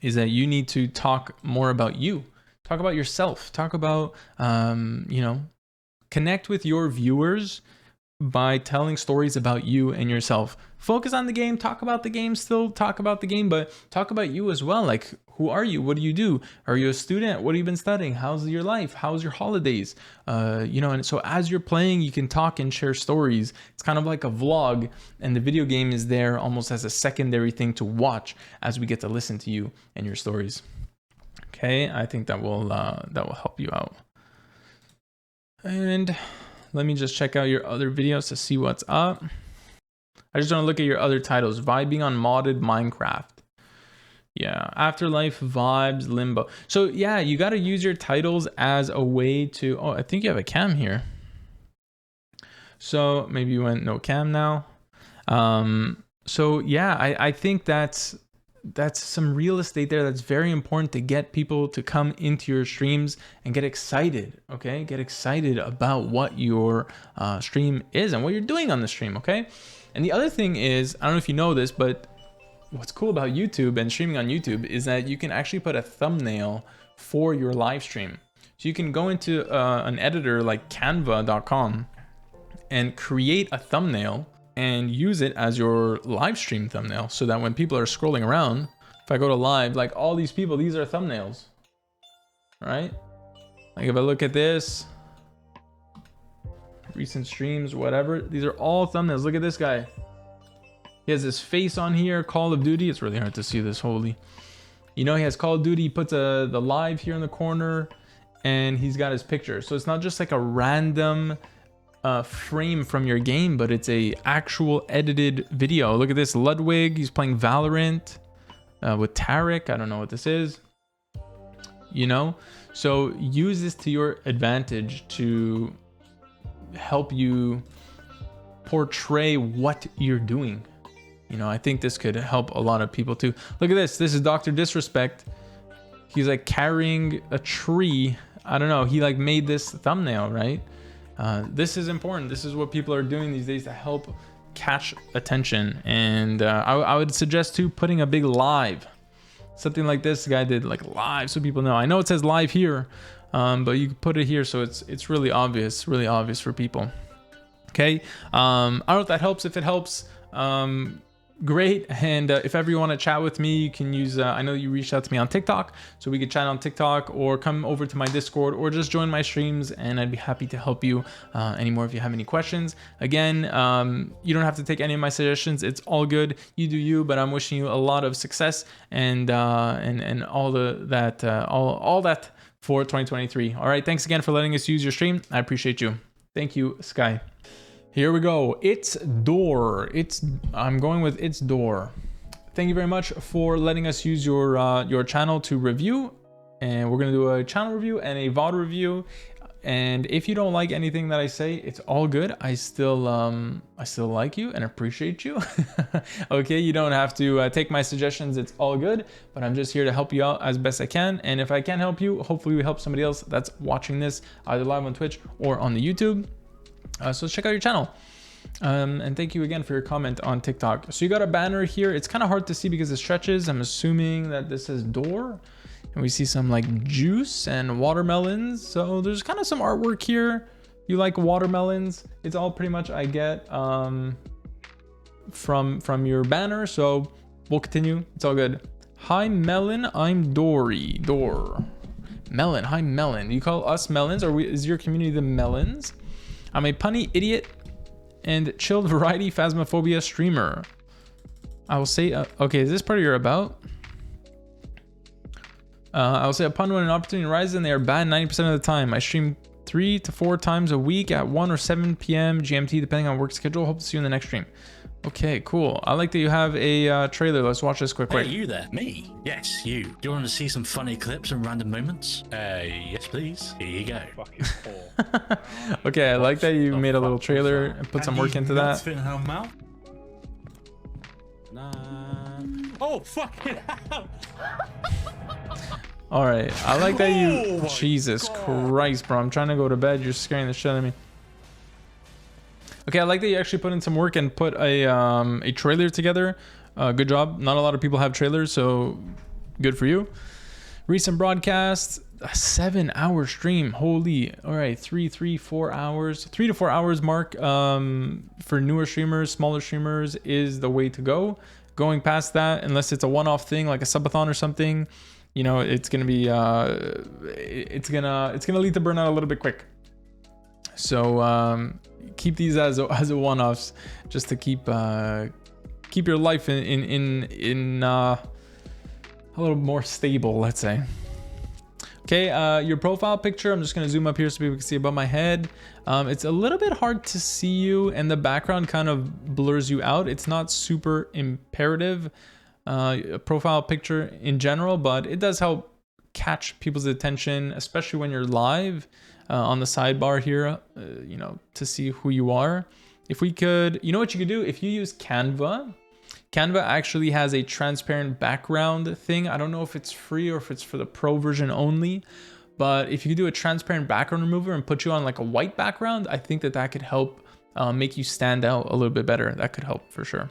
is that you need to talk more about you. Talk about yourself. Talk about, you know, connect with your viewers by telling stories about you and yourself. Focus on the game, talk about the game, still talk about the game, but talk about you as well. Like, who are you? What do you do? Are you a student? What have you been studying? How's your life? How's your holidays? You know, and so as you're playing, you can talk and share stories. It's kind of like a vlog, and the video game is there almost as a secondary thing to watch as we get to listen to you and your stories. Okay, I think that will help you out. And let me just check out your other videos to see what's up. I just want to look at your other titles. Vibing on modded Minecraft. Yeah, Afterlife, Vibes, Limbo. So yeah, you got to use your titles as a way to, oh, I think you have a cam here. So maybe you went no cam now. So yeah, I think that's some real estate there that's very important to get people to come into your streams and get excited, okay? Get excited about what your stream is and what you're doing on the stream, okay? And the other thing is, I don't know if you know this, but what's cool about YouTube and streaming on YouTube is that you can actually put a thumbnail for your live stream. So you can go into an editor like canva.com and create a thumbnail and use it as your live stream thumbnail, so that when people are scrolling around, if I go to live, like all these people, these are thumbnails, right? Like if I look at this, recent streams, whatever, these are all thumbnails. Look at this guy. He has his face on here, Call of Duty. It's really hard to see this, holy. You know, he has Call of Duty, he puts the live here in the corner, and he's got his picture. So it's not just like a random frame from your game, but it's a actual edited video. Look at this, Ludwig, he's playing Valorant with Tarek. I don't know what this is, you know? So use this to your advantage to help you portray what you're doing. You know, I think this could help a lot of people too. Look at this. This is Dr. Disrespect. He's like carrying a tree. I don't know. He like made this thumbnail, right? This is important. This is what people are doing these days to help catch attention. And I would suggest too putting a big live. Something like this guy did, like live, so people know. I know it says live here, but you can put it here so it's really obvious for people. Okay. I don't know if that helps. If it helps, great. And if ever you want to chat with me, you can use I know you reached out to me on TikTok, so we could chat on TikTok, or come over to my Discord, or just join my streams, and I'd be happy to help you anymore if you have any questions. Again, you don't have to take any of my suggestions. It's all good. You do you, but I'm wishing you a lot of success and all that for 2023. All right, thanks again for letting us use your stream. I appreciate you. Thank you, Sky. Here we go. ItsDore. I'm going with ItsDore. Thank you very much for letting us use your channel to review, and we're gonna do a channel review and a VOD review. And if you don't like anything that I say, it's all good. I still like you and appreciate you. Okay, you don't have to take my suggestions. It's all good. But I'm just here to help you out as best I can. And if I can help you, hopefully we help somebody else that's watching this either live on Twitch or on the YouTube. So check out your channel. And thank you again for your comment on TikTok. So you got a banner here. It's kind of hard to see because it stretches. I'm assuming that this is door. And we see some like juice and watermelons. So there's kind of some artwork here. You like watermelons. It's all pretty much I get from your banner. So we'll continue. It's all good. Hi Melon, I'm Dory. Melon, hi Melon. You call us melons, or is your community the melons? I'm a punny idiot and chilled variety phasmophobia streamer. I will say, okay, is this part of your about? I'll say upon when an opportunity arises, and they are bad 90% of the time. I stream 3 to 4 times a week at 1 or 7 p.m. GMT, depending on work schedule. Hope to see you in the next stream. Okay, cool. I like that you have a trailer. Let's watch this quick. Hey, you there? Me? Yes, you. Do you want to see some funny clips and random moments? Yes, please. Here you go. Okay, I like that you made a little trailer and put some work into that. Oh, fuck it. All right, I like that you. Jesus Christ, bro! I'm trying to go to bed. You're scaring the shit out of me. Okay, I like that you actually put in some work and put a trailer together. Good job. Not a lot of people have trailers, so good for you. Recent broadcast, a 7-hour stream. Holy! All right, 3 to 4 hours. 3 to 4 hours mark for newer streamers, smaller streamers is the way to go. Going past that, unless it's a one-off thing like a subathon or something, you know, it's gonna be it's gonna lead to burnout a little bit quick. So keep these as a one-offs, just to keep your life in a little more stable, let's say. Okay, your profile picture, I'm just gonna zoom up here so people can see above my head. It's a little bit hard to see you, and the background kind of blurs you out. It's not super imperative, a profile picture in general, but it does help catch people's attention, especially when you're live on the sidebar here, you know, to see who you are. If we could, you know what you could do? If you use Canva actually has a transparent background thing. I don't know if it's free or if it's for the pro version only, but if you could do a transparent background remover and put you on like a white background, I think that could help make you stand out a little bit better. That could help for sure.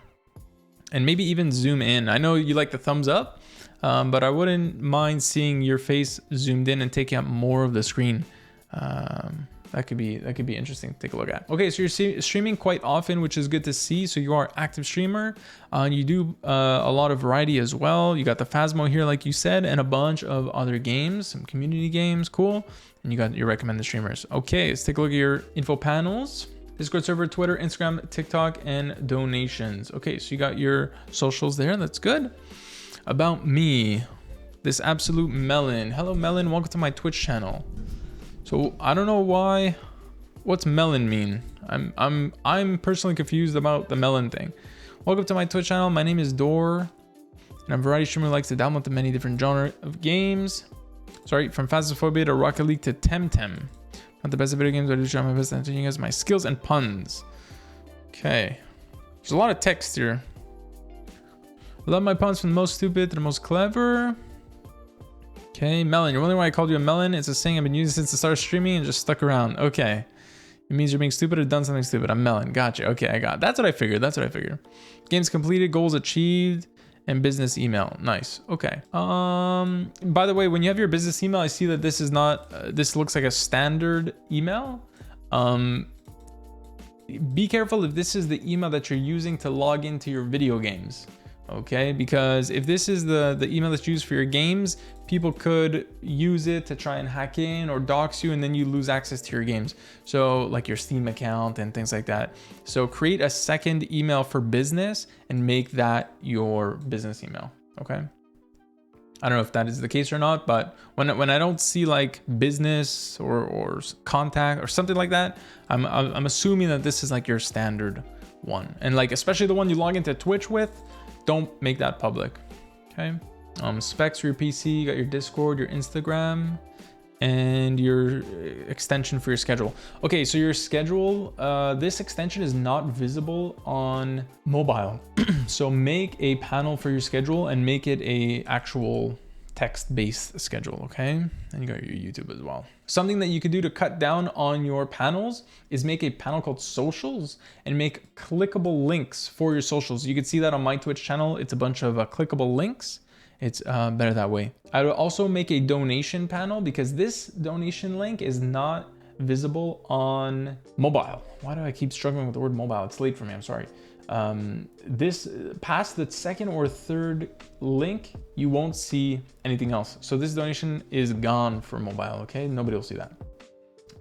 And maybe even zoom in. I know you like the thumbs up, but I wouldn't mind seeing your face zoomed in and taking up more of the screen. That could be interesting to take a look at. Okay, so you're streaming quite often, which is good to see. So you are active streamer. You do a lot of variety as well. You got the Phasmo here, like you said, and a bunch of other games, some community games, cool. And you got your recommended streamers. Okay, let's take a look at your info panels. Discord server, Twitter, Instagram, TikTok, and donations. Okay, so you got your socials there. That's good. About me, this absolute melon. Hello, melon. Welcome to my Twitch channel. So I don't know what's melon mean? I'm personally confused about the melon thing. Welcome to my Twitch channel. My name is Dore, and I'm a variety streamer who likes to download the many different genre of games. Sorry, from Phasmophobia to Rocket League to Temtem. Not the best of video games, but I do try my best to entertain you guys my skills and puns. Okay. There's a lot of text here. I love my puns from the most stupid to the most clever. Okay, melon. You're wondering why I called you a melon? It's a saying I've been using since the start of streaming and just stuck around. Okay. It means you're being stupid or done something stupid. I'm melon. Gotcha. Okay, I got it. That's what I figured. Games completed, goals achieved, and business email. Nice. Okay. By the way, when you have your business email, I see that this is not, this looks like a standard email. Be careful if this is the email that you're using to log into your video games. Okay, because if this is the email that's used for your games, people could use it to try and hack in or dox you, and then you lose access to your games. So like your Steam account and things like that. So create a second email for business and make that your business email. Okay. I don't know if that is the case or not, but when I don't see like business or contact or something like that, I'm assuming that this is like your standard one. And like, especially the one you log into Twitch with, don't make that public. Okay. Specs for your PC, you got your Discord, your Instagram, and your extension for your schedule. Okay, so your schedule, this extension is not visible on mobile. So make a panel for your schedule and make it a actual text-based schedule, okay? And you got your YouTube as well. Something that you could do to cut down on your panels is make a panel called socials and make clickable links for your socials. You can see that on my Twitch channel. It's a bunch of clickable links. It's better that way. I would also make a donation panel because this donation link is not visible on mobile. Why do I keep struggling with the word mobile? It's late for me, I'm sorry. This past the second or third link, you won't see anything else. So this donation is gone for mobile, okay? Nobody will see that.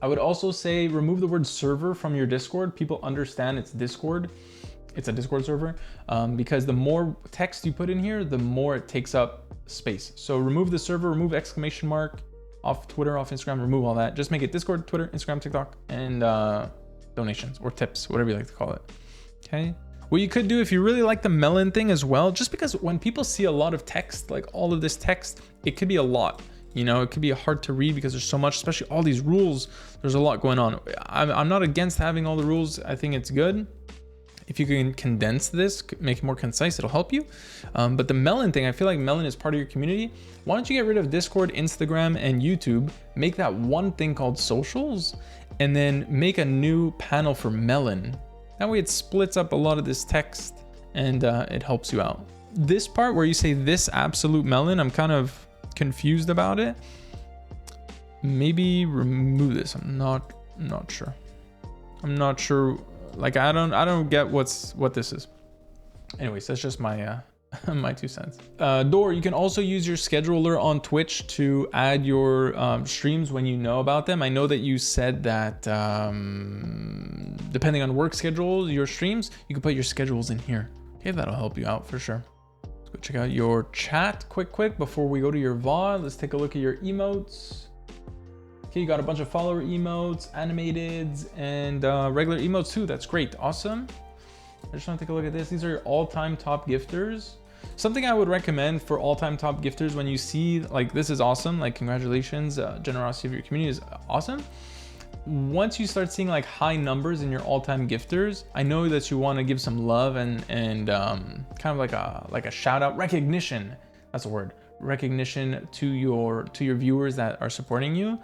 I would also say remove the word server from your Discord. People understand it's Discord. it's a Discord server, because the more text you put in here, the more it takes up space. So remove the server, remove exclamation mark off Twitter, off Instagram, remove all that. Just make it Discord, Twitter, Instagram, TikTok, and donations or tips, whatever you like to call it. Okay. What you could do if you really like the melon thing as well, just because when people see a lot of text, like all of this text, it could be a lot. You know, it could be hard to read because there's so much, especially all these rules. There's a lot going on. I'm not against having all the rules. I think it's good. If you can condense this, make it more concise, it'll help you. But the melon thing, I feel like melon is part of your community. Why don't you get rid of Discord, Instagram, and YouTube, make that one thing called socials, and then make a new panel for melon. That way it splits up a lot of this text and it helps you out. This part where you say this absolute melon, I'm kind of confused about it. Maybe remove this. I'm not sure. I'm not sure. Like I don't get what this is. Anyways, that's just my my 2 cents. Door, you can also use your scheduler on Twitch to add your streams when you know about them. I know that you said that depending on work schedules, your streams, you can put your schedules in here. Okay, that'll help you out for sure. Let's go check out your chat quick before we go to your VOD. Let's take a look at your emotes. Okay, you got a bunch of follower emotes, animateds, and regular emotes too. That's great, awesome. I just want to take a look at this. These are your all-time top gifters. Something I would recommend for all-time top gifters when you see like this is awesome, like congratulations, generosity of your community is awesome. Once you start seeing like high numbers in your all-time gifters, I know that you want to give some love and kind of like a shout out, recognition. That's a word. Recognition to your viewers that are supporting you.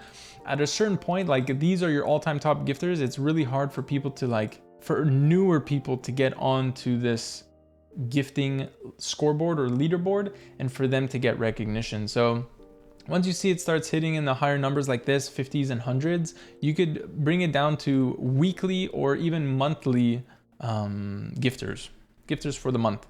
At a certain point, like these are your all-time top gifters. It's really hard for people to like, for newer people to get onto this gifting scoreboard or leaderboard and for them to get recognition. So once you see it starts hitting in the higher numbers like this, 50s and 100s, you could bring it down to weekly or even monthly gifters for the month.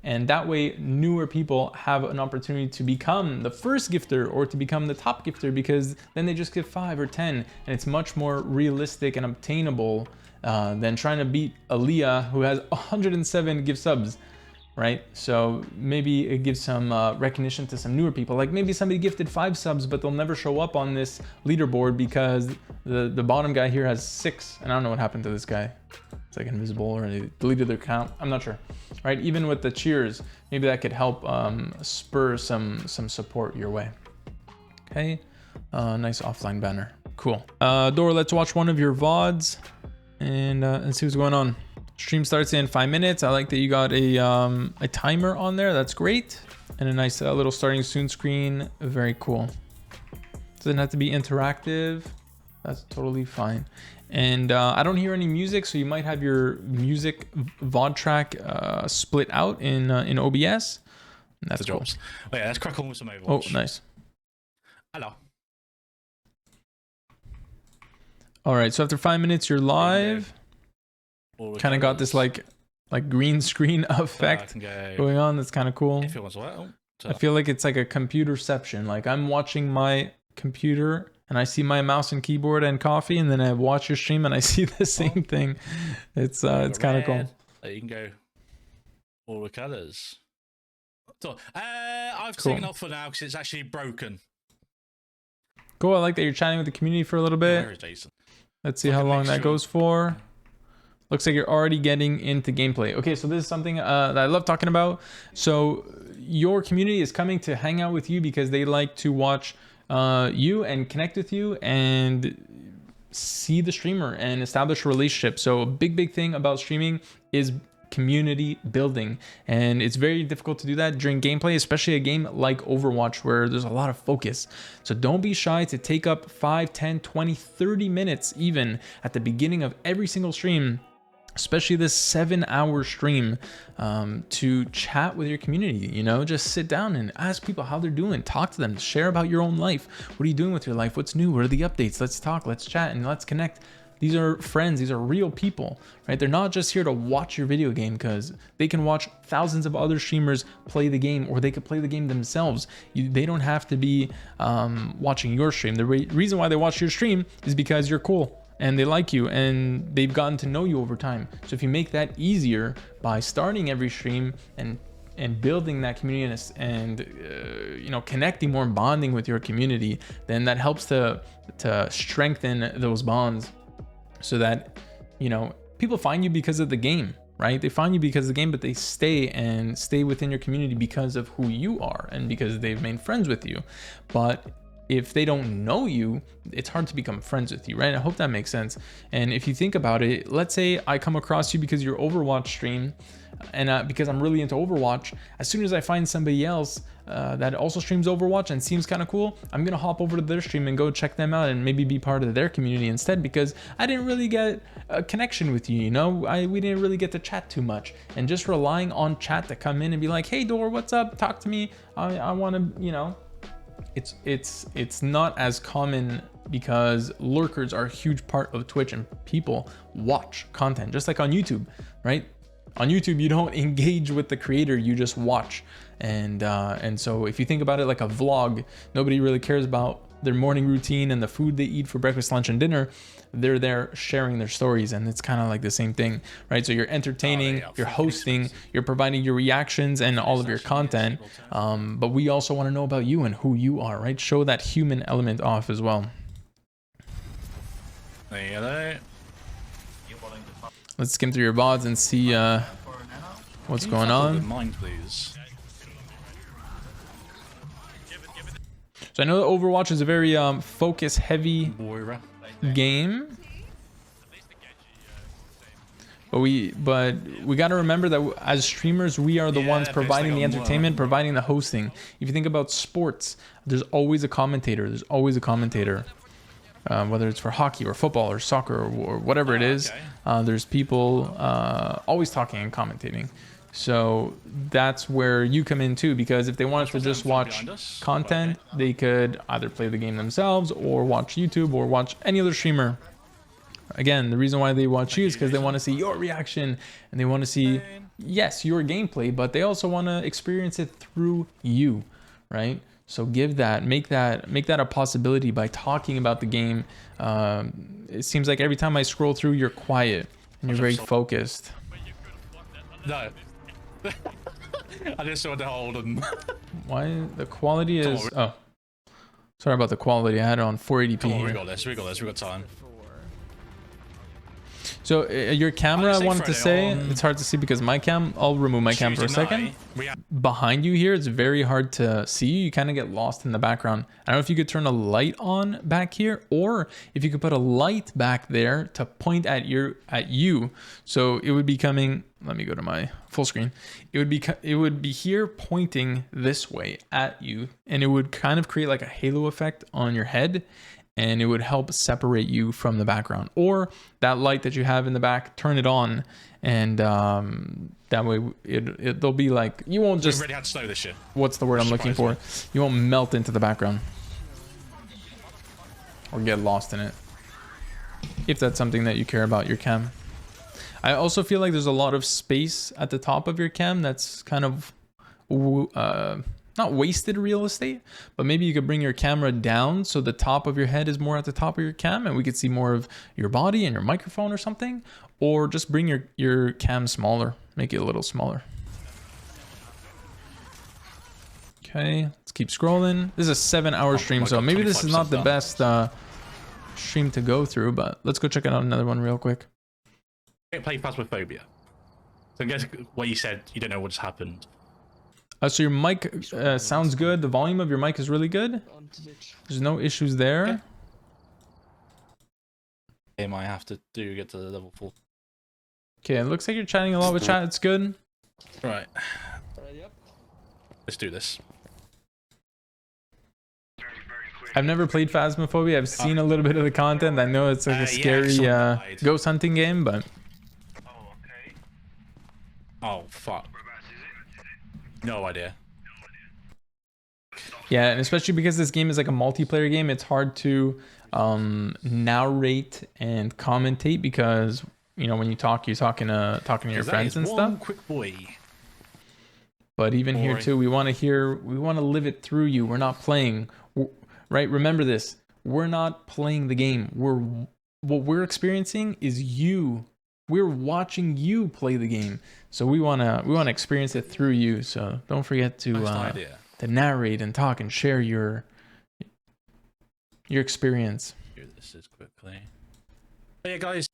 And that way newer people have an opportunity to become the first gifter or to become the top gifter, because then they just give 5 or 10 and it's much more realistic and obtainable than trying to beat Aaliyah who has 107 gift subs, right? So maybe it gives some recognition to some newer people. Like maybe somebody gifted 5 subs, but they'll never show up on this leaderboard because the bottom guy here has 6. And I don't know what happened to this guy. It's like invisible or they deleted their account. I'm not sure, right? Even with the cheers, maybe that could help spur some support your way. Okay, nice offline banner. Cool. Door, let's watch one of your VODs and see what's going on. Stream starts in 5 minutes. I like that you got a timer on there. That's great. And a nice little starting soon screen. Very cool. Doesn't have to be interactive. That's totally fine. And I don't hear any music, so you might have your music VOD track split out in OBS. That's cool. Oh, yeah, let's crack on with some Overwatch. Oh, nice. Hello. All right, so after 5 minutes, you're live. Kind of got this like green screen effect going on. That's kind of cool. If it was well, I feel like it's like a computerception. Like I'm watching my computer and I see my mouse and keyboard and coffee, and then I watch your stream and I see the same thing. It's kind of cool. You can go all the colors. So I've taken off for now because it's actually broken. Cool. I like that you're chatting with the community for a little bit. Where is Jason? Let's see how long that goes for. Looks like you're already getting into gameplay. Okay, so this is something that I love talking about. So your community is coming to hang out with you because they like to watch you and connect with you and see the streamer and establish a relationship. So a big thing about streaming is community building, and it's very difficult to do that during gameplay, especially a game like Overwatch where there's a lot of focus. So don't be shy to take up 5, 10, 20, 30 minutes even at the beginning of every single stream, especially this 7-hour stream, to chat with your community. You know, just sit down and ask people how they're doing, talk to them, share about your own life. What are you doing with your life? What's new? What are the updates? Let's talk, let's chat, and let's connect. These are friends, these are real people, right? They're not just here to watch your video game, because they can watch thousands of other streamers play the game, or they could play the game themselves. They don't have to be watching your stream. The reason why they watch your stream is because you're cool and they like you and they've gotten to know you over time. So if you make that easier by starting every stream and building that community and you know, connecting more and bonding with your community, then that helps to strengthen those bonds, so that, you know, people find you because of the game, right? They find you because of the game, but they stay within your community because of who you are and because they've made friends with you. But if they don't know you, it's hard to become friends with you, right? I hope that makes sense. And if you think about it, let's say I come across you because your Overwatch stream, and because I'm really into Overwatch, as soon as I find somebody else that also streams Overwatch and seems kind of cool, I'm gonna hop over to their stream and go check them out and maybe be part of their community instead, because I didn't really get a connection with you, you know? We didn't really get to chat too much, and just relying on chat to come in and be like, hey Dor, what's up? Talk to me. I want to, you know. It's not as common because lurkers are a huge part of Twitch, and people watch content just like on YouTube, right? On YouTube, you don't engage with the creator, you just watch. And so if you think about it like a vlog, nobody really cares about their morning routine and the food they eat for breakfast, lunch, and dinner. They're there sharing their stories, and it's kind of like the same thing, right? So you're entertaining, you're hosting, you're providing your reactions and all of your content, but we also want to know about you and who you are, right? Show that human element off as well. Let's skim through your VODs and see what's going on. Mind, please. So I know that Overwatch is a very focus heavy game, but we got to remember that as streamers, we are the ones providing the entertainment, providing the hosting. If you think about sports, there's always a commentator. There's always a commentator. Whether it's for hockey or football or soccer or whatever it is, there's people always talking and commentating. So that's where you come in too, because if they wanted to just watch content, they could either play the game themselves or watch YouTube or watch any other streamer. Again, the reason why they watch you is because they want to see your reaction and they want to see, yes, your gameplay, but they also want to experience it through you, right? So give that, make that a possibility by talking about the game. It seems like every time I scroll through, you're quiet and you're very focused. No. I just wanted to hold them. Why the quality is? Oh, sorry about the quality. I had it on 480p. Come on, here. we got this. We got time. So your camera, I wanted to say, it's hard to see because my cam, I'll remove my cam for a second. Behind you here, it's very hard to see. You kind of get lost in the background. I don't know if you could turn a light on back here, or if you could put a light back there to point at you. So it would be coming, let me go to my full screen. It would be here pointing this way at you, and it would kind of create like a halo effect on your head. And it would help separate you from the background. Or that light that you have in the back, turn it on, and that way they'll be like, you won't just. We've already had snow this year. What's the word I'm looking for? You won't melt into the background or get lost in it, if that's something that you care about your cam. I also feel like there's a lot of space at the top of your cam that's kind of not wasted real estate, but maybe you could bring your camera down so the top of your head is more at the top of your cam and we could see more of your body and your microphone or something, or just bring your cam smaller, make it a little smaller. Okay, let's keep scrolling. This is a 7-hour stream, so maybe this is not the best stream to go through, but let's go check out another one real quick. Play Phasmophobia. So I guess what you said, you don't know what's happened. So your mic sounds good. The volume of your mic is really good. There's no issues there. Game I have to get to the level 4. Okay, it looks like you're chatting a lot with chat. It's good. Right. Let's do this. I've never played Phasmophobia. I've seen a little bit of the content. I know it's like a scary ghost hunting game, but... Oh, fuck. No idea. Yeah, and especially because this game is like a multiplayer game, it's hard to narrate and commentate because, you know, when you talk, you're talking to your friends and stuff. Quick boy. But even here too, we want to live it through you. We're not playing, right? Remember this. We're not playing the game. We're what we're experiencing is you. We're watching you play the game, so we wanna experience it through you. So don't forget to narrate and talk and share your experience. Do this is quickly. But yeah, guys,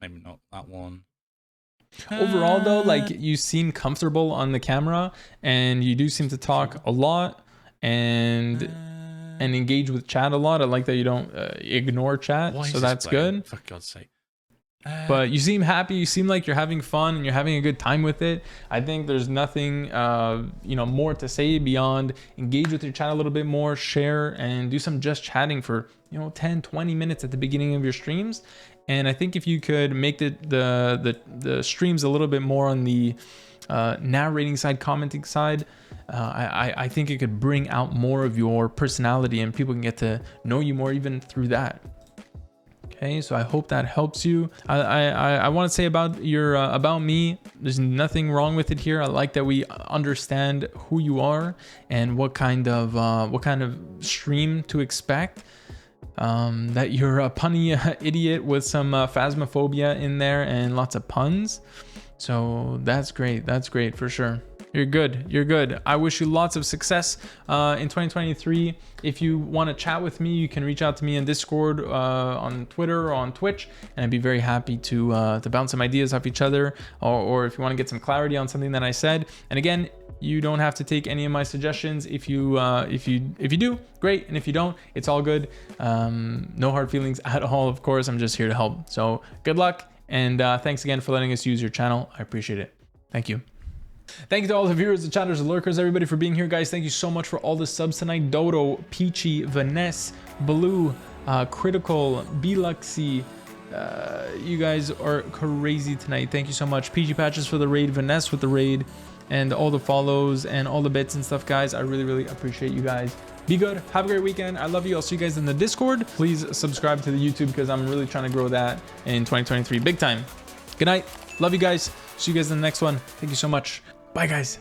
maybe not that one. Overall, though, like you seem comfortable on the camera, and you do seem to talk a lot and engage with chat a lot. I like that you don't ignore chat, so that's good. For God's sake. But you seem happy. You seem like you're having fun and you're having a good time with it. I think there's nothing, more to say beyond engage with your chat a little bit more, share, and do some just chatting for 10, 20 minutes at the beginning of your streams. And I think if you could make the streams a little bit more on the narrating side, commenting side, I think it could bring out more of your personality, and people can get to know you more even through that. Okay, so I hope that helps you. I want to say about your about me, there's nothing wrong with it here. I like that we understand who you are and what kind of stream to expect. That you're a punny idiot with some phasmophobia in there and lots of puns. So that's great. That's great for sure. You're good. You're good. I wish you lots of success in 2023. If you want to chat with me, you can reach out to me on Discord, on Twitter, or on Twitch, and I'd be very happy to bounce some ideas off each other, or if you want to get some clarity on something that I said. And again, you don't have to take any of my suggestions. If you do, great, and if you don't, it's all good. No hard feelings at all. Of course, I'm just here to help. So good luck, and thanks again for letting us use your channel. I appreciate it. Thank you. Thank you to all the viewers, the chatters, the lurkers, everybody for being here, guys. Thank you so much for all the subs tonight. Dodo, Peachy, Vanessa, Blue, Critical, Biluxy. You guys are crazy tonight. Thank you so much. PG Patches for the raid, Vanessa with the raid, and all the follows and all the bits and stuff, guys. I really, really appreciate you guys. Be good. Have a great weekend. I love you. I'll see you guys in the Discord. Please subscribe to the YouTube because I'm really trying to grow that in 2023. Big time. Good night. Love you guys. See you guys in the next one. Thank you so much. Bye, guys.